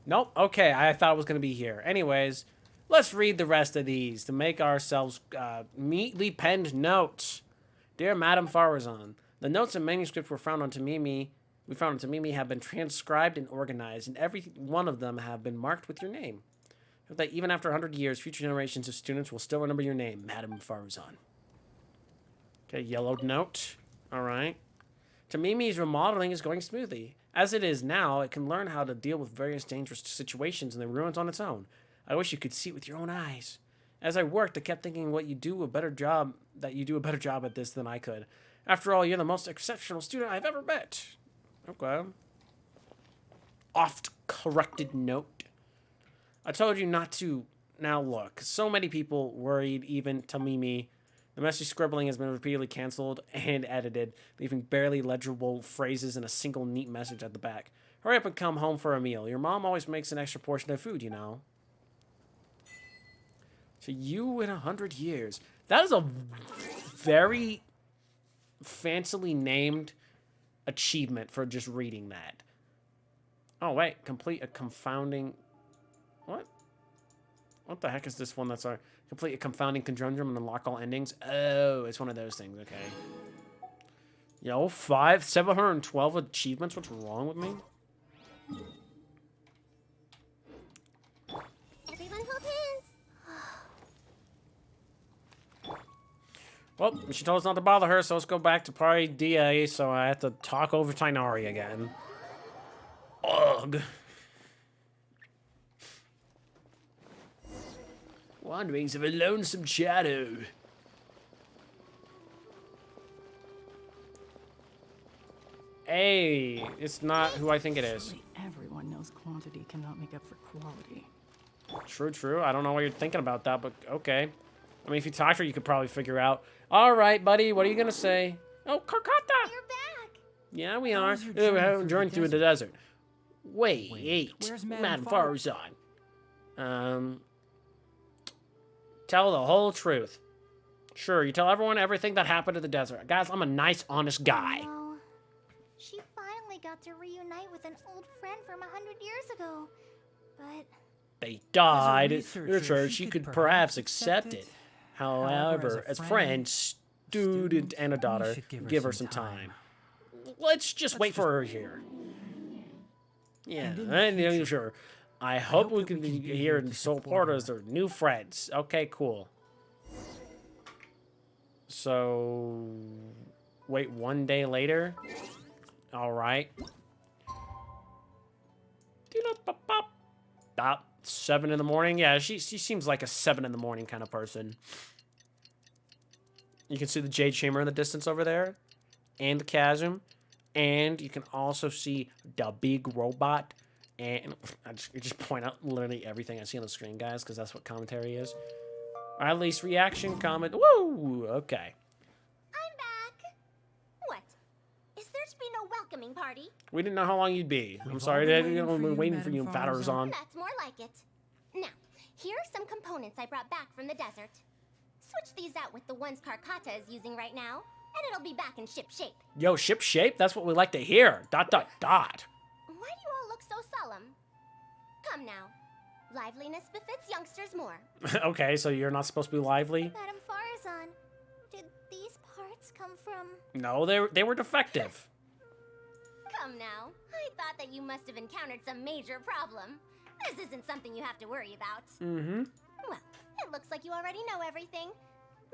Nope. Okay, I thought it was going to be here. Anyways, let's read the rest of these to make ourselves neatly penned notes. Dear Madame Faruzan, the notes and manuscripts we found on Tamimi have been transcribed and organized, and every one of them have been marked with your name. So that even after 100 years, future generations of students will still remember your name, Madame Faruzan. Okay, yellowed note. All right. Tamimi's remodeling is going smoothly. As it is now, it can learn how to deal with various dangerous situations in the ruins on its own. I wish you could see it with your own eyes. As I worked, I kept thinking you do a better job at this than I could. After all, you're the most exceptional student I've ever met. Okay. Oft-corrected note. I told you not to. Now look, so many people worried, even Tamimi. The messy scribbling has been repeatedly canceled and edited, leaving barely legible phrases and a single neat message at the back. Hurry up and come home for a meal. Your mom always makes an extra portion of food, you know. To you in 100 years. That is a very fancily named achievement for just reading that. Oh, wait. Complete a confounding... What? What the heck is this one that's our... Complete a confounding conundrum and unlock all endings? Oh, it's one of those things. Okay. Yo, 712 achievements. What's wrong with me? Everyone hold hands. Well, she told us not to bother her, so let's go back to party DA, so I have to talk over Tainari again. Ugh. Wanderings of a lonesome shadow. Hey, it's not who I think it is. Surely everyone knows quantity cannot make up for quality. True, true. I don't know what you're thinking about that, but okay. I mean, if you talk to her, you could probably figure out. All right, buddy, what are you going to say? Oh, Carcata! You're back! Yeah, we are. was your We're journey having a through journey the through the desert. Wait. where's Madam Madame Faruzan. Tell the whole truth. Sure, you tell everyone everything that happened in the desert. Guys, I'm a nice, honest guy. No. She finally got to reunite with an old friend from 100 years ago. But They died. researcher, She could perhaps accept it. However, as friends, student, and a daughter, give her some time. Let's just wait for her here. Yeah, sure. I hope we can be here and support us as new friends. Okay, cool. So, wait 1 day later? All right. 7 in the morning? Yeah, she seems like a 7 in the morning kind of person. You can see the Jade Chamber in the distance over there. And the chasm. And you can also see the big robot. And I just point out literally everything I see on the screen, guys, because that's what commentary is. Or at least reaction, comment. Woo! Okay. I'm back. What? Is there to be no welcoming party? We didn't know how long you'd be. I'm sorry, Dad. We've been waiting for you, Faruzan. That's more like it. Now, here are some components I brought back from the desert. Switch these out with the ones Carcata is using right now, and it'll be back in ship shape. Yo, ship shape? That's what we like to hear. ... Why do you all look so solemn? Come now. Liveliness befits youngsters more. Okay, so you're not supposed to be lively? Madam Faruzan, did these parts come from... No, they were defective. Come now. I thought that you must have encountered some major problem. This isn't something you have to worry about. Mm-hmm. Well, it looks like you already know everything.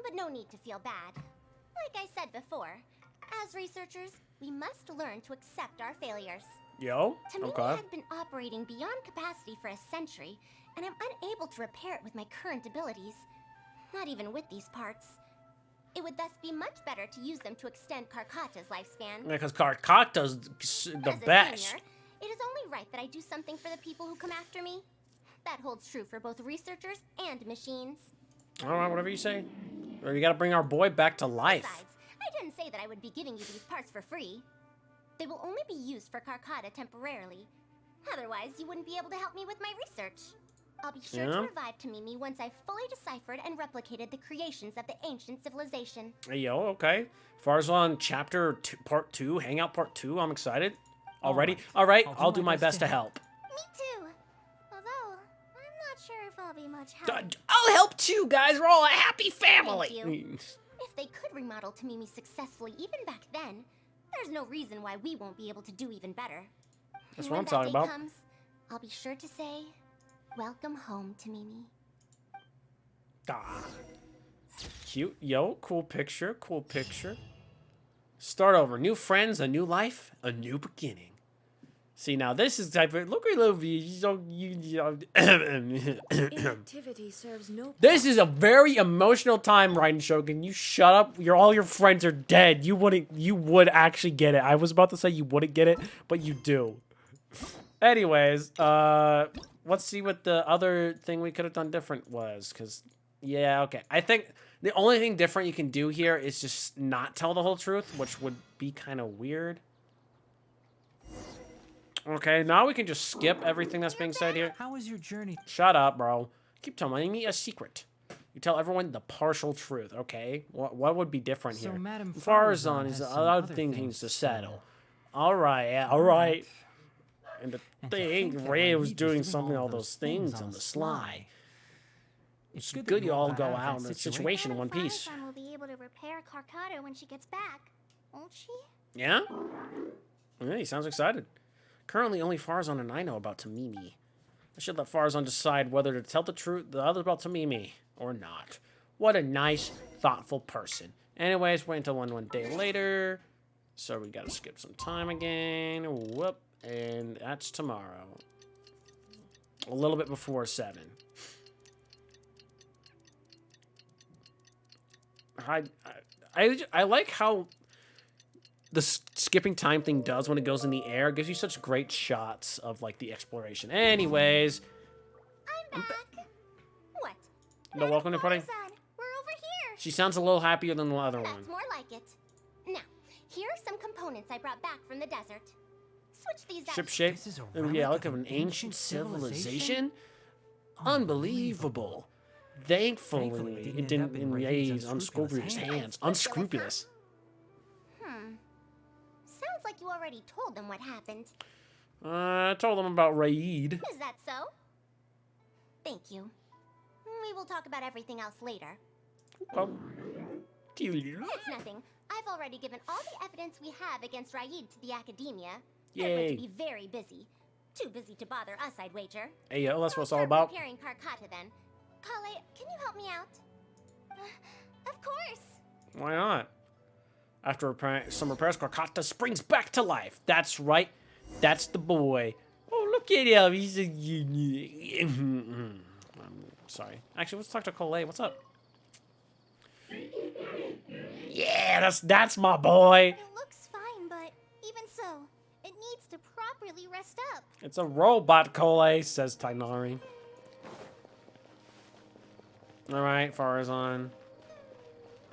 But no need to feel bad. Like I said before, as researchers, we must learn to accept our failures. Yo, Tamimi okay. had been operating beyond capacity for a century, and I'm unable to repair it with my current abilities. Not even with these parts. It would thus be much better to use them to extend Carcata's lifespan. Yeah, because Carcata's the As a best. senior, it is only right that I do something for the people who come after me. That holds true for both researchers and machines. All right, whatever you say. Or you gotta bring our boy back to life. Besides, I didn't say that I would be giving you these parts for free. They will only be used for Carcata temporarily. Otherwise, you wouldn't be able to help me with my research. I'll be sure to revive Tamimi once I've fully deciphered and replicated the creations of the ancient civilization. Hey, yo, okay. Faruzan part 2, Hangout part 2. I'm excited. Already? All right, I'll do my best to help. Me too. Although, I'm not sure if I'll be much help. I'll help too, guys. We're all a happy family. Thank you. If they could remodel Tamimi successfully even back then, there's no reason why we won't be able to do even better. That's And what I'm when that talking day about. Comes, I'll be sure to say, welcome home, Tamimi. Ah. Cute. Yo, cool picture. Cool picture. Start over. New friends, a new life, a new beginning. See, now this is the type of... Look at Inactivity serves no... This is a very emotional time, Raiden Shogun. You shut up. All your friends are dead. You would actually get it. I was about to say you wouldn't get it, but you do. Anyways, let's see what the other thing we could have done different was. Because, yeah, okay. I think the only thing different you can do here is just not tell the whole truth, which would be kind of weird. Okay, now we can just skip everything that's being said here. How was your journey? Shut up, bro. Keep telling me a secret. You tell everyone the partial truth, okay? What would be different So here? Madame Faruzan Faruzan is has some other other things things to to settle. All right, yeah, all right. And the And to thing, think that Ray Raid was was doing doing something, all all those things on the sly. It's It's good good that you you all all go got out out of in that a situation in Madam one piece. Faruzan will be able to repair Carcata when she gets back. won't she? Yeah? Yeah, he sounds excited. Currently, only Faruzan and I know about Tamimi. I should let Faruzan decide whether to tell the others about Tamimi or not. What a nice, thoughtful person. Anyways, wait until one day later. So we gotta skip some time again. Whoop. And that's tomorrow. A little bit before 7. I like how the skipping time thing does when it goes in the air. It gives you such great shots of, like, the exploration. Anyways. I'm back. What? No, welcome to Pudding. We're over here. She sounds a little happier than the other That's one. more like it. Now, here are some components I brought back from the desert. Switch these out. Ship shape. Yeah, look of an ancient civilization. Unbelievable. Thankfully, it didn't raise unscrupulous hands. Unscrupulous. Sounds like you already told them what happened. I told them about Raid. Is that so? Thank you. We will talk about everything else later. Oh. It's nothing. I've already given all the evidence we have against Raid to the Academia. They're Yay. going to be very busy. Too busy to bother us, I'd wager. Hey, yo, that's what it's all about. Preparing Karkata then. Kale, can you help me out? Of course. Why not? After some repairs, Karkata springs back to life. That's right. That's the boy. Oh, look at him. He's a... I'm sorry. Actually, let's talk to Cole. What's up? Yeah, that's my boy. It looks fine, but even so, it needs to properly rest up. It's a robot, Cole, says Tainari. Alright, Faruzan.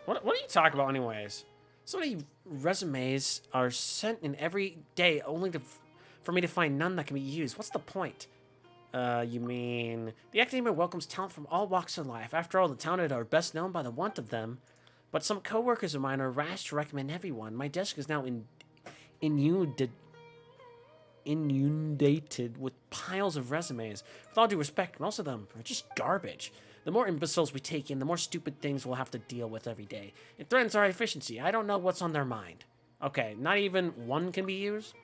What do you talk about anyways? So many resumes are sent in every day only for me to find none that can be used. What's the point? You mean... The Academia welcomes talent from all walks of life. After all, the talented are best known by the want of them. But some co-workers of mine are rash to recommend everyone. My desk is now inundated with piles of resumes. With all due respect, most of them are just garbage. The more imbeciles we take in, the more stupid things we'll have to deal with every day. It threatens our efficiency. I don't know what's on their mind. Okay, not even one can be used?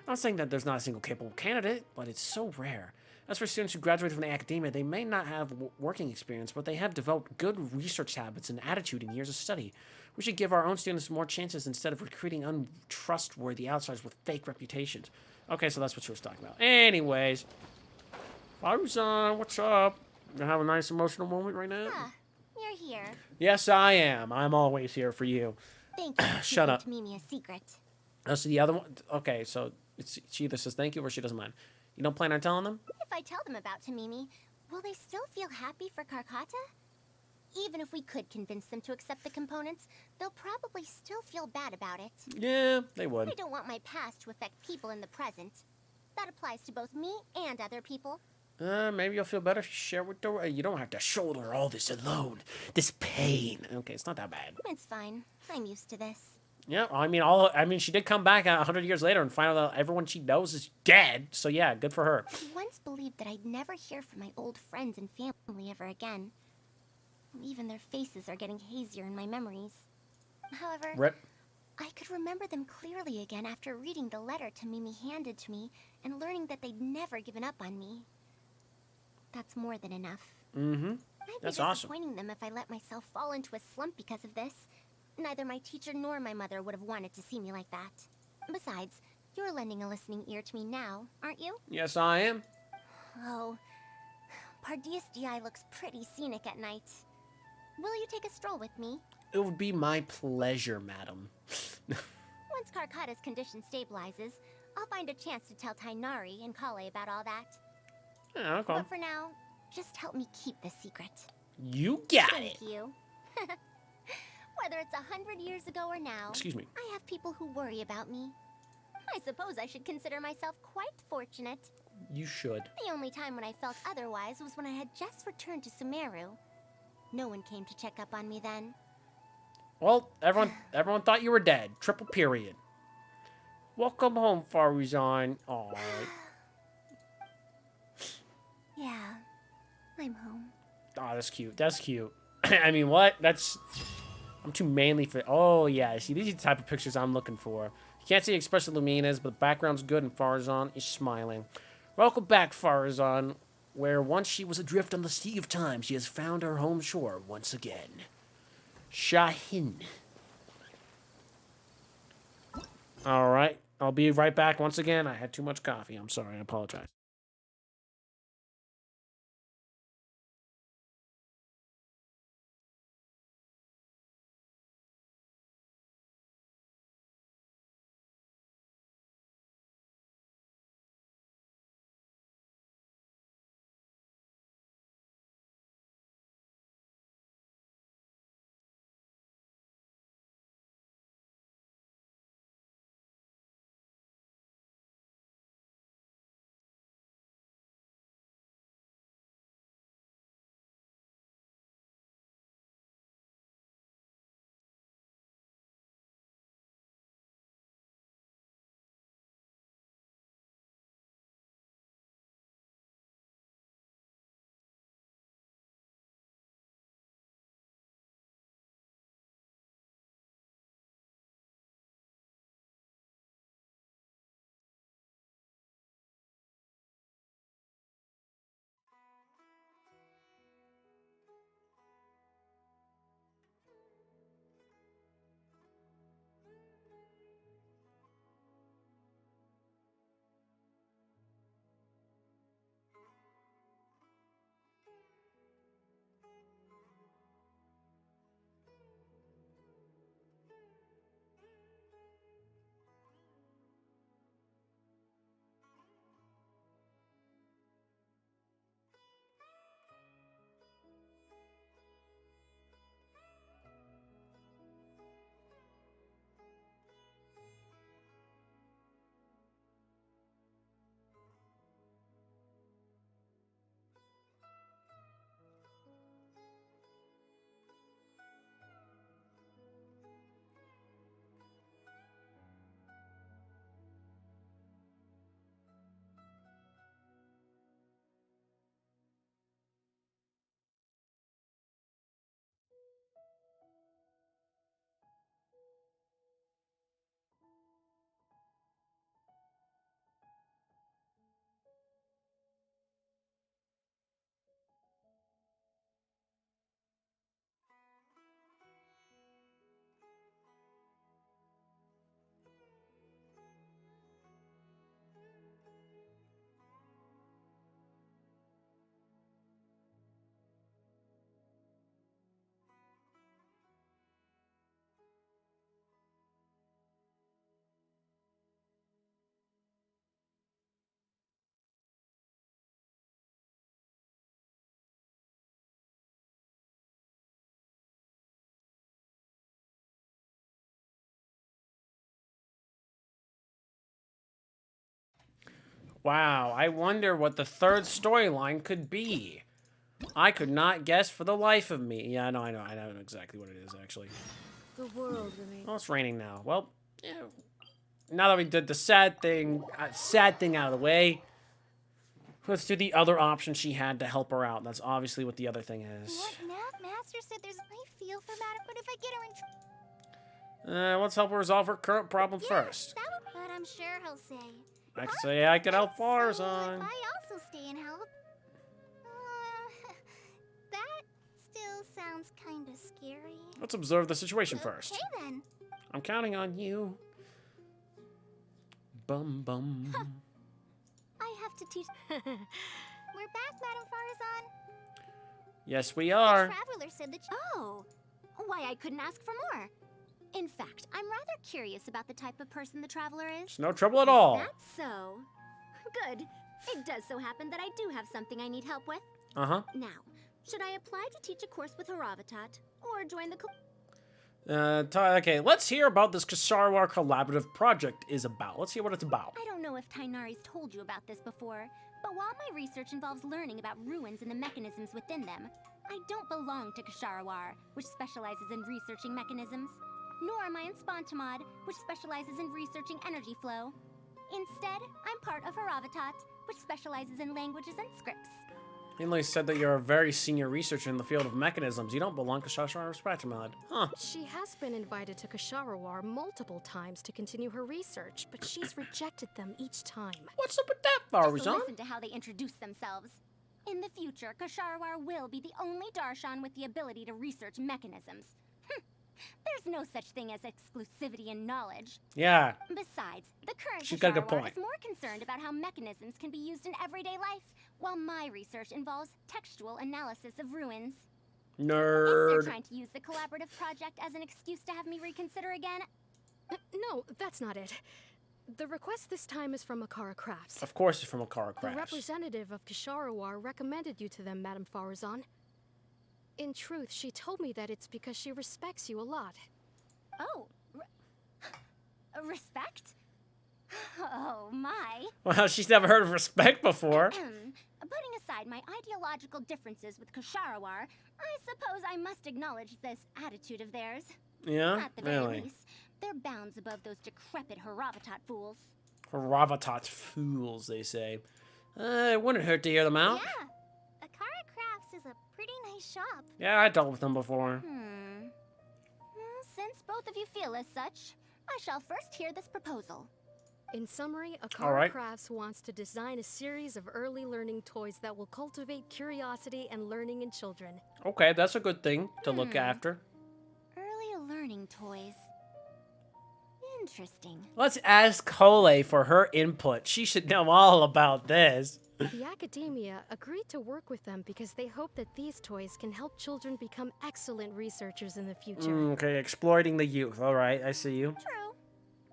I'm not saying that there's not a single capable candidate, but it's so rare. As for students who graduate from the academia, they may not have working experience, but they have developed good research habits and attitude in years of study. We should give our own students more chances instead of recruiting untrustworthy outsiders with fake reputations. Okay, so that's what she was talking about. Anyways, Faruzan, what's up? You gonna have a nice emotional moment right now? You're here. Yes, I am. I'm always here for you. Thank you. Shut up. Keeping me a secret. Oh, so the other one. Okay, so she either says thank you or she doesn't mind. You don't plan on telling them? If I tell them about Tamimi, will they still feel happy for Karkata? Even if we could convince them to accept the components, they'll probably still feel bad about it. Yeah, they would. I don't want my past to affect people in the present. That applies to both me and other people. Maybe you'll feel better if you share with her. You don't have to shoulder all this alone. This pain. Okay, it's not that bad. It's fine. I'm used to this. Yeah, I mean, she did come back 100 years later and find out that everyone she knows is dead. So yeah, good for her. I once believed that I'd never hear from my old friends and family ever again. Even their faces are getting hazier in my memories. However, I could remember them clearly again after reading the letter Tamimi handed to me and learning that they'd never given up on me. That's more than enough. Mm-hmm. That's awesome. I'd be disappointing them if I let myself fall into a slump because of this. Neither my teacher nor my mother would have wanted to see me like that. Besides, you're lending a listening ear to me now, aren't you? Yes, I am. Oh, Pardias DI looks pretty scenic at night. Will you take a stroll with me? It would be my pleasure, madam. Once Karkata's condition stabilizes, I'll find a chance to tell Tainari and Kale about all that. Yeah, okay. But for now, just help me keep this secret. You got it. Thank you. Whether it's 100 years ago or now, excuse me, I have people who worry about me. I suppose I should consider myself quite fortunate. You should. The only time when I felt otherwise was when I had just returned to Sumeru. No one came to check up on me then. Well, everyone thought you were dead. Triple period. Welcome home, Faruzan. Aww. Yeah, I'm home. Oh, that's cute. That's cute. I mean, what? That's I'm too manly for... Oh, yeah. See, these are the type of pictures I'm looking for. You can't see the expression Lumina's, but the background's good and Faruzan is smiling. Welcome back, Faruzan, where once she was adrift on the sea of time, she has found her home shore once again. Shahin. Alright. I'll be right back once again. I had too much coffee. I'm sorry. I apologize. Wow, I wonder what the third storyline could be. I could not guess for the life of me. Yeah, I know exactly what it is, actually. The world remains. Oh, it's raining now. Well, yeah. Now that we did the sad thing out of the way, let's do the other option she had to help her out. That's obviously what the other thing is. What Master said there's... I feel for Madam, but if I get her in... Let's help her resolve her current problem first. But I'm sure he'll say... I could say I could help Faruzan. I also stay and help. That still sounds kind of scary. Let's observe the situation first. Okay then. I'm counting on you. Bum bum. I have to teach... We're back, Madam Faruzan. Yes, we are. The traveler said that... Oh, why I couldn't ask for more. In fact, I'm rather curious about the type of person the traveler is. It's no trouble at all. That's so. Good. It does so happen that I do have something I need help with. Uh-huh. Now, should I apply to teach a course with Haravatat, or join the okay, let's hear about this Kasharwar collaborative project is about. Let's hear what it's about. I don't know if Tainari's told you about this before, but while my research involves learning about ruins and the mechanisms within them, I don't belong to Kasharwar, which specializes in researching mechanisms. Nor am I in Spontamod, which specializes in researching energy flow. Instead, I'm part of Haravatat, which specializes in languages and scripts. Inlay said that you're a very senior researcher in the field of mechanisms. You don't belong to Kashara Spectromod. Huh. She has been invited to Kasharawar multiple times to continue her research, but she's rejected them each time. What's up with that, Just Faruzan? listen to how they introduce themselves. In the future, Kasharawar will be the only Darshan with the ability to research mechanisms. There's no such thing as exclusivity in knowledge. Yeah. Besides, the current She's got a good Kasharawar point. is more concerned about how mechanisms can be used in everyday life, while my research involves textual analysis of ruins. If Nerd. they're trying to use the collaborative project as an excuse to have me reconsider again, No, that's not it. The request this time is from Akara Crafts. Of course it's from Akara The Crafts. representative of Kasharawar recommended you to them, Madame Faruzan. In truth, she told me that it's because she respects you a lot. oh, respect? Oh my. Well, she's never heard of respect before. Putting aside my ideological differences with Kasharawar, I suppose I must acknowledge this attitude of theirs. Yeah? At the very Really? least, they're bounds above those decrepit Haravatat fools. Ravatat fools, they say. It wouldn't hurt to hear them out. Yeah, Akara Crafts is a pretty nice shop. Yeah, I dealt with them before. Since both of you feel as such, I shall first hear this proposal. In summary, All Akara right. Crafts wants to design a series of early learning toys that will cultivate curiosity and learning in children. Okay, that's a good thing to look after. Early learning toys. Interesting. Let's ask Cole for her input. She should know all about this. The academia agreed to work with them because they hope that these toys can help children become excellent researchers in the future. Okay, exploiting the youth. All right, I see you. True.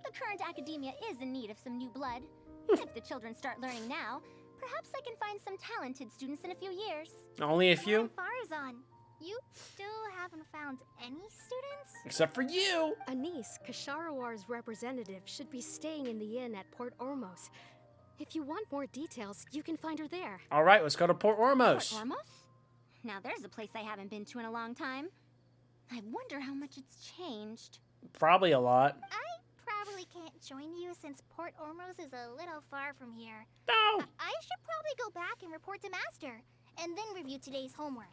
The current academia is in need of some new blood. If the children start learning now, perhaps I can find some talented students in a few years. Only a few? Faruzan, you still haven't found any students? Except for you. Anise, Kasharawar's representative, should be staying in the inn at Port Ormos. If you want more details, you can find her there. All right, let's go to Port Ormos. Port Ormos? Now there's a place I haven't been to in a long time. I wonder how much it's changed. Probably a lot. Probably can't join you since Port Ormos is a little far from here. No! I should probably go back and report to Master, and then review today's homework.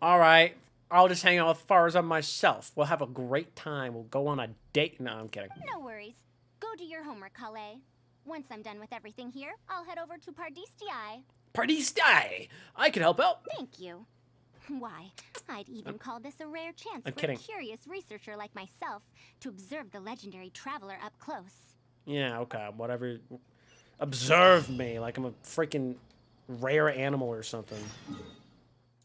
All right, I'll just hang out with Faruzan myself. We'll have a great time. We'll go on a date. No, I'm kidding. No worries. Go do your homework, Kale. Once I'm done with everything here, I'll head over to Pardistii. Pardistii! I can help out. Thank you. Why, I'd even call this a rare chance I'm for kidding. a curious researcher like myself to observe the legendary traveler up close. Yeah, okay, whatever. Observe me like I'm a freaking rare animal or something.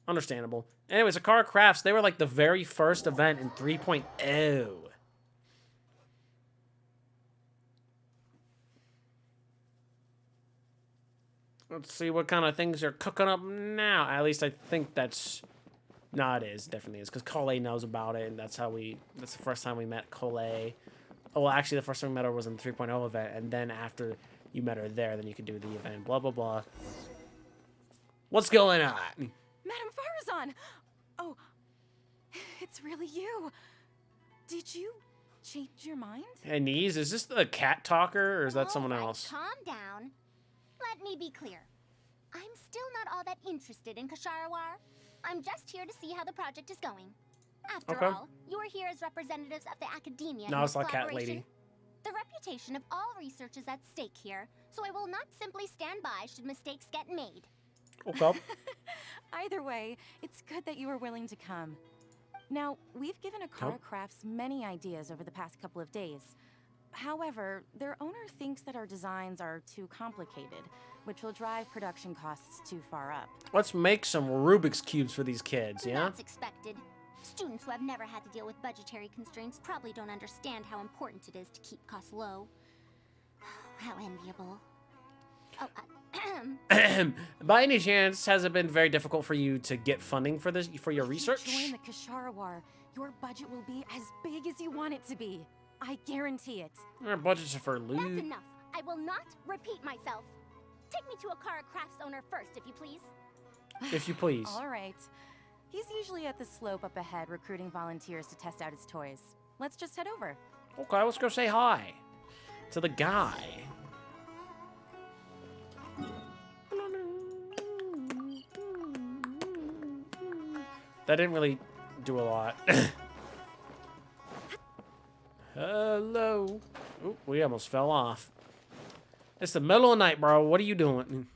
Understandable. Anyways, Akara Crafts, they were like the very first event in 3.0. Let's see what kind of things are cooking up now. At least I think that's... No, it is. Definitely is. Because Cole knows about it, and that's how we... That's the first time we met Cole. Oh, well, actually, the first time we met her was in the 3.0 event, and then after you met her there, then you could do the event. Blah, blah, blah. What's going on? Madame Faruzan! Oh, it's really you. Did you change your mind? Anise, is this the cat talker, or is that someone All right, else? Calm down. Let me be clear. I'm still not all that interested in Kasharawar. I'm just here to see how the project is going. After Okay. all, you're here as representatives of the academia. No, in it's this not cat collaboration. lady. The reputation of all research is at stake here, so I will not simply stand by should mistakes get made. Okay. Either way, it's good that you were willing to come. Now, we've given Akara Nope. Crafts many ideas over the past couple of days. However, their owner thinks that our designs are too complicated, which will drive production costs too far up. Let's make some Rubik's Cubes for these kids, yeah? That's expected. Students who have never had to deal with budgetary constraints probably don't understand how important it is to keep costs low. How enviable. Oh, By any chance, has it been very difficult for you to get funding for this, for your If you research? join the Kasharawar, your budget will be as big as you want it to be. I guarantee it. Our budgets are for that's loot. enough. I will not repeat myself. Take me to Akara Crafts owner first, if you please. If you please. All right. He's usually at the slope up ahead recruiting volunteers to test out his toys. Let's just head over. Okay, let's go say hi to the guy. That didn't really do a lot. Hello. Ooh, we almost fell off. It's the middle of the night, bro. What are you doing?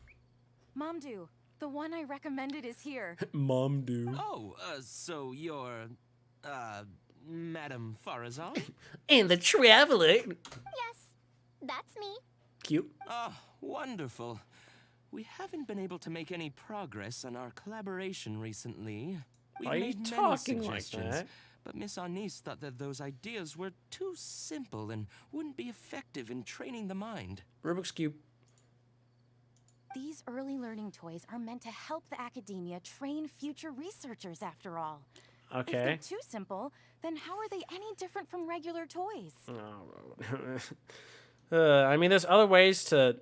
Momdu, the one I recommended is here. Mom do. Oh, so you're, Madam Faruzan? And the traveler. Yes, that's me. Cute. Oh, wonderful. We haven't been able to make any progress on our collaboration recently. We've Why are you made many talking like suggestions, that? but Miss Anise thought that those ideas were too simple and wouldn't be effective in training the mind. Rubik's Cube. These early learning toys are meant to help the academia train future researchers, after all. If Okay. they're too simple, then how are they any different from regular toys? I mean, there's other ways to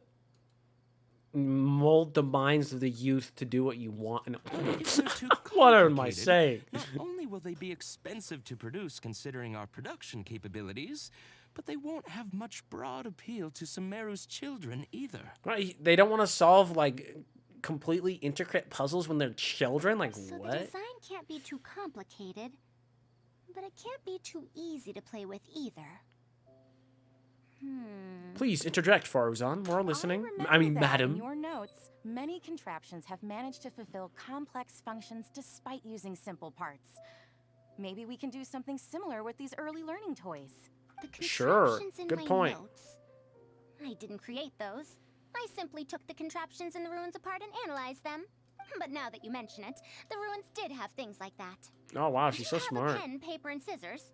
mold the minds of the youth to do what you want. If they're too What am I complicated, saying? Not only will they be expensive to produce considering our production capabilities, but they won't have much broad appeal to Sumeru's children either. Right, they don't want to solve like completely intricate puzzles when they're children. Like So what? the design can't be too complicated, but it can't be too easy to play with either. Please interject, Faruzan. We're listening. Remember that madam. In your notes, many contraptions have managed to fulfill complex functions despite using simple parts. Maybe we can do something similar with these early learning toys. The Sure. contraptions in Good my point. notes. I didn't create those. I simply took the contraptions in the ruins apart and analyzed them. But now that you mention it, the ruins did have things like that. Oh wow, she's so Have a smart. pen, paper, and scissors.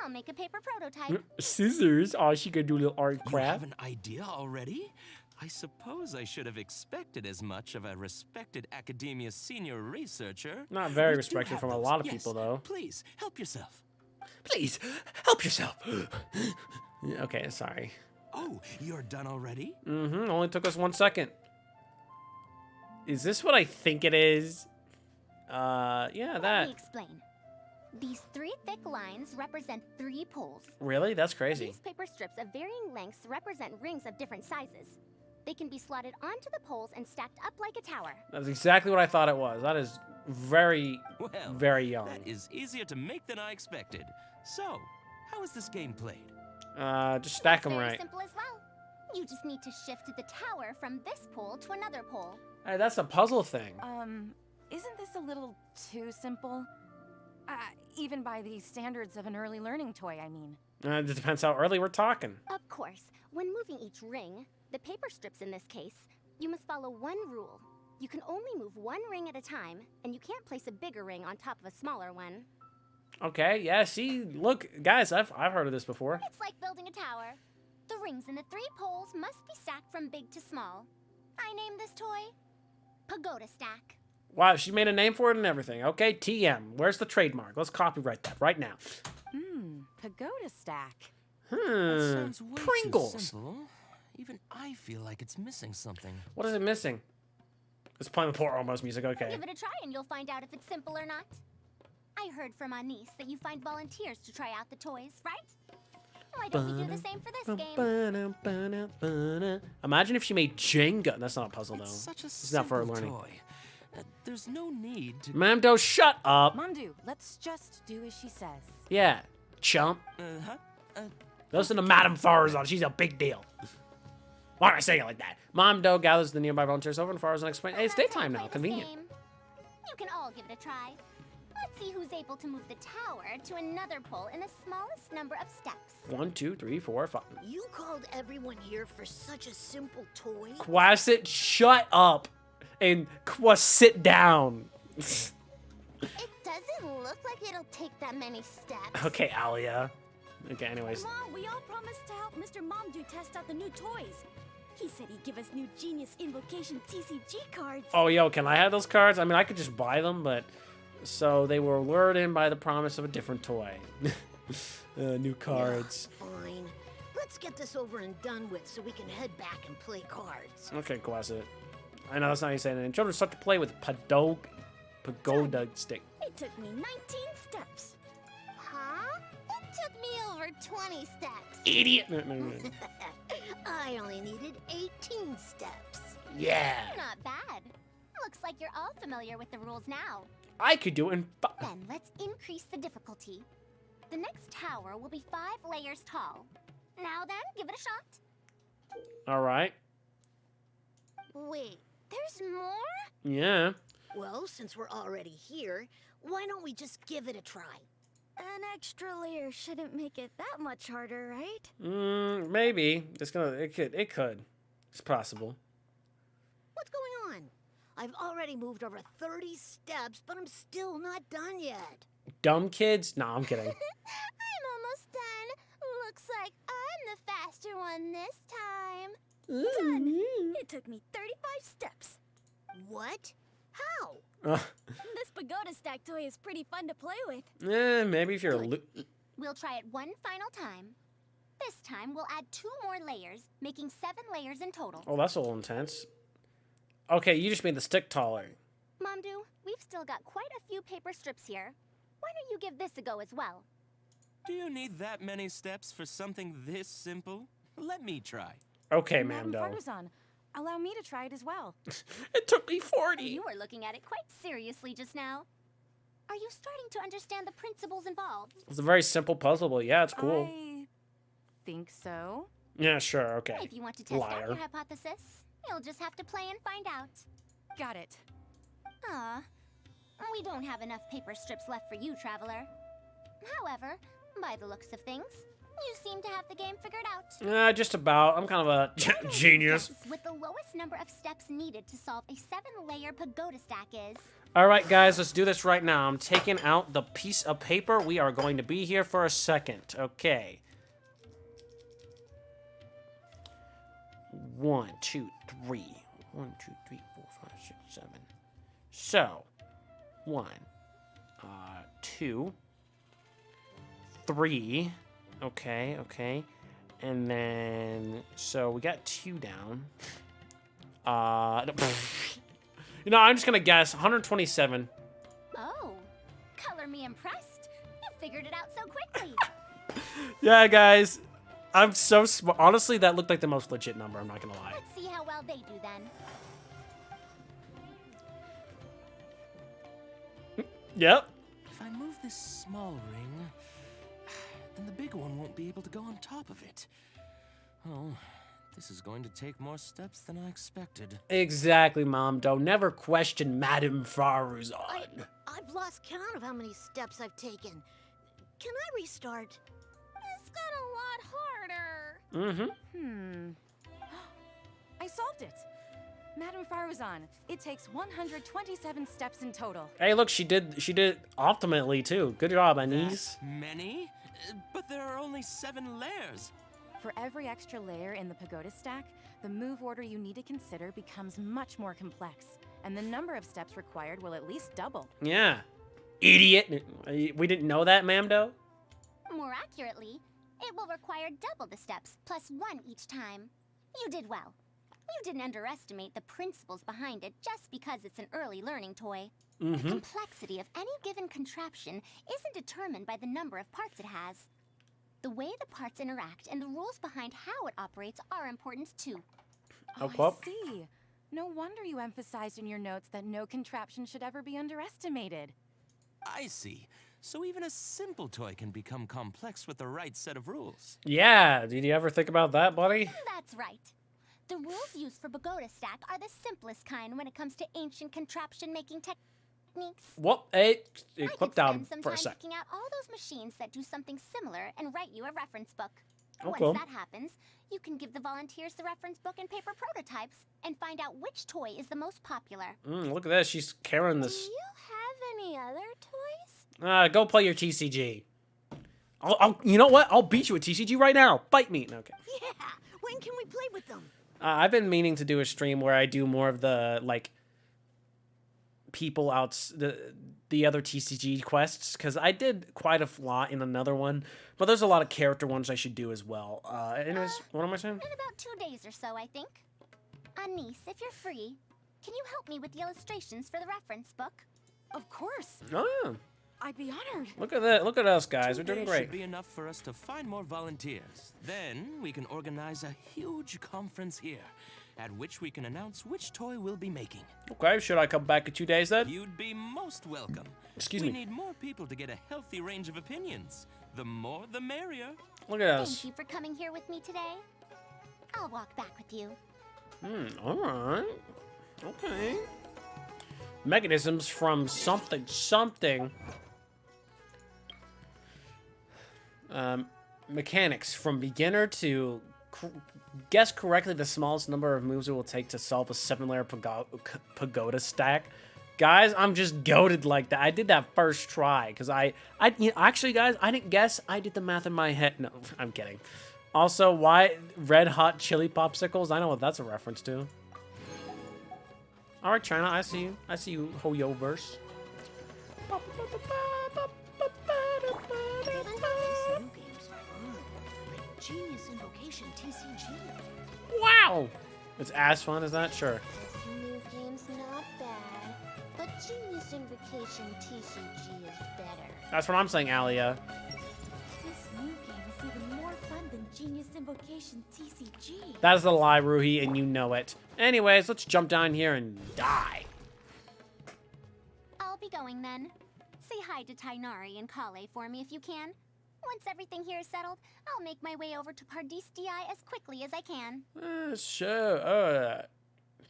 I'll make a paper prototype. Scissors. Oh, she could do a little art You craft. have an idea already? I suppose I should have expected as much of a respected academia senior researcher. Not very We do respected have from a those. lot of Yes, people, though. Please, help yourself. Please help yourself. Okay, sorry. Oh, you're done already? Mm-hmm. Only took us 1 second. Is this what I think it is? Yeah, Let me that. explain. These 3 thick lines represent 3 poles. Really? That's crazy. These paper strips of varying lengths represent rings of different sizes. They can be slotted onto the poles and stacked up like a tower. That's exactly what I thought it was. That is very, Well, very young. that is easier to make than I expected. So, how is this game played? Just stack them Very right. simple as well. You just need to shift the tower from this pole to another pole. Hey, that's a puzzle thing. Isn't this a little too simple? Even by the standards of an early learning toy, I mean. It depends how early we're talking. Of course, when moving each ring, the paper strips in this case, you must follow one rule. You can only move 1 ring at a time, and you can't place a bigger ring on top of a smaller one. Okay, yeah, see, look, guys, I've heard of this before. It's like building a tower. The rings in the 3 poles must be stacked from big to small. I named this toy Pagoda Stack. Wow, she made a name for it and everything. Okay, TM. Where's the trademark? Let's copyright that right now. Pagoda Stack. That sounds way Pringles. too simple. Even I feel like it's missing something. What is it missing? It's playing the poor almost music. Okay. Give it a try and you'll find out if it's simple or not. I heard from Anise that you find volunteers to try out the toys, right? Why don't we do the same for this game? Imagine if she made Jenga. That's not a puzzle, though. Such a It's not for simple learning. toy. There's no need to. Mamdo, shut up. Mamdu, let's just do as she says. Yeah, chump. Uh-huh. Listen to Madame Faruzan. She's a big deal. Why did I say it like that? Mamdo gathers the nearby volunteers over and Faruzan explains, hey, it's daytime now. Convenient. You can all give it a try. Let's see who's able to move the tower to another pole in the smallest number of steps. 1, 2, 3, 4, 5. You called everyone here for such a simple toy? Quasit, shut up. And sit down. It doesn't look like it'll take that many steps. Okay, Alia. Okay, anyways. Mom, we all promised to help Mr. Momdu test out the new toys. He said he'd give us new Genius Invocation TCG cards. Oh, yo, can I have those cards? I mean, I could just buy them, but... So they were lured in by the promise of a different toy. New cards. Fine. Let's get this over and done with so we can head back and play cards. Okay, Quasit. I know that's not how you say it. Children start to play with pagoda stick. It took me 19 steps. Huh? It took me over 20 steps. Idiot! No. I only needed 18 steps. Yeah. Not bad. Looks like you're all familiar with the rules now. I could do it in Then let's increase the difficulty. The next tower will be 5 layers tall. Now then, give it a shot. All right. Wait, there's more? Yeah. Well, since we're already here, why don't we just give it a try? An extra layer shouldn't make it that much harder, right? Maybe. It could. It's possible. What's going on? I've already moved over 30 steps, but I'm still not done yet. Dumb kids? No, I'm kidding. I'm almost done. Looks like I'm the faster one this time. Done. It took me 35 steps. What? How? This pagoda stack toy is pretty fun to play with. Maybe if you're We'll try it one final time. This time, we'll add 2 more layers, making 7 layers in total. Oh, that's a little intense. Okay, you just made the stick taller. Momdu, we've still got quite a few paper strips here. Why don't you give this a go as well? Do you need that many steps for something this simple? Let me try. Okay, Madam Mando. Faruzan, allow me to try it as well. It took me 40. You were looking at it quite seriously just now. Are you starting to understand the principles involved? It's a very simple puzzle, but yeah, it's cool. I think so. Yeah, sure, okay. If you want to test out Liar. your hypothesis, you'll just have to play and find out. Got it. We don't have enough paper strips left for you, Traveler. However, by the looks of things, you seem to have the game figured out. Just about. I'm kind of a genius. Guess what the lowest number of steps needed to solve a 7-layer pagoda stack is. All right, guys, let's do this right now. I'm taking out the piece of paper. We are going to be here for a second. Okay. 1, 2, 3. 1, 2, 3, 4, 5, 6, 7. So, 1, 2, 3. Okay, okay. And then, so we got 2 down. You know, I'm just gonna guess 127. Oh, color me impressed. You figured it out so quickly. Yeah, guys. I'm so smart. Honestly, that looked like the most legit number. I'm not gonna lie. Let's see how well they do then. Yep. If I move this small ring, then the big one won't be able to go on top of it. Oh, this is going to take more steps than I expected. Exactly, Mom. Don't never question Madam Faruzan. I've lost count of how many steps I've taken. Can I restart? It's got a lot harder. I solved it. Madam Faruzan, it takes 127 steps in total. Hey, look, she did optimally too. Good job, Anise. Many? But there are only 7 layers. For every extra layer in the pagoda stack, the move order you need to consider becomes much more complex, and the number of steps required will at least double. Yeah. Idiot. We didn't know that, Mamdo? More accurately, it will require double the steps, plus 1 each time. You did well. You didn't underestimate the principles behind it just because it's an early learning toy. The complexity of any given contraption isn't determined by the number of parts it has. The way the parts interact and the rules behind how it operates are important too. Oh, I see. No wonder you emphasized in your notes that no contraption should ever be underestimated. I see. So even a simple toy can become complex with the right set of rules. Yeah. Did you ever think about that, buddy? That's right. The rules used for Pagoda Stack are the simplest kind when it comes to ancient contraption-making techniques. Whoop, hey, it clipped down Spend some for a time sec. picking out all those machines that do something similar and write you a reference book. Oh, Once cool. that happens, you can give the volunteers the reference book and paper prototypes and find out which toy is the most popular. Look at this. She's carrying this. Do you have any other toys? Go play your TCG. You know what? I'll beat you at TCG right now. Fight me. Okay. Yeah, when can we play with them? I've been meaning to do a stream where I do more of the, like, people out, the other TCG quests, because I did quite a lot in another one, but there's a lot of character ones I should do as well. Anyways, what am I saying? In about 2 days or so, I think. Anise, if you're free, can you help me with the illustrations for the reference book? Of course. Oh, yeah. I'd be honored. Look at that. Look at us, guys. 2 We're doing days great. should be enough for us to find more volunteers. Then we can organize a huge conference here. at which we can announce which toy we'll be making. Okay, should I come back in 2 days then? You'd be most welcome. Excuse we me. need more people to get a healthy range of opinions. The more, the merrier. Look at us. Thank you for coming here with me today. I'll walk back with you. Alright. Okay. Mechanisms from something. Mechanics from beginner to guess correctly the smallest number of moves it will take to solve a 7-layer pagoda stack. Guys, I'm just goated like that. I did that first try because actually, guys, I didn't guess. I did the math in my head. No, I'm kidding. Also, why red hot chili popsicles? I know what that's a reference to. All right, China, I see you. I see you, Hoyoverse. Genius Invocation TCG. Wow! It's as fun as that? Sure. This new game's not bad, but Genius Invocation TCG is better. That's what I'm saying, Alia. This new game is even more fun than Genius Invocation TCG. That is a lie, Ruhi, and you know it. Anyways, let's jump down here and die. I'll be going then. Say hi to Tainari and Kale for me if you can. Once everything here is settled, I'll make my way over to Pardis DI as quickly as I can.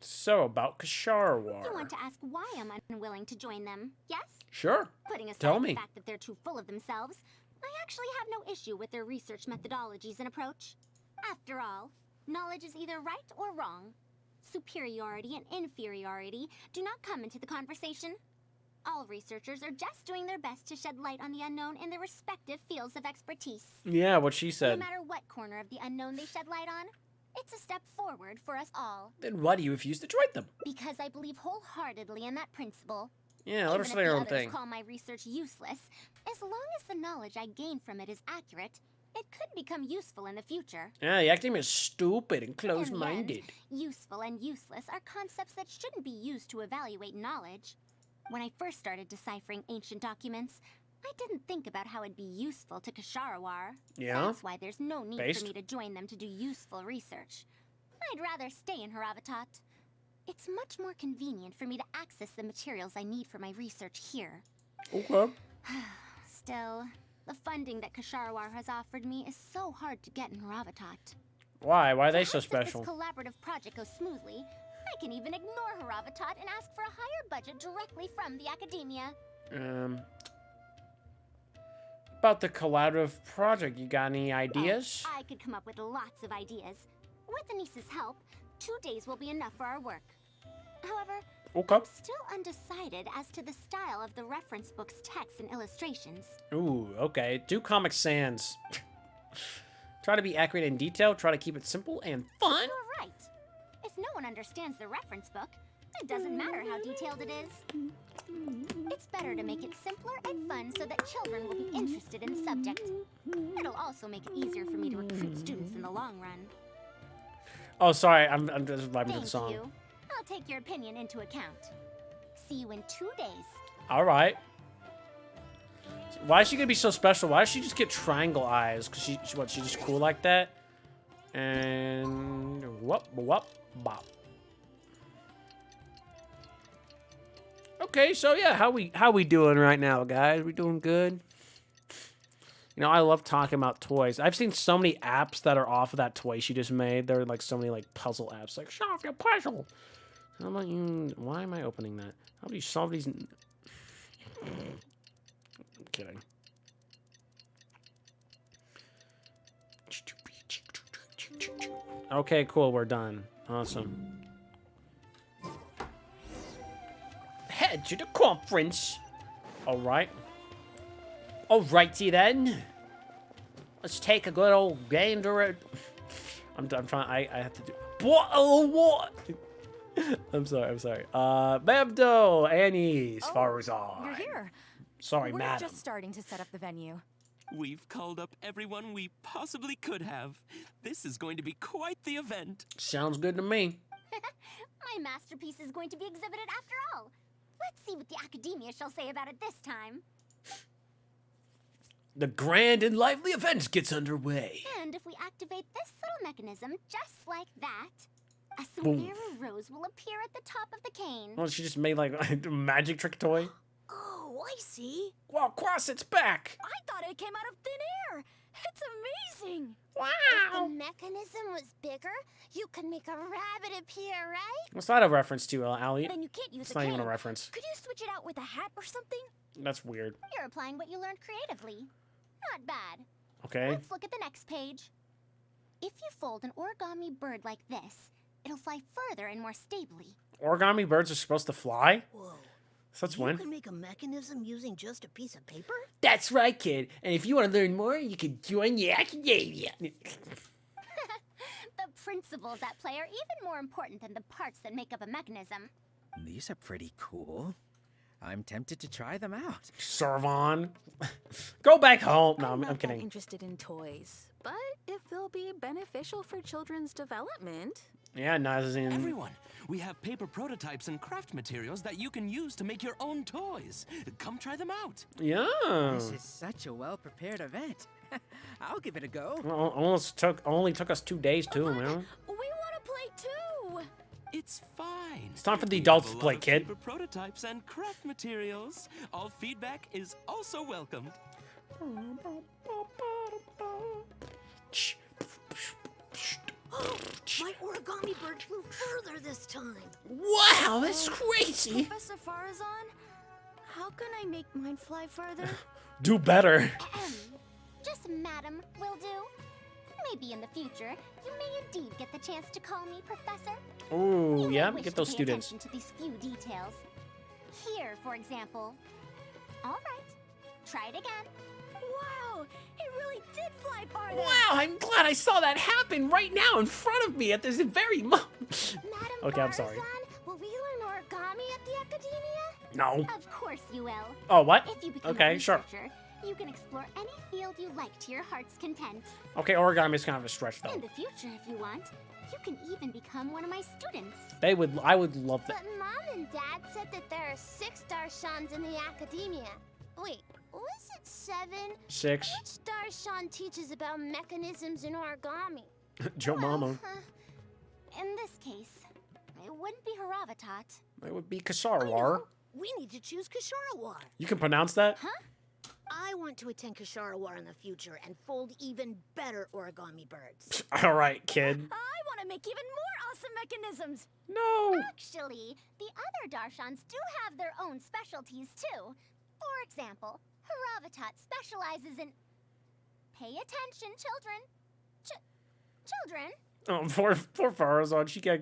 So about Kasharwar. You want to ask why I'm unwilling to join them, yes? Sure. Putting aside Tell the me. fact that they're too full of themselves, I actually have no issue with their research methodologies and approach. After all, knowledge is either right or wrong. Superiority and inferiority do not come into the conversation. All researchers are just doing their best to shed light on the unknown in their respective fields of expertise. Yeah, what she No said. matter what corner of the unknown they shed light on, it's a step forward for us all. Then why do you refuse to join them? Because I believe wholeheartedly in that principle. Yeah, let her Even say if her the own others thing. call my research useless, as long as the knowledge I gain from it is accurate, it could become useful in the future. Yeah, the academia is stupid and In closed-minded. the end, useful and useless are concepts that shouldn't be used to evaluate knowledge. When I first started deciphering ancient documents, I didn't think about how it'd be useful to Kasharawar. Yeah? That's why there's no need Based? for me to join them to do useful research. I'd rather stay in Haravatat. It's much more convenient for me to access the materials I need for my research here. Okay. Still, the funding that Kasharawar has offered me is so hard to get in Haravatat. Why? Why are they so Perhaps special? If this collaborative project goes smoothly, I can even ignore Haravatat and ask for a higher budget directly from the academia. About the collaborative project, you got any ideas? I could come up with lots of ideas. With Anissa's help, 2 days will be enough for our work. However, Okay. I'm still undecided as to the style of the reference book's text and illustrations. Ooh, okay. Do Comic Sans. Try to be accurate and detailed. Try to keep it simple and fun. You're right. If no one understands the reference book, it doesn't matter how detailed it is. It's better to make it simpler and fun so that children will be interested in the subject. It'll also make it easier for me to recruit students in the long run. Oh, sorry. I'm just vibing to the Thank song. you. I'll take your opinion into account. See you in 2 days. All right. Why is she gonna be so special? Why does she just get triangle eyes? Cause she's just cool like that? And whoop, bop. Okay, so yeah, how we doing right now, guys? We doing good? You know, I love talking about toys. I've seen so many apps that are off of that toy she just made. There are like so many like puzzle apps, like solve your puzzle. I'm like, why am I opening that? How do you solve these? I'm kidding. Okay, cool. We're done. Awesome. Head to the conference. All right. Alrighty then. Let's take a good old gander at... I'm trying. I have to do. What? Oh, what? I'm sorry. Mabdo, Annie, Faruzan. You're here. Sorry, We're madam. just starting to set up the venue. We've called up everyone we possibly could have. This is going to be quite the event. Sounds good to me. My masterpiece is going to be exhibited after all. Let's see what the academia shall say about it this time. The grand and lively event gets underway. And if we activate this little mechanism just like that, A Boom. Sumeru rose will appear at the top of the cane. Well, she just made like a magic trick toy. Oh, I see. Wow, Quas, it's back. I thought it came out of thin air. It's amazing. If the mechanism was bigger, you could make a rabbit appear, right? What's that a reference to, Allie? Then you can't use It's a not cane. even a reference. Could you switch it out with a hat or something? That's weird. You're applying what you learned creatively. Not bad. Okay. Let's look at the next page. If you fold an origami bird like this, it'll fly further and more stably. Origami birds are supposed to fly? Whoa. So that's You one. can make a mechanism using just a piece of paper? That's right, kid. And if you want to learn more, you can join the academia. The principles at play are even more important than the parts that make up a mechanism. These are pretty cool. I'm tempted to try them out. Servon. Go back home. No, I'm not kidding. that interested in toys, but if they'll be beneficial for children's development. Yeah, not as in. Everyone, we have paper prototypes and craft materials that you can use to make your own toys. Come try them out. Yeah. This is such a well-prepared event. I'll give it a go. Well, only took us 2 days too, man. We want to play too. It's fine. It's time for the We adults have to a play, lot of kid. paper prototypes and craft materials. All feedback is also welcomed. My origami bird flew further this time. Wow, that's crazy. Professor Faruzan, how can I make mine fly further? Do better. Just madam will do. Maybe in the future, you may indeed get the chance to call me Professor. Ooh, You may yeah, wish get to those pay students. attention to these few details. Here, for example. All right, try it again. Wow, it really did fly farther. Wow, I'm glad I saw that happen right now in front of me at this very moment. Madam Okay, I'm sorry. Faruzan, will we learn origami at the academia? No. Of course you will. Oh, what? If you become Okay, a sure. researcher, you can explore any field you like to your heart's content. Okay, origami is kind of a stretch In though. the future, if you want, you can even become one of my students. I would love that. But Mom and Dad said that there are 6 Darshans in the academia. Wait, was it 7? 6. Which Darshan teaches about mechanisms in origami? Joe Mama. In this case, it wouldn't be Haravatat. It would be Kasharawar. We need to choose Kasharawar. You can pronounce that? Huh? I want to attend Kasharawar in the future and fold even better origami birds. All right, kid. I want to make even more awesome mechanisms. No. Actually, the other Darshans do have their own specialties too. For example, Haravatat specializes in... Pay attention, children. Children. Oh, poor Faruzan. She can't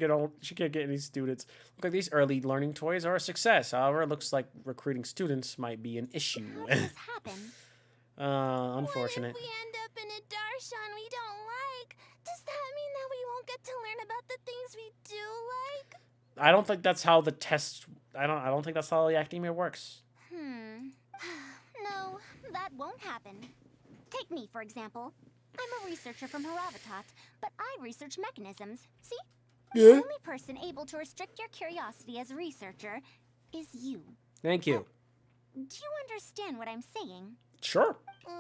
get any students. Look like these early learning toys are a success. However, it looks like recruiting students might be an issue. How does this happen? Unfortunate. What if we end up in a Darshan we don't like? Does that mean that we won't get to learn about the things we do like? I don't think that's how the test. I don't think that's how the academia works. No, that won't happen. Take me, for example. I'm a researcher from Haravatat, but I research mechanisms. See? Yeah. The only person able to restrict your curiosity as a researcher is you. Thank you. Do you understand what I'm saying? Sure,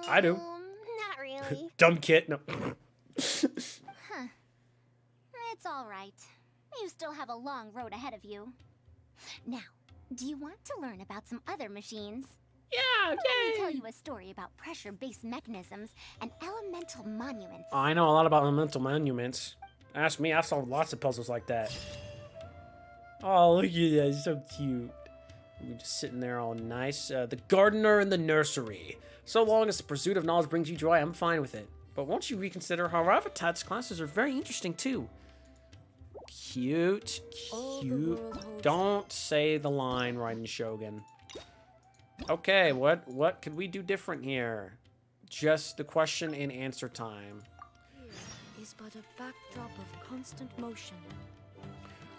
I do. Not really. Dumb kid. No. Huh. It's all right. You still have a long road ahead of you. Now, do you want to learn about some other machines? Yeah, Let me tell you a story about pressure-based mechanisms and elemental monuments. I know a lot about elemental monuments. Ask me, I've solved lots of puzzles like that. Oh, look at that, it's so cute. We're just sitting there all nice. The gardener in the nursery. So long as the pursuit of knowledge brings you joy, I'm fine with it. But won't you reconsider how Haravatat's classes are very interesting too. Cute, cute. Don't say the line, Raiden Shogun. Okay, what could we do different here? Just the question and answer time. Is but a backdrop of constant motion.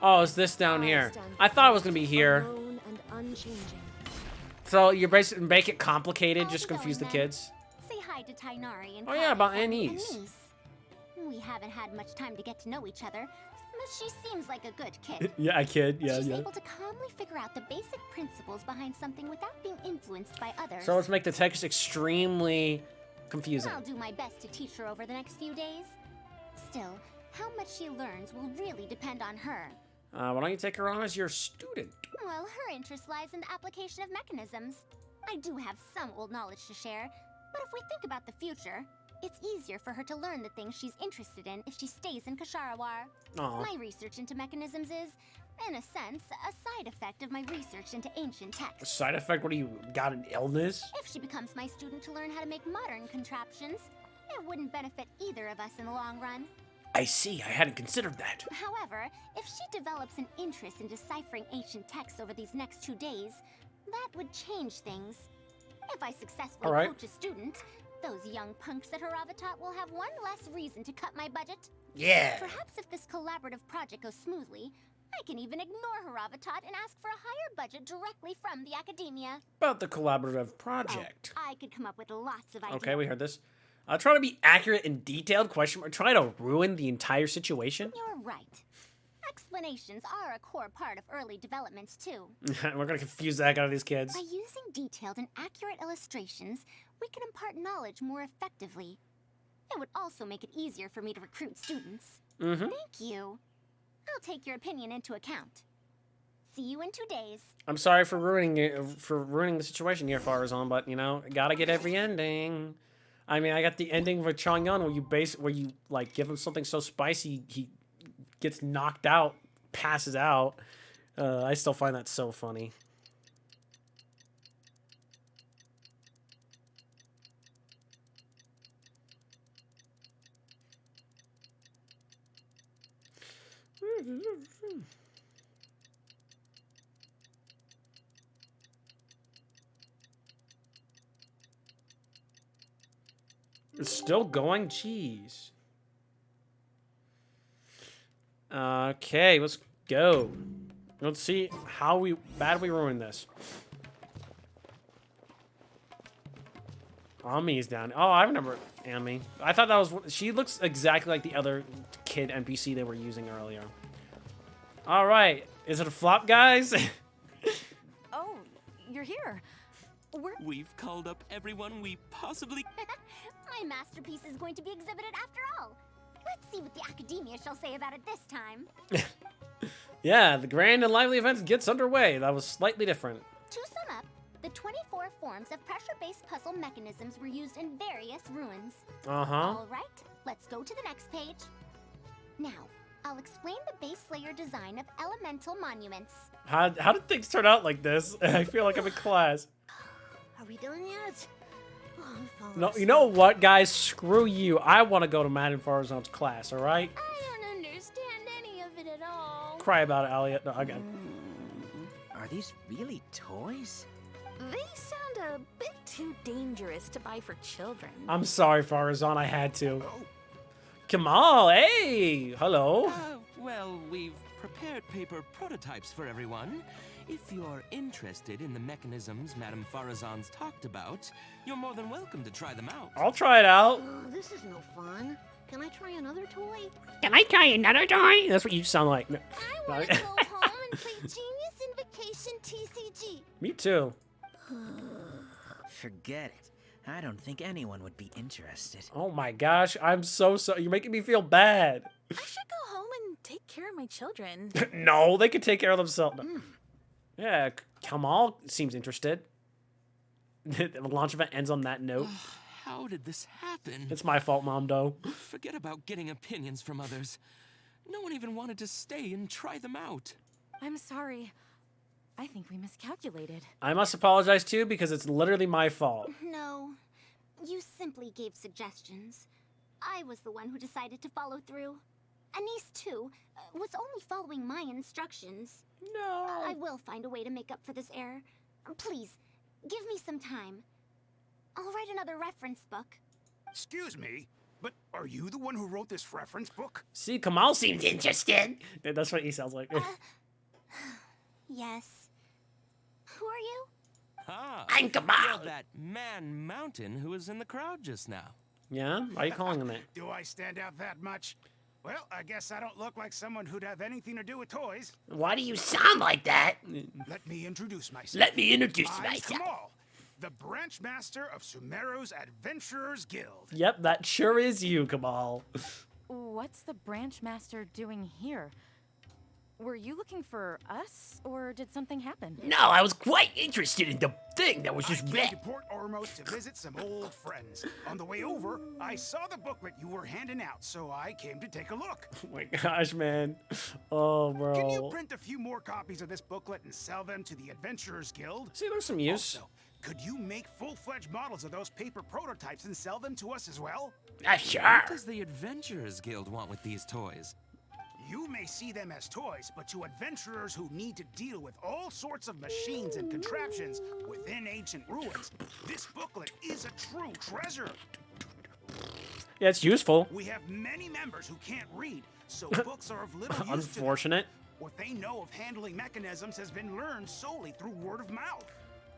Oh, it's this down here. I thought it was gonna be here. Alone and unchanging. So you're basically make it complicated, just confuse the kids. Say hi to Tainari and Oh yeah, about Anise. We haven't had much time to get to know each other, but she seems like a good kid. Yeah, I kid. Yeah, She's yeah. able to calmly figure out the basic principles behind something without being influenced by others. So let's make the text extremely confusing. I'll do my best to teach her over the next few days. Still, How much she learns will really depend on her. Why don't you take her on as your student? Well, her interest lies in the application of mechanisms. I do have some old knowledge to share, but if we think about the future, it's easier for her to learn the things she's interested in if she stays in Kasharawar. Aw. My research into mechanisms is, in a sense, a side effect of my research into ancient texts. Side effect? What do you got, an illness? If she becomes my student to learn how to make modern contraptions, it wouldn't benefit either of us in the long run. I see, I hadn't considered that. However, if she develops an interest in deciphering ancient texts over these next 2 days, that would change things. If I successfully coach a student, those young punks at Haravatat will have one less reason to cut my budget. Yeah. Perhaps if this collaborative project goes smoothly, I can even ignore Haravatat and ask for a higher budget directly from the academia. About the collaborative project. I could come up with lots of ideas. Okay, we heard this. Try to be accurate and detailed, question mark. Try to ruin the entire situation? You're right. Explanations are a core part of early developments, too. We're gonna confuse the heck out of these kids. By using detailed and accurate illustrations, we can impart knowledge more effectively. It would also make it easier for me to recruit students. Mm-hmm. Thank you. I'll take your opinion into account. See you in 2 days. I'm sorry for ruining the situation here, Faruzan, but you know, gotta get every ending. I mean, I got the ending for Chongyun where you like give him something so spicy he gets knocked out, passes out. I still find that so funny. It's still going? Jeez. Okay, let's go. Let's see how bad we ruined this. Ami's down. Oh, I remember Ami. I thought that was... She looks exactly like the other kid NPC they were using earlier. Alright. Is it a flop, guys? Oh, you're here. We've called up everyone we possibly... My masterpiece is going to be exhibited after all. Let's see what the academia shall say about it this time. Yeah, the grand and lively event gets underway. That was slightly different. To sum up, the 24 forms of pressure-based puzzle mechanisms were used in various ruins. Uh-huh. All right, let's go to the next page. Now, I'll explain the base layer design of elemental monuments. How did things turn out like this? I feel like I'm in class. Are we done yet? Oh, I'm falling No, asleep. you know what, guys? Screw you. I want to go to Madden Farzan's class, all right? I don't understand any of it at all. Cry about it, Elliot. No, again. Are these really toys? They sound a bit too dangerous to buy for children. I'm sorry, Farzan. I had to. Kamal, hey! Hello. Well, we've prepared paper prototypes for everyone. If you're interested in the mechanisms Madame Farazan's talked about, you're more than welcome to try them out. I'll try it out. Oh, this is no fun. Can I try another toy? Can I try another toy? That's what you sound like. I want to go home and play Genius Invocation TCG. Me too. Forget it. I don't think anyone would be interested. Oh my gosh, I'm so sorry. You're making me feel bad. I should go home and take care of my children. No, they could take care of themselves. Yeah, Kamal seems interested. The launch event ends on that note. How did this happen? It's my fault, Mom, though. Forget about getting opinions from others. No one even wanted to stay and try them out. I'm sorry. I think we miscalculated. I must apologize too because it's literally my fault. No, you simply gave suggestions. I was the one who decided to follow through. Anise, too, was only following my instructions. No. I will find a way to make up for this error. Please, give me some time. I'll write another reference book. Excuse me, but are you the one who wrote this reference book? See, Kamal seems interested. Yeah, that's what he sounds like. Yes. Who are you? Ah, I'm Kamal. You're that man Mountain who was in the crowd just now. Yeah? Why are you calling him that? Do I stand out that much? Well, I guess I don't look like someone who'd have anything to do with toys. Why do you sound like that? Let me introduce myself. Let me introduce I'm myself. Kamal, the branch master of Sumeru's Adventurers Guild. Yep, that sure is you, Kamal. What's the branch master doing here? Were you looking for us, or did something happen? No, I was quite interested in the thing that was just I came red. to Port Ormos to visit some old friends. On the way over, I saw the booklet you were handing out, so I came to take a look. Oh my gosh, man. Oh, bro. Can you print a few more copies of this booklet and sell them to the Adventurers Guild? See, there's some use. Also, could you make full-fledged models of those paper prototypes and sell them to us as well? Sure. What does the Adventurers Guild want with these toys? You may see them as toys, but to adventurers who need to deal with all sorts of machines and contraptions within ancient ruins, this booklet is a true treasure. Yeah, it's useful. We have many members who can't read, so books are of little use to them. Unfortunate. What they know of handling mechanisms has been learned solely through word of mouth.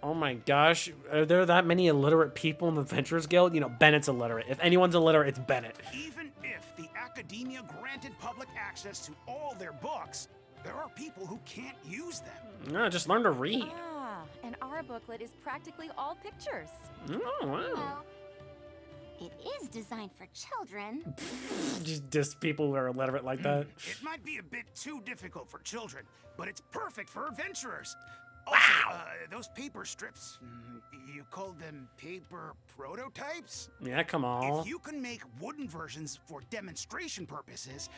Oh my gosh, are there that many illiterate people in the Adventurers Guild? You know, Bennett's illiterate. If anyone's illiterate, it's Bennett. Even if the academia granted public access to all their books, there are people who can't use them. No, just learn to read. Ah, and our booklet is practically all pictures. Oh, wow. Well, it is designed for children. Just people who are illiterate like that. It might be a bit too difficult for children, but it's perfect for adventurers. Also, those paper strips, you called them paper prototypes? Yeah, come on. If you can make wooden versions for demonstration purposes,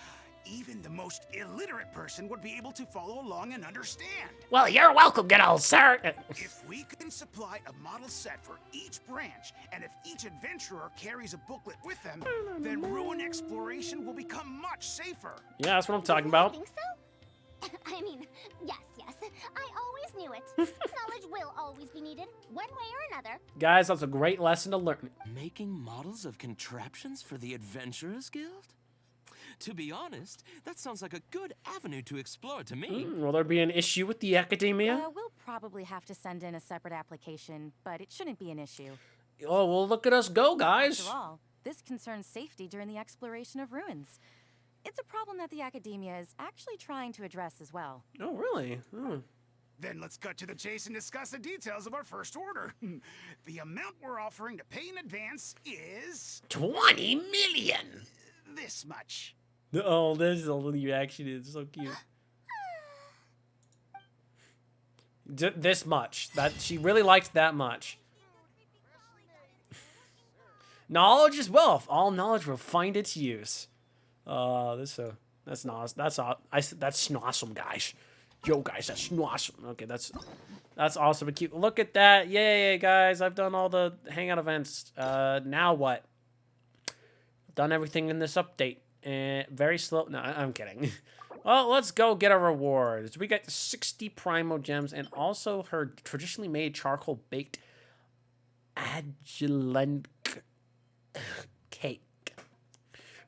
even the most illiterate person would be able to follow along and understand. Well, you're welcome, good old sir. If we can supply a model set for each branch, and if each adventurer carries a booklet with them, then ruin exploration will become much safer. Yeah, that's what I'm talking about. Think so? I mean, yes. I always knew it. Knowledge will always be needed, one way or another. Guys, that's a great lesson to learn. Making models of contraptions for the Adventurers Guild? To be honest, that sounds like a good avenue to explore to me. Will there be an issue with the academia? We'll probably have to send in a separate application, but it shouldn't be an issue. Oh, well, look at us go, guys. After all, this concerns safety during the exploration of ruins. It's a problem that the academia is actually trying to address as well. Oh, really? Oh. Then let's cut to the chase and discuss the details of our first order. The amount we're offering to pay in advance is... 20 million! This much. Oh, this is a little reaction. It's so cute. This much. That she really likes that much. Knowledge is wealth. All knowledge will find its use. That's nice. That's awesome, guys. Yo, guys, that's awesome. Okay, that's awesome. Cute. Look at that. Yay, guys. I've done all the hangout events. Now what? Done everything in this update. Very slow. No, I'm kidding. Well, let's go get our rewards. We got 60 Primo Gems and also her traditionally made charcoal baked Agilent cake.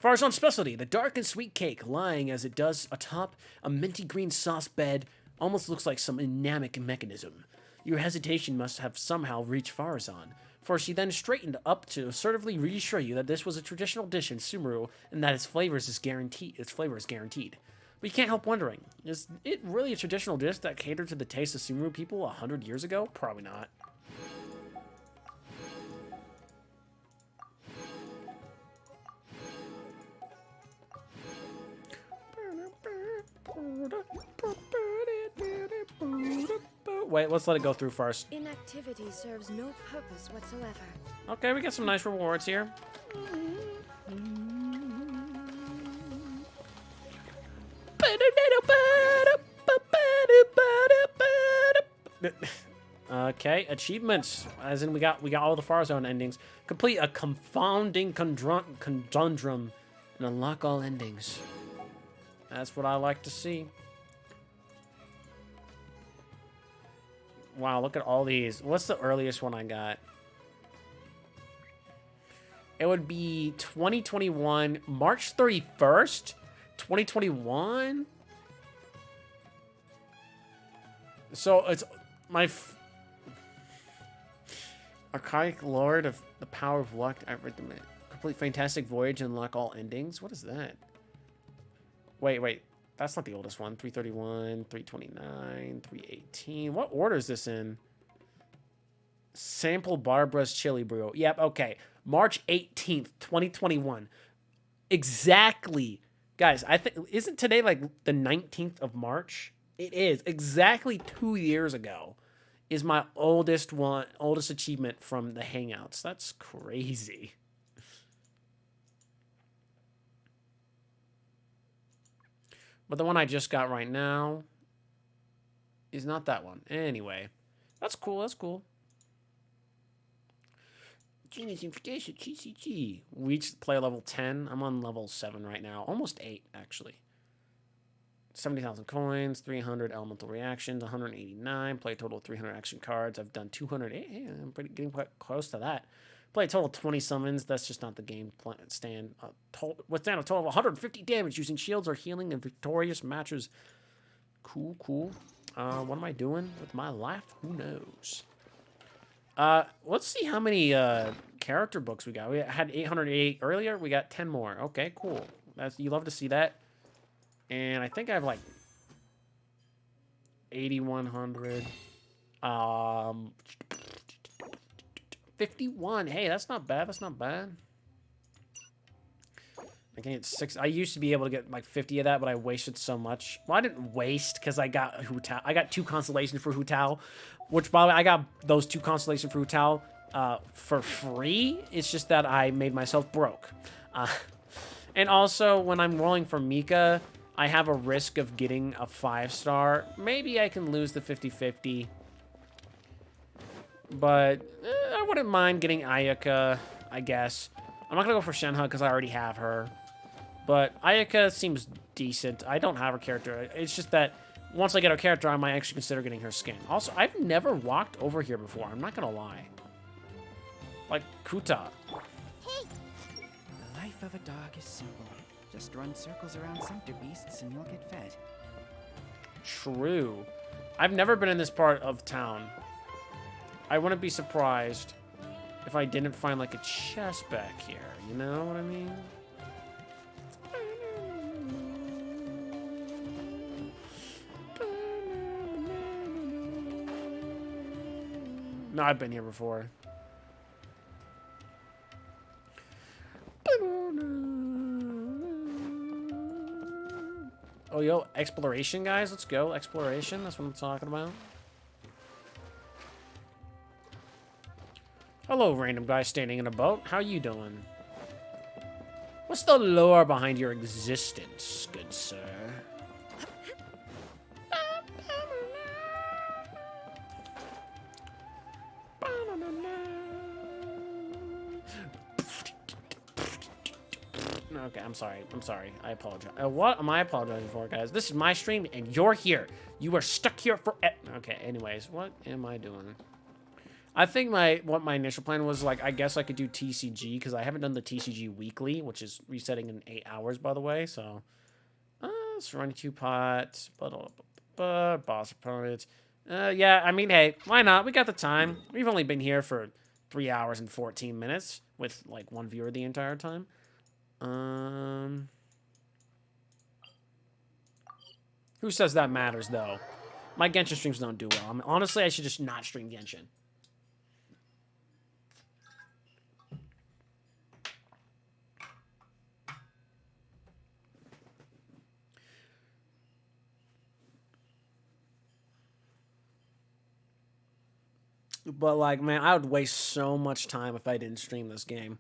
Faruzan's specialty, the dark and sweet cake, lying as it does atop a minty green sauce bed, almost looks like some dynamic mechanism. Your hesitation must have somehow reached Faruzan, for she then straightened up to assertively reassure you that this was a traditional dish in Sumeru and that its flavor is guaranteed. But you can't help wondering, is it really a traditional dish that catered to the taste of Sumeru people 100 years ago? Probably not. Wait, let's let it go through first. Inactivity serves no purpose whatsoever. Okay, we got some nice rewards here. Okay, achievements. As in, we got all the Faruzan endings. Complete a confounding conundrum and unlock all endings. That's what I like to see. Wow, look at all these. What's the earliest one I got? It would be 2021, March 31st, 2021. So it's my Archaic Lord of the Power of Luck. I read them. Complete fantastic voyage and unlock all endings. What is that? Wait. That's not the oldest one. 331, 329, 318. What order is this in? Sample Barbara's Chili Brew. Yep, okay. March 18th, 2021. Exactly. Guys, I think, isn't today like the 19th of March? It is. Exactly 2 years ago is my oldest achievement from the Hangouts. That's crazy. But the one I just got right now is not that one. Anyway, that's cool. That's cool. Genius Invitation, GCG. We each play level 10. I'm on level 7 right now. Almost 8, actually. 70,000 coins, 300 elemental reactions, 189. Play a total of 300 action cards. I've done 200. Hey, I'm getting quite close to that. Play a total of 20 summons. That's just not the game stand. Withstand a total of 150 damage using shields or healing in victorious matches. Cool, cool. What am I doing with my life? Who knows? Let's see how many character books we got. We had 808 earlier. We got 10 more. Okay, cool. You love to see that. And I think I have like 8,100. 51. Hey, that's not bad. That's not bad. I can get 6. I used to be able to get like 50 of that, but I wasted so much. Well, I didn't waste because I got Hu Tao. I got 2 constellations for Hu Tao, which, by the way, I got those 2 constellations for Hu Tao for free. It's just that I made myself broke. And also, when I'm rolling for Mika, I have a risk of getting a 5-star. Maybe I can lose the 50-50. But I wouldn't mind getting Ayaka, I guess. I'm not going to go for Shenhe because I already have her. But Ayaka seems decent. I don't have her character. It's just that once I get her character, I might actually consider getting her skin. Also, I've never walked over here before. I'm not going to lie. Like, Kuta. Hey. The life of a dog is simple. Just run circles around sumpter beasts and you'll get fed. True. I've never been in this part of town. I wouldn't be surprised if I didn't find like a chest back here. You know what I mean? No, I've been here before. Oh, yo, exploration, guys. Let's go. Exploration. That's what I'm talking about. Hello, random guy standing in a boat. How you doing? What's the lore behind your existence, good sir? Okay, I'm sorry. I'm sorry. I apologize. What am I apologizing for, guys? This is my stream, and you're here. You are stuck here for... Okay, anyways, what am I doing? I think what my initial plan was, like, I guess I could do TCG, because I haven't done the TCG weekly, which is resetting in 8 hours, by the way, so... Surrounding 2 pots... Boss opponents... yeah, I mean, hey, why not? We got the time. We've only been here for 3 hours and 14 minutes, with, like, 1 viewer the entire time. Who says that matters, though? My Genshin streams don't do well. I mean, honestly, I should just not stream Genshin. But, like, man, I would waste so much time if I didn't stream this game.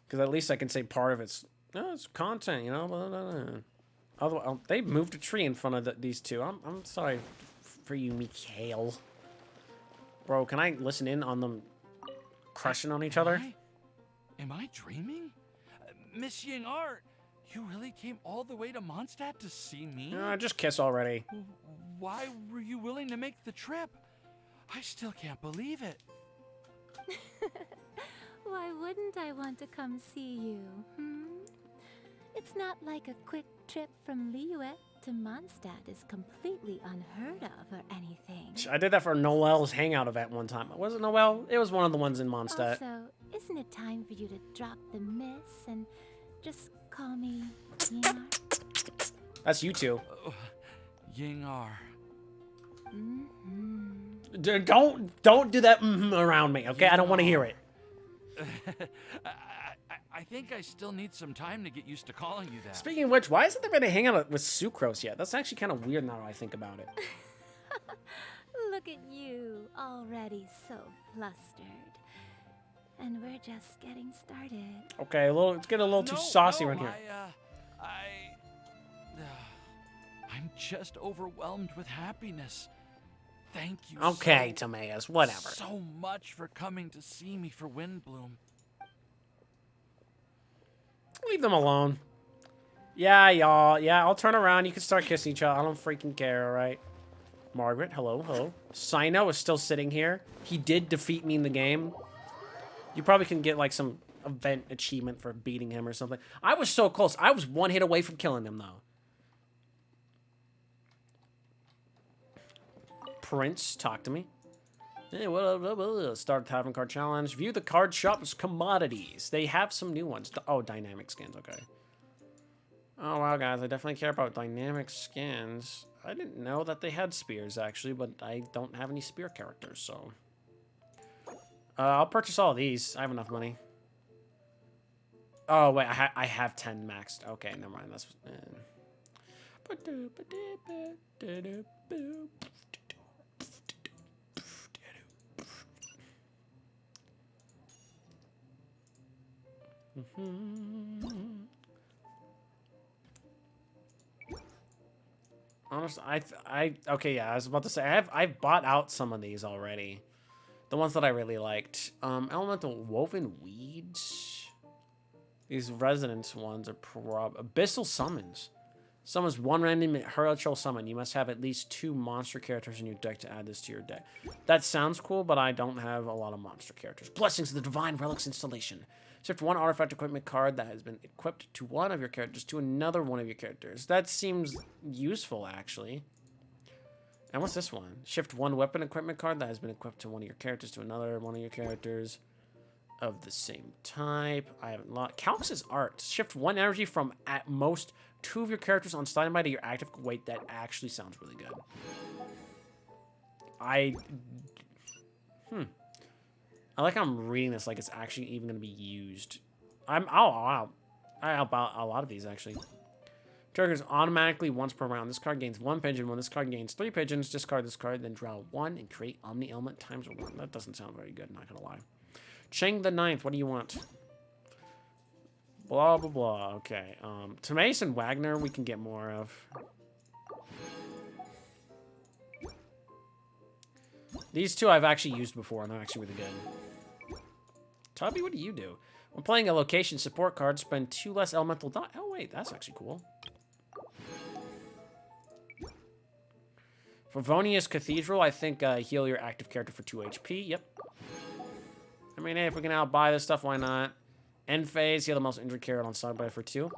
Because at least I can say part of it's content, you know? Blah, blah, blah. Otherwise, they moved a tree in front of these two. I'm sorry for you, Mikhail. Bro, can I listen in on them crushing on each other? Am I dreaming? Miss Ying-ar, you really came all the way to Mondstadt to see me? Just kiss already. Why were you willing to make the trip? I still can't believe it. Why wouldn't I want to come see you, It's not like a quick trip from Liyue to Mondstadt is completely unheard of or anything. I did that for Noel's Hangout event one time. Was it Noel? It was one of the ones in Mondstadt. Also, isn't it time for you to drop the miss and just call me Ying-ar? That's you two. Ying-ar. Don't do that around me, okay? I don't want to hear it. I think I still need some time to get used to calling you that. Speaking of which, why isn't there been a hangout with Sucrose yet? That's actually kind of weird now that I think about it. Look at you, already so flustered. And we're just getting started. Okay, it's getting a little too saucy around here. I'm just overwhelmed with happiness. Thank you Okay, Timaeus, whatever. so much for coming to see me for Windbloom. Leave them alone. Yeah, y'all. Yeah, I'll turn around. You can start kissing each other. I don't freaking care, alright? Margaret, hello, hello. Sino is still sitting here. He did defeat me in the game. You probably can get, like, some event achievement for beating him or something. I was so close. I was one hit away from killing him, though. Prince, talk to me. Hey, start Tavern Card Challenge. View the card shop's commodities. They have some new ones. Oh, dynamic skins, okay. Oh, wow, guys. I definitely care about dynamic skins. I didn't know that they had spears, actually, but I don't have any spear characters, so... I'll purchase all of these. I have enough money. Oh, wait. I have 10 maxed. Okay, never mind. That's... Honestly, okay, yeah, I was about to say I've bought out some of these already. The ones that I really liked. Elemental Woven Weeds. These Resonance ones are Abyssal Summons. Summons one random Hurltrol summon. You must have at least 2 monster characters in your deck to add this to your deck. That sounds cool, but I don't have a lot of monster characters. Blessings of the Divine Relics installation. Shift 1 artifact equipment card that has been equipped to one of your characters to another one of your characters. That seems useful, actually. And what's this one? Shift 1 weapon equipment card that has been equipped to one of your characters to another one of your characters of the same type. I haven't lost. Calx's art. Shift 1 energy from at most 2 of your characters on standby to your active. Wait, that actually sounds really good. I like how I'm reading this like it's actually even going to be used. I'll buy a lot of these, actually. Triggers automatically once per round. This card gains 1 pigeon. When this card gains 3 pigeons, discard this card, then draw 1 and create Omni Element times 1. That doesn't sound very good, not gonna lie. Cheng the Ninth, what do you want? Blah, blah, blah. Okay. Timaeus and Wagner, we can get more of. These two I've actually used before, and they're actually really good. Tubby, what do you do? When playing a location support card, spend 2 less elemental die. Oh, wait, that's actually cool. For Vonia's Cathedral, I think heal your active character for 2 HP. Yep. I mean, hey, if we can outbuy this stuff, why not? End phase, heal the most injured character on standby for 2.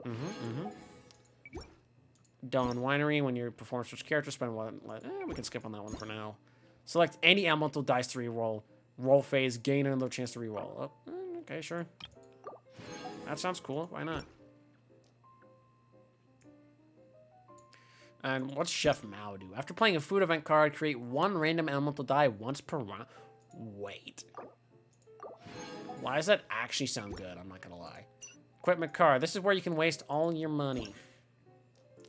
Dawn Winery, when you perform switch character, spend 1. We can skip on that one for now. Select any elemental dice to reroll. Roll phase, gain another chance to reroll. Oh, okay, sure. That sounds cool. Why not? And what's Chef Mao do? After playing a food event card, create 1 random elemental die once per round. Wait. Why does that actually sound good? I'm not gonna lie. Equipment card. This is where you can waste all your money.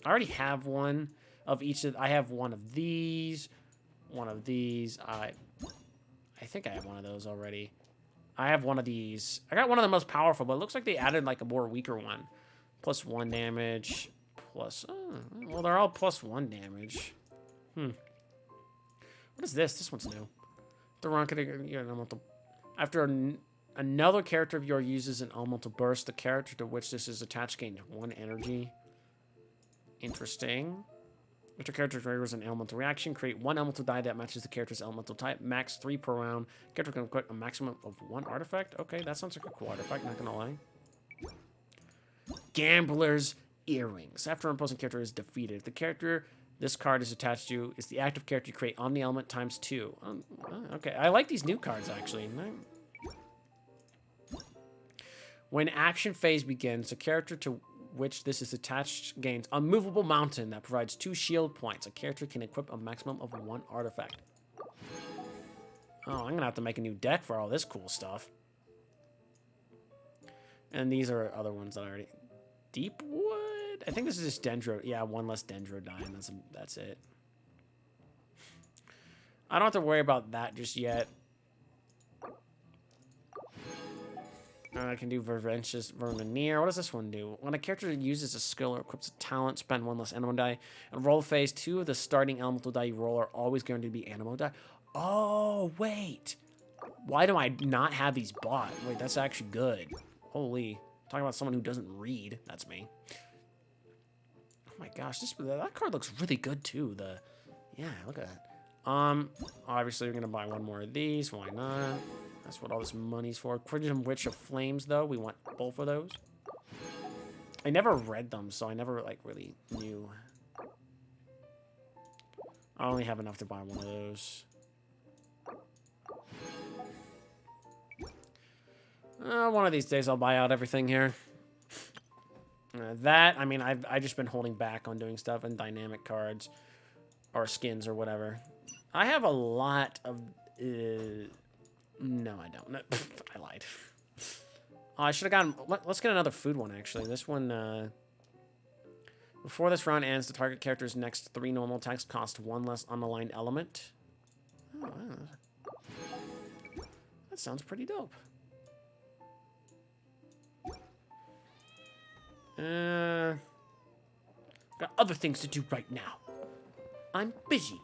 I already have one of each of... I have one of these. One of these. I think I have one of those already. I have one of these. I got one of the most powerful, but it looks like they added like a more weaker one. Plus 1 damage. Plus... well, they're all plus 1 damage. What is this? This one's new. The run can elemental... After another character of yours uses an elemental burst, the character to which this is attached gains 1 energy. Interesting. If your character triggers an elemental reaction, create 1 elemental die that matches the character's elemental type. Max 3 per round. Character can equip a maximum of 1 artifact. Okay, that sounds like a cool artifact, not gonna lie. Gambler's Earrings. After an opposing character is defeated, the character this card is attached to is the active character. You create Omni Element times 2. Okay, I like these new cards, actually. When action phase begins, the character to which this is attached gains Unmovable Mountain that provides 2 shield points. A character can equip a maximum of 1 artifact. Oh, I'm gonna have to make a new deck for all this cool stuff. And these are other ones that I already... Deep wood? I think this is just dendro. Yeah, one less dendro die, and that's it. I don't have to worry about that just yet. I can do Verventious Vernineer. What does this one do? When a character uses a skill or equips a talent, spend one less Animo die. And roll phase 2 of the starting elemental die you roll are always going to be Animo die. Oh, wait. Why do I not have these bought? Wait, that's actually good. Holy. Talking about someone who doesn't read. That's me. Oh my gosh, that card looks really good too. Yeah, look at that. Obviously we're gonna buy one more of these. Why not? That's what all this money's for. Prism Witch of Flames, though. We want both of those. I never read them, so I never, like, really knew. I only have enough to buy one of those. One of these days I'll buy out everything here. I mean, I've just been holding back on doing stuff and dynamic cards. Or skins or whatever. I have a lot of... No, I don't. No, I lied. Oh, I should have gotten... Let's get another food one, actually. This one, before this round ends, the target character's next 3 normal attacks cost 1 less unaligned element. Oh, wow. That sounds pretty dope. Got other things to do right now. I'm busy.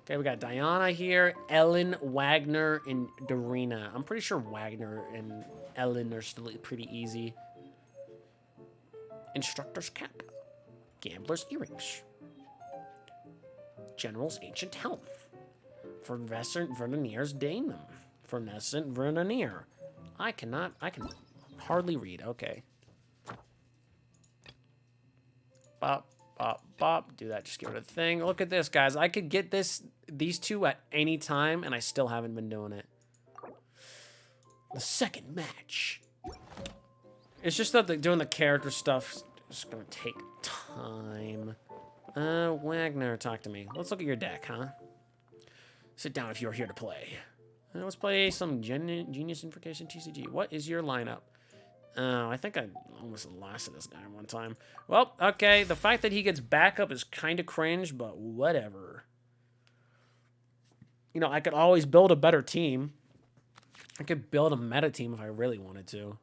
Okay, we got Diana here, Ellen, Wagner, and Darina. I'm pretty sure Wagner and Ellen are still pretty easy. Instructor's Cap. Gambler's Earrings. General's Ancient Helm. Fervescent Vernineer's Daemon. Fernescent Vernineer. I can hardly read. Okay. Bop, bop, bop. Do that. Just get rid of the thing. Look at this, guys. I could get these two at any time, and I still haven't been doing it. The second match. It's just that doing the character stuff is going to take time. Wagner, talk to me. Let's look at your deck, huh? Sit down if you're here to play. Let's play some Genius Invocation TCG. What is your lineup? I think I almost lasted this guy one time. Well, okay. The fact that he gets backup is kind of cringe, but whatever. You know, I could always build a better team. I could build a meta team if I really wanted to.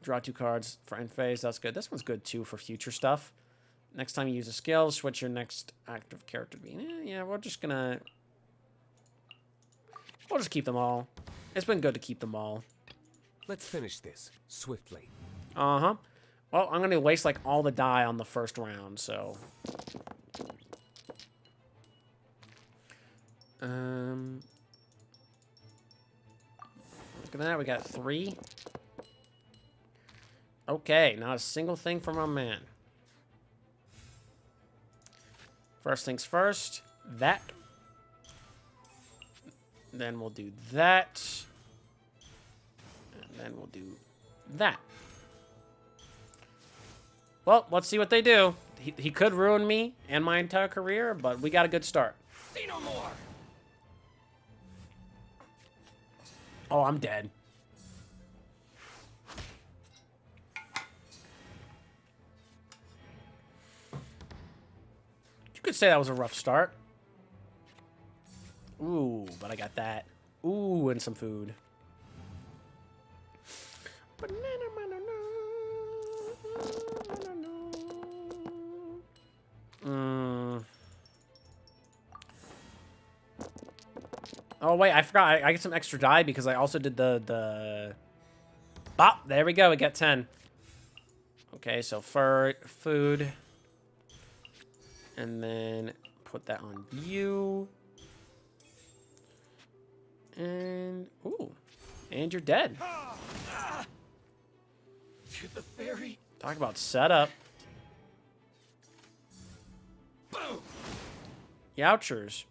Draw 2 cards for end phase. That's good. This one's good, too, for future stuff. Next time you use a skill, switch your next active character to be... yeah, we're just gonna... We'll just keep them all. It's been good to keep them all. Let's finish this swiftly. Uh-huh. Well, I'm going to waste, like, all the die on the first round, so... Look at that. We got 3. Okay, not a single thing from our man. First things first. That. Then we'll do that. And then we'll do that. Well, let's see what they do. He could ruin me and my entire career, but we got a good start. Say no more. Oh, I'm dead. You could say that was a rough start. Ooh, but I got that. Ooh, and some food. Oh, wait, I forgot. I get some extra die because I also did the... Bop! There we go. We got 10. Okay, so food. And then put that on you. And... Ooh. And you're dead. To the fairy. Talk about setup. Boom. Youchers.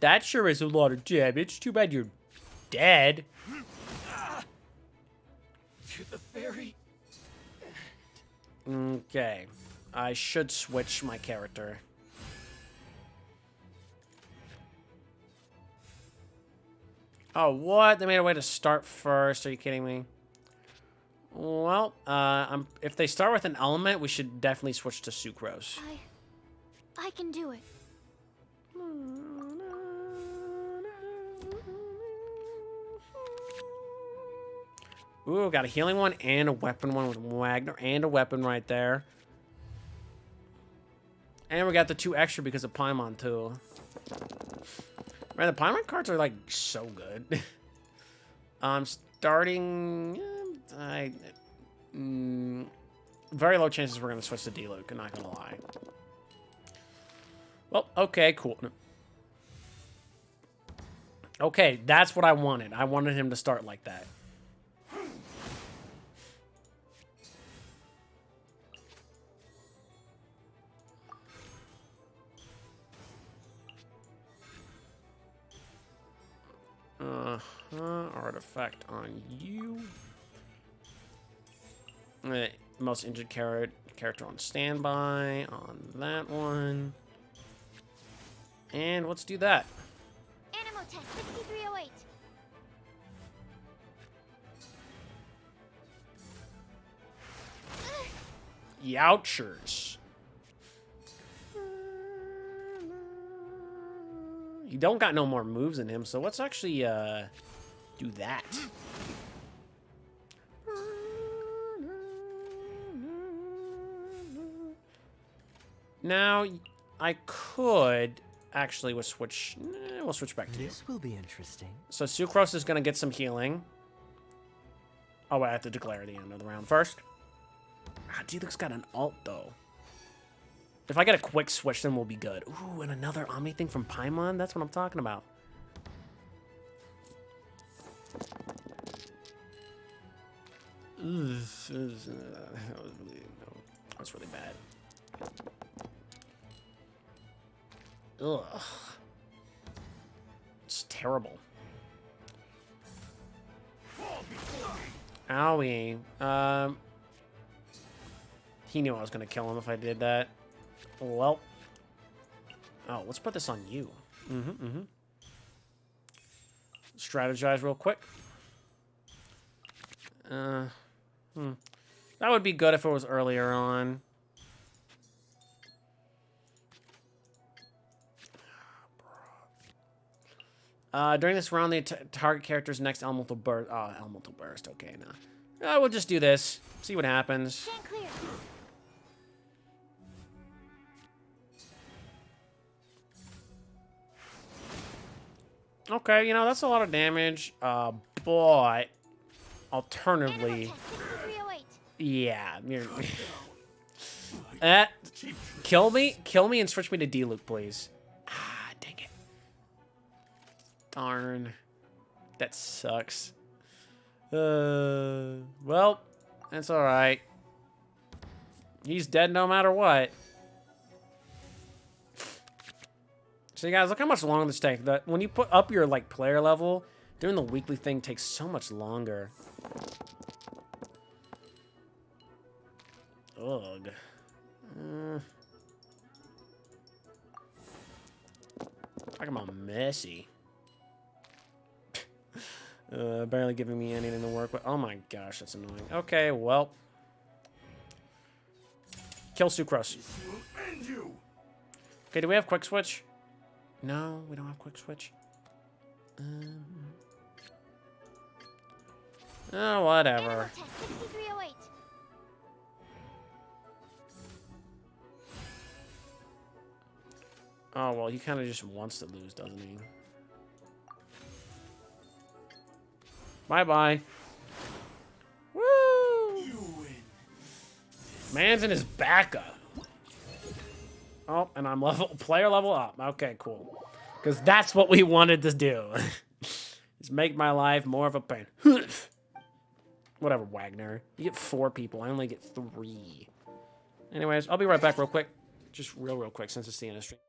That sure is a lot of damage. Too bad you're dead. To the fairy. Okay. I should switch my character. Oh, what? They made a way to start first. Are you kidding me? Well, if they start with an element, we should definitely switch to sucrose. I can do it. Ooh, got a healing one and a weapon one with Wagner and a weapon right there. And we got the 2 extra because of Paimon too. Man, the Paimon cards are like so good. Starting, very low chances we're gonna switch to D-Luke. I'm not gonna lie. Well, okay, cool. Okay, that's what I wanted. I wanted him to start like that. Artifact on you. Most injured character on standby on that one. And let's do that. Animal test 6308. Youchers. You don't got no more moves in him, so let's actually do that. Now, I could actually we'll switch back to you. This will be interesting. So Sucrose is gonna get some healing. Oh, I have to declare the end of the round first. Ah, D-Luke's got an ult though. If I get a quick switch, then we'll be good. Ooh, and another Ami thing from Paimon? That's what I'm talking about. That's really bad. Ugh. It's terrible. Owie. He knew I was gonna kill him if I did that. Well. Oh, let's put this on you. Strategize real quick. That would be good if it was earlier on. During this round, the target character's next elemental burst. Oh, elemental burst. Okay, now. We'll just do this. See what happens. Okay, that's a lot of damage. But alternatively, yeah, kill me, and switch me to D-Luke, please. Ah, dang it. Darn, that sucks. Well, that's all right. He's dead no matter what. So you guys, look how much longer this takes. That when you put up your player level, doing the weekly thing takes so much longer. Ugh. Talking about messy. Barely giving me anything to work with. Oh my gosh, that's annoying. Okay, well. Kill Sucrose. Okay, do we have quick switch? No, we don't have quick switch. Oh, whatever. Oh, well, he kind of just wants to lose, doesn't he? Bye-bye. Woo! Man's in his backup. Oh, and I'm player level up. Okay, cool. Because that's what we wanted to do. Just make my life more of a pain. Whatever, Wagner. You get 4 people. I only get 3. Anyways, I'll be right back real quick. Just real quick since it's the end of the stream.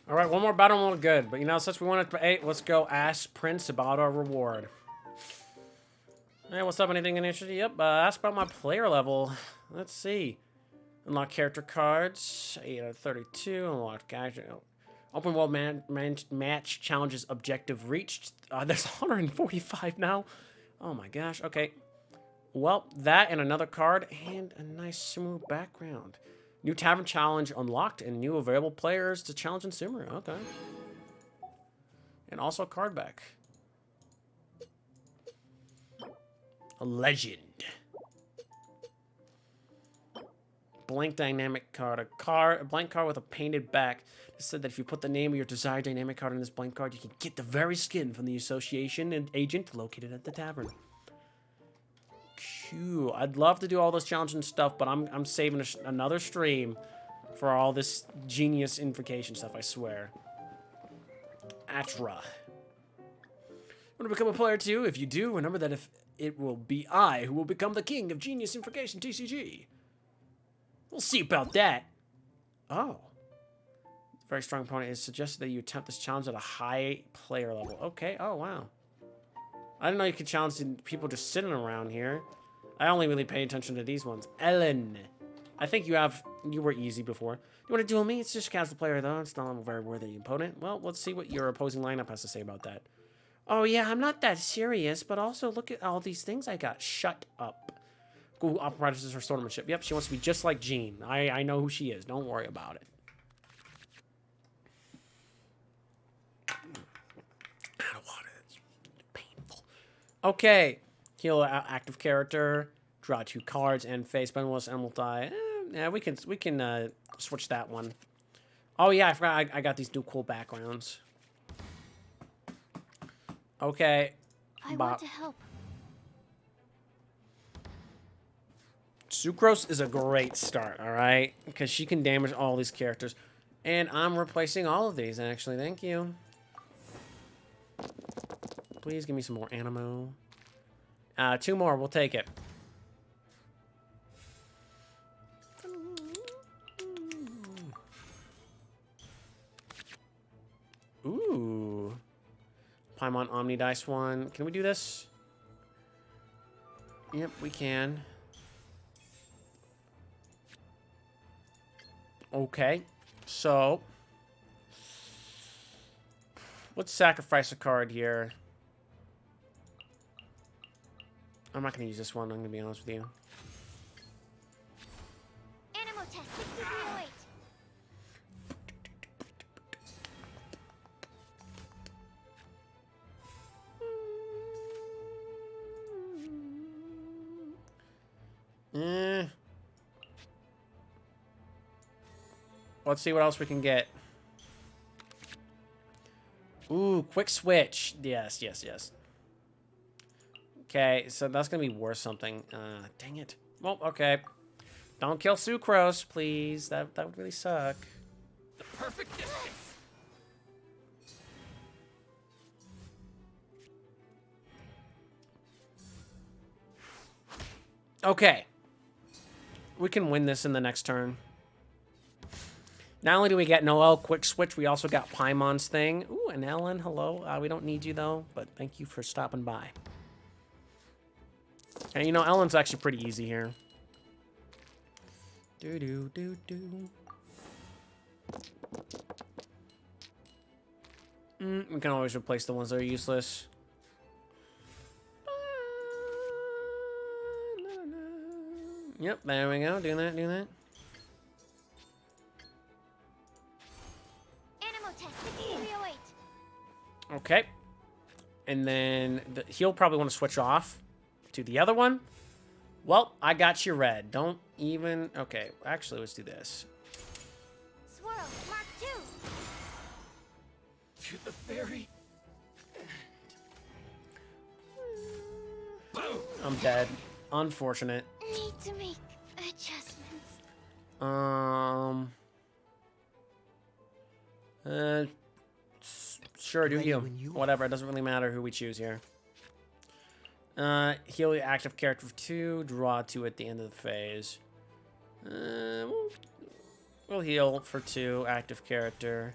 All right, one more battle and we're good. But you know, since we wanted to 8, let's go ask Prince about our reward. Hey, what's up? Anything interesting? Yep, ask about my player level. Let's see. Unlock character cards. 8 out of 32. Unlock guys. Open world match challenges objective reached. There's 145 now. Oh my gosh. Okay. Well, that and another card and a nice Sumeru background. New tavern challenge unlocked and new available players to challenge in Sumeru. Okay. And also a card back. A legend. Blank dynamic card. A blank card with a painted back. It said that if you put the name of your desired dynamic card in this blank card, you can get the very skin from the association and agent located at the tavern. Cool. I'd love to do all this challenging stuff, but I'm saving another stream for all this genius invocation stuff, I swear. Atra. Want to become a player too? If you do, remember that if it will be I who will become the king of genius invocation TCG. We'll see about that. Oh. Very strong opponent. It suggested that you attempt this challenge at a high player level. Okay. Oh, wow. I didn't know you could challenge people just sitting around here. I only really pay attention to these ones. Ellen. I think you were easy before. You want to duel me? It's just casual player though. It's not a very worthy opponent. Well, let's see what your opposing lineup has to say about that. Oh yeah, I'm not that serious, but also look at all these things I got. Shut up. Google apparatus is her swordsmanship. Yep, she wants to be just like Jean. I know who she is. Don't worry about it. I don't want it. It's painful. Okay. Heal active character. Draw 2 cards and face. Benwell's Emerald Eye. Yeah, we can switch that one. Oh yeah, I forgot I got these new cool backgrounds. Okay. I want to help. Sucrose is a great start, alright? Because she can damage all these characters. And I'm replacing all of these, actually. Thank you. Please give me some more Animo. 2 more. We'll take it. Ooh. Paimon Omni Dice 1. Can we do this? Yep, we can. Okay. So, let's sacrifice a card here. I'm not going to use this one, I'm going to be honest with you. Animo test 6308. Let's see what else we can get. Ooh, quick switch. Yes, yes, yes. Okay, so that's gonna be worth something. Dang it. Well, okay. Don't kill Sucrose, please. That would really suck. The perfect distance. Okay. We can win this in the next turn. Not only do we get Noelle quick switch, we also got Paimon's thing. Ooh, and Ellen, hello. We don't need you though, but thank you for stopping by. And you know, Ellen's actually pretty easy here. We can always replace the ones that are useless. Yep, there we go. Do that, do that. Animal test 6308. Okay. And then he'll probably want to switch off to the other one. Well, I got you, Red. Don't even... Okay, actually, let's do this. Swirl, Mark 2. To the very... I'm dead. Unfortunate. Need to make adjustments. Sure, do you. Whatever, it doesn't really matter who we choose here. Heal the active character for 2, draw 2 at the end of the phase. We'll heal for 2, active character,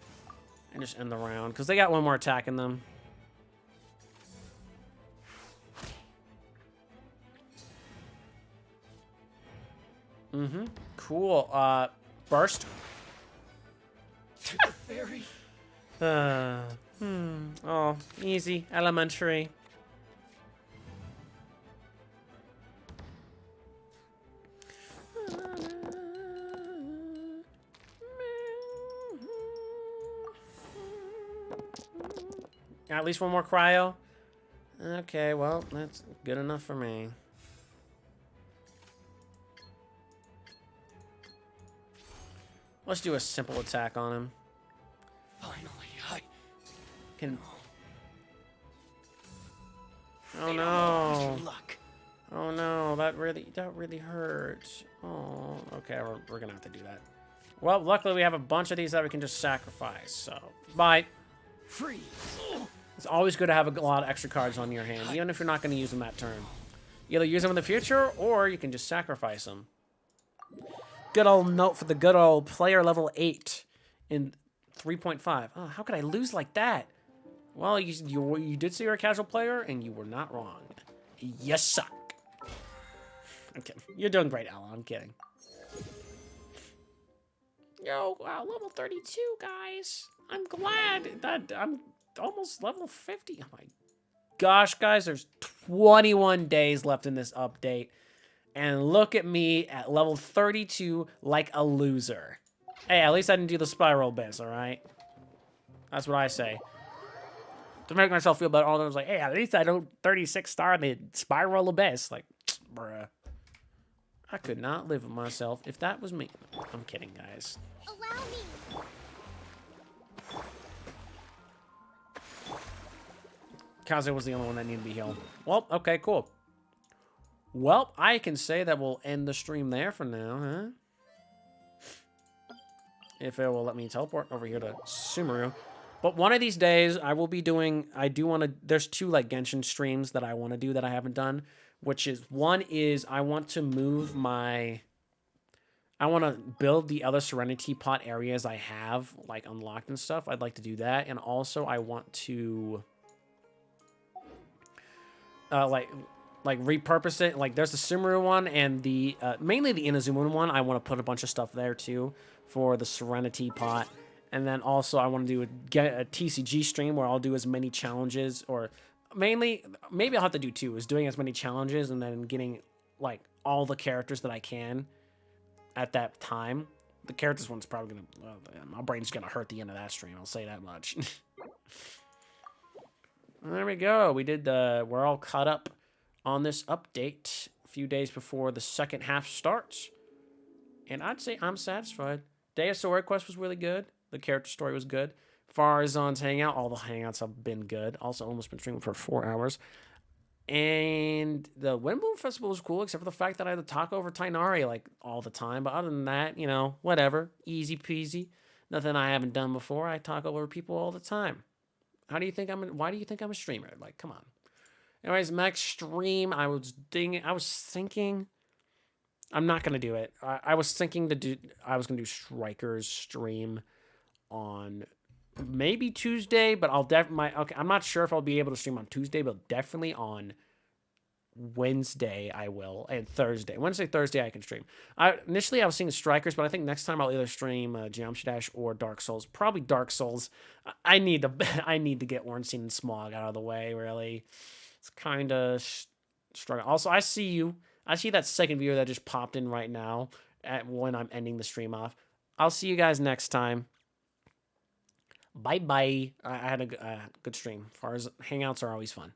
and just end the round, because they got one more attack in them. Cool. Burst. Very. Oh, easy. Elementary. At least one more cryo. Okay, well, that's good enough for me. Let's do a simple attack on him. Finally, I can. Oh no! Oh no! That really hurts. Oh, okay. We're gonna have to do that. Well, luckily we have a bunch of these that we can just sacrifice. So, bye. Freeze. It's always good to have a lot of extra cards on your hand, even if you're not going to use them that turn. You either use them in the future, or you can just sacrifice them. Good old note for the good old player level 8 in 3.5. Oh, how could I lose like that? Well, you did say you're a casual player, and you were not wrong. You suck. I'm kidding. You're doing great, Ella. I'm kidding. Yo, wow, level 32, guys. I'm glad that I'm almost level 50. Oh my gosh, guys, there's 21 days left in this update. And look at me at level 32 like a loser. Hey, at least I didn't do the spiral bits, alright? That's what I say. To make myself feel better, all I was like, hey, at least I don't 36 star the spiral abyss. Like, bruh. I could not live with myself if that was me. I'm kidding, guys. Allow me. Kaze was the only one that needed to be healed. Well, okay, cool. Well, I can say that we'll end the stream there for now, huh? If it will let me teleport over here to Sumeru. But one of these days, I will be doing... There's 2, like, Genshin streams that I want to do that I haven't done. Which is... One is I want to move my... I want to build the other Serenity Pot areas I have, like, unlocked and stuff. I'd like to do that. And also, I want to... like repurpose it. Like there's the Sumeru one and the mainly the Inazuma one. I want to put a bunch of stuff there too for the Serenity Pot. And then also I want to do a TCG stream where I'll do as many challenges, or mainly maybe I'll have to do 2, is doing as many challenges and then getting like all the characters that I can at that time. The characters one's probably gonna my brain's gonna hurt the end of that stream, I'll say that much. There we go. We did we're all caught up on this update a few days before the second half starts. And I'd say I'm satisfied. Day of Sword Quest was really good. The character story was good. Faruzan's Hangout, all the hangouts have been good. Also almost been streaming for 4 hours. And the Windbloom Festival was cool, except for the fact that I had to talk over Tainari like all the time. But other than that, you know, whatever. Easy peasy. Nothing I haven't done before. I talk over people all the time. Why do you think I'm a streamer? Like, come on. Anyways, next stream, I was thinking, I'm not gonna do it. I was thinking I was gonna do Striker's stream on maybe Tuesday, but I'm not sure if I'll be able to stream on Tuesday, but definitely on Wednesday I will, and Thursday. Wednesday, Thursday I can stream. Initially I was seeing Strikers, but I think next time I'll either stream Geometry Dash or Dark Souls. Probably Dark Souls. I need to I need to get Ornstein and Smog out of the way. Really, it's kind of struggling. Also, I see that second viewer that just popped in right now when I'm ending the stream off. I'll see you guys next time. Bye bye. I had a good stream. As far as hangouts are always fun.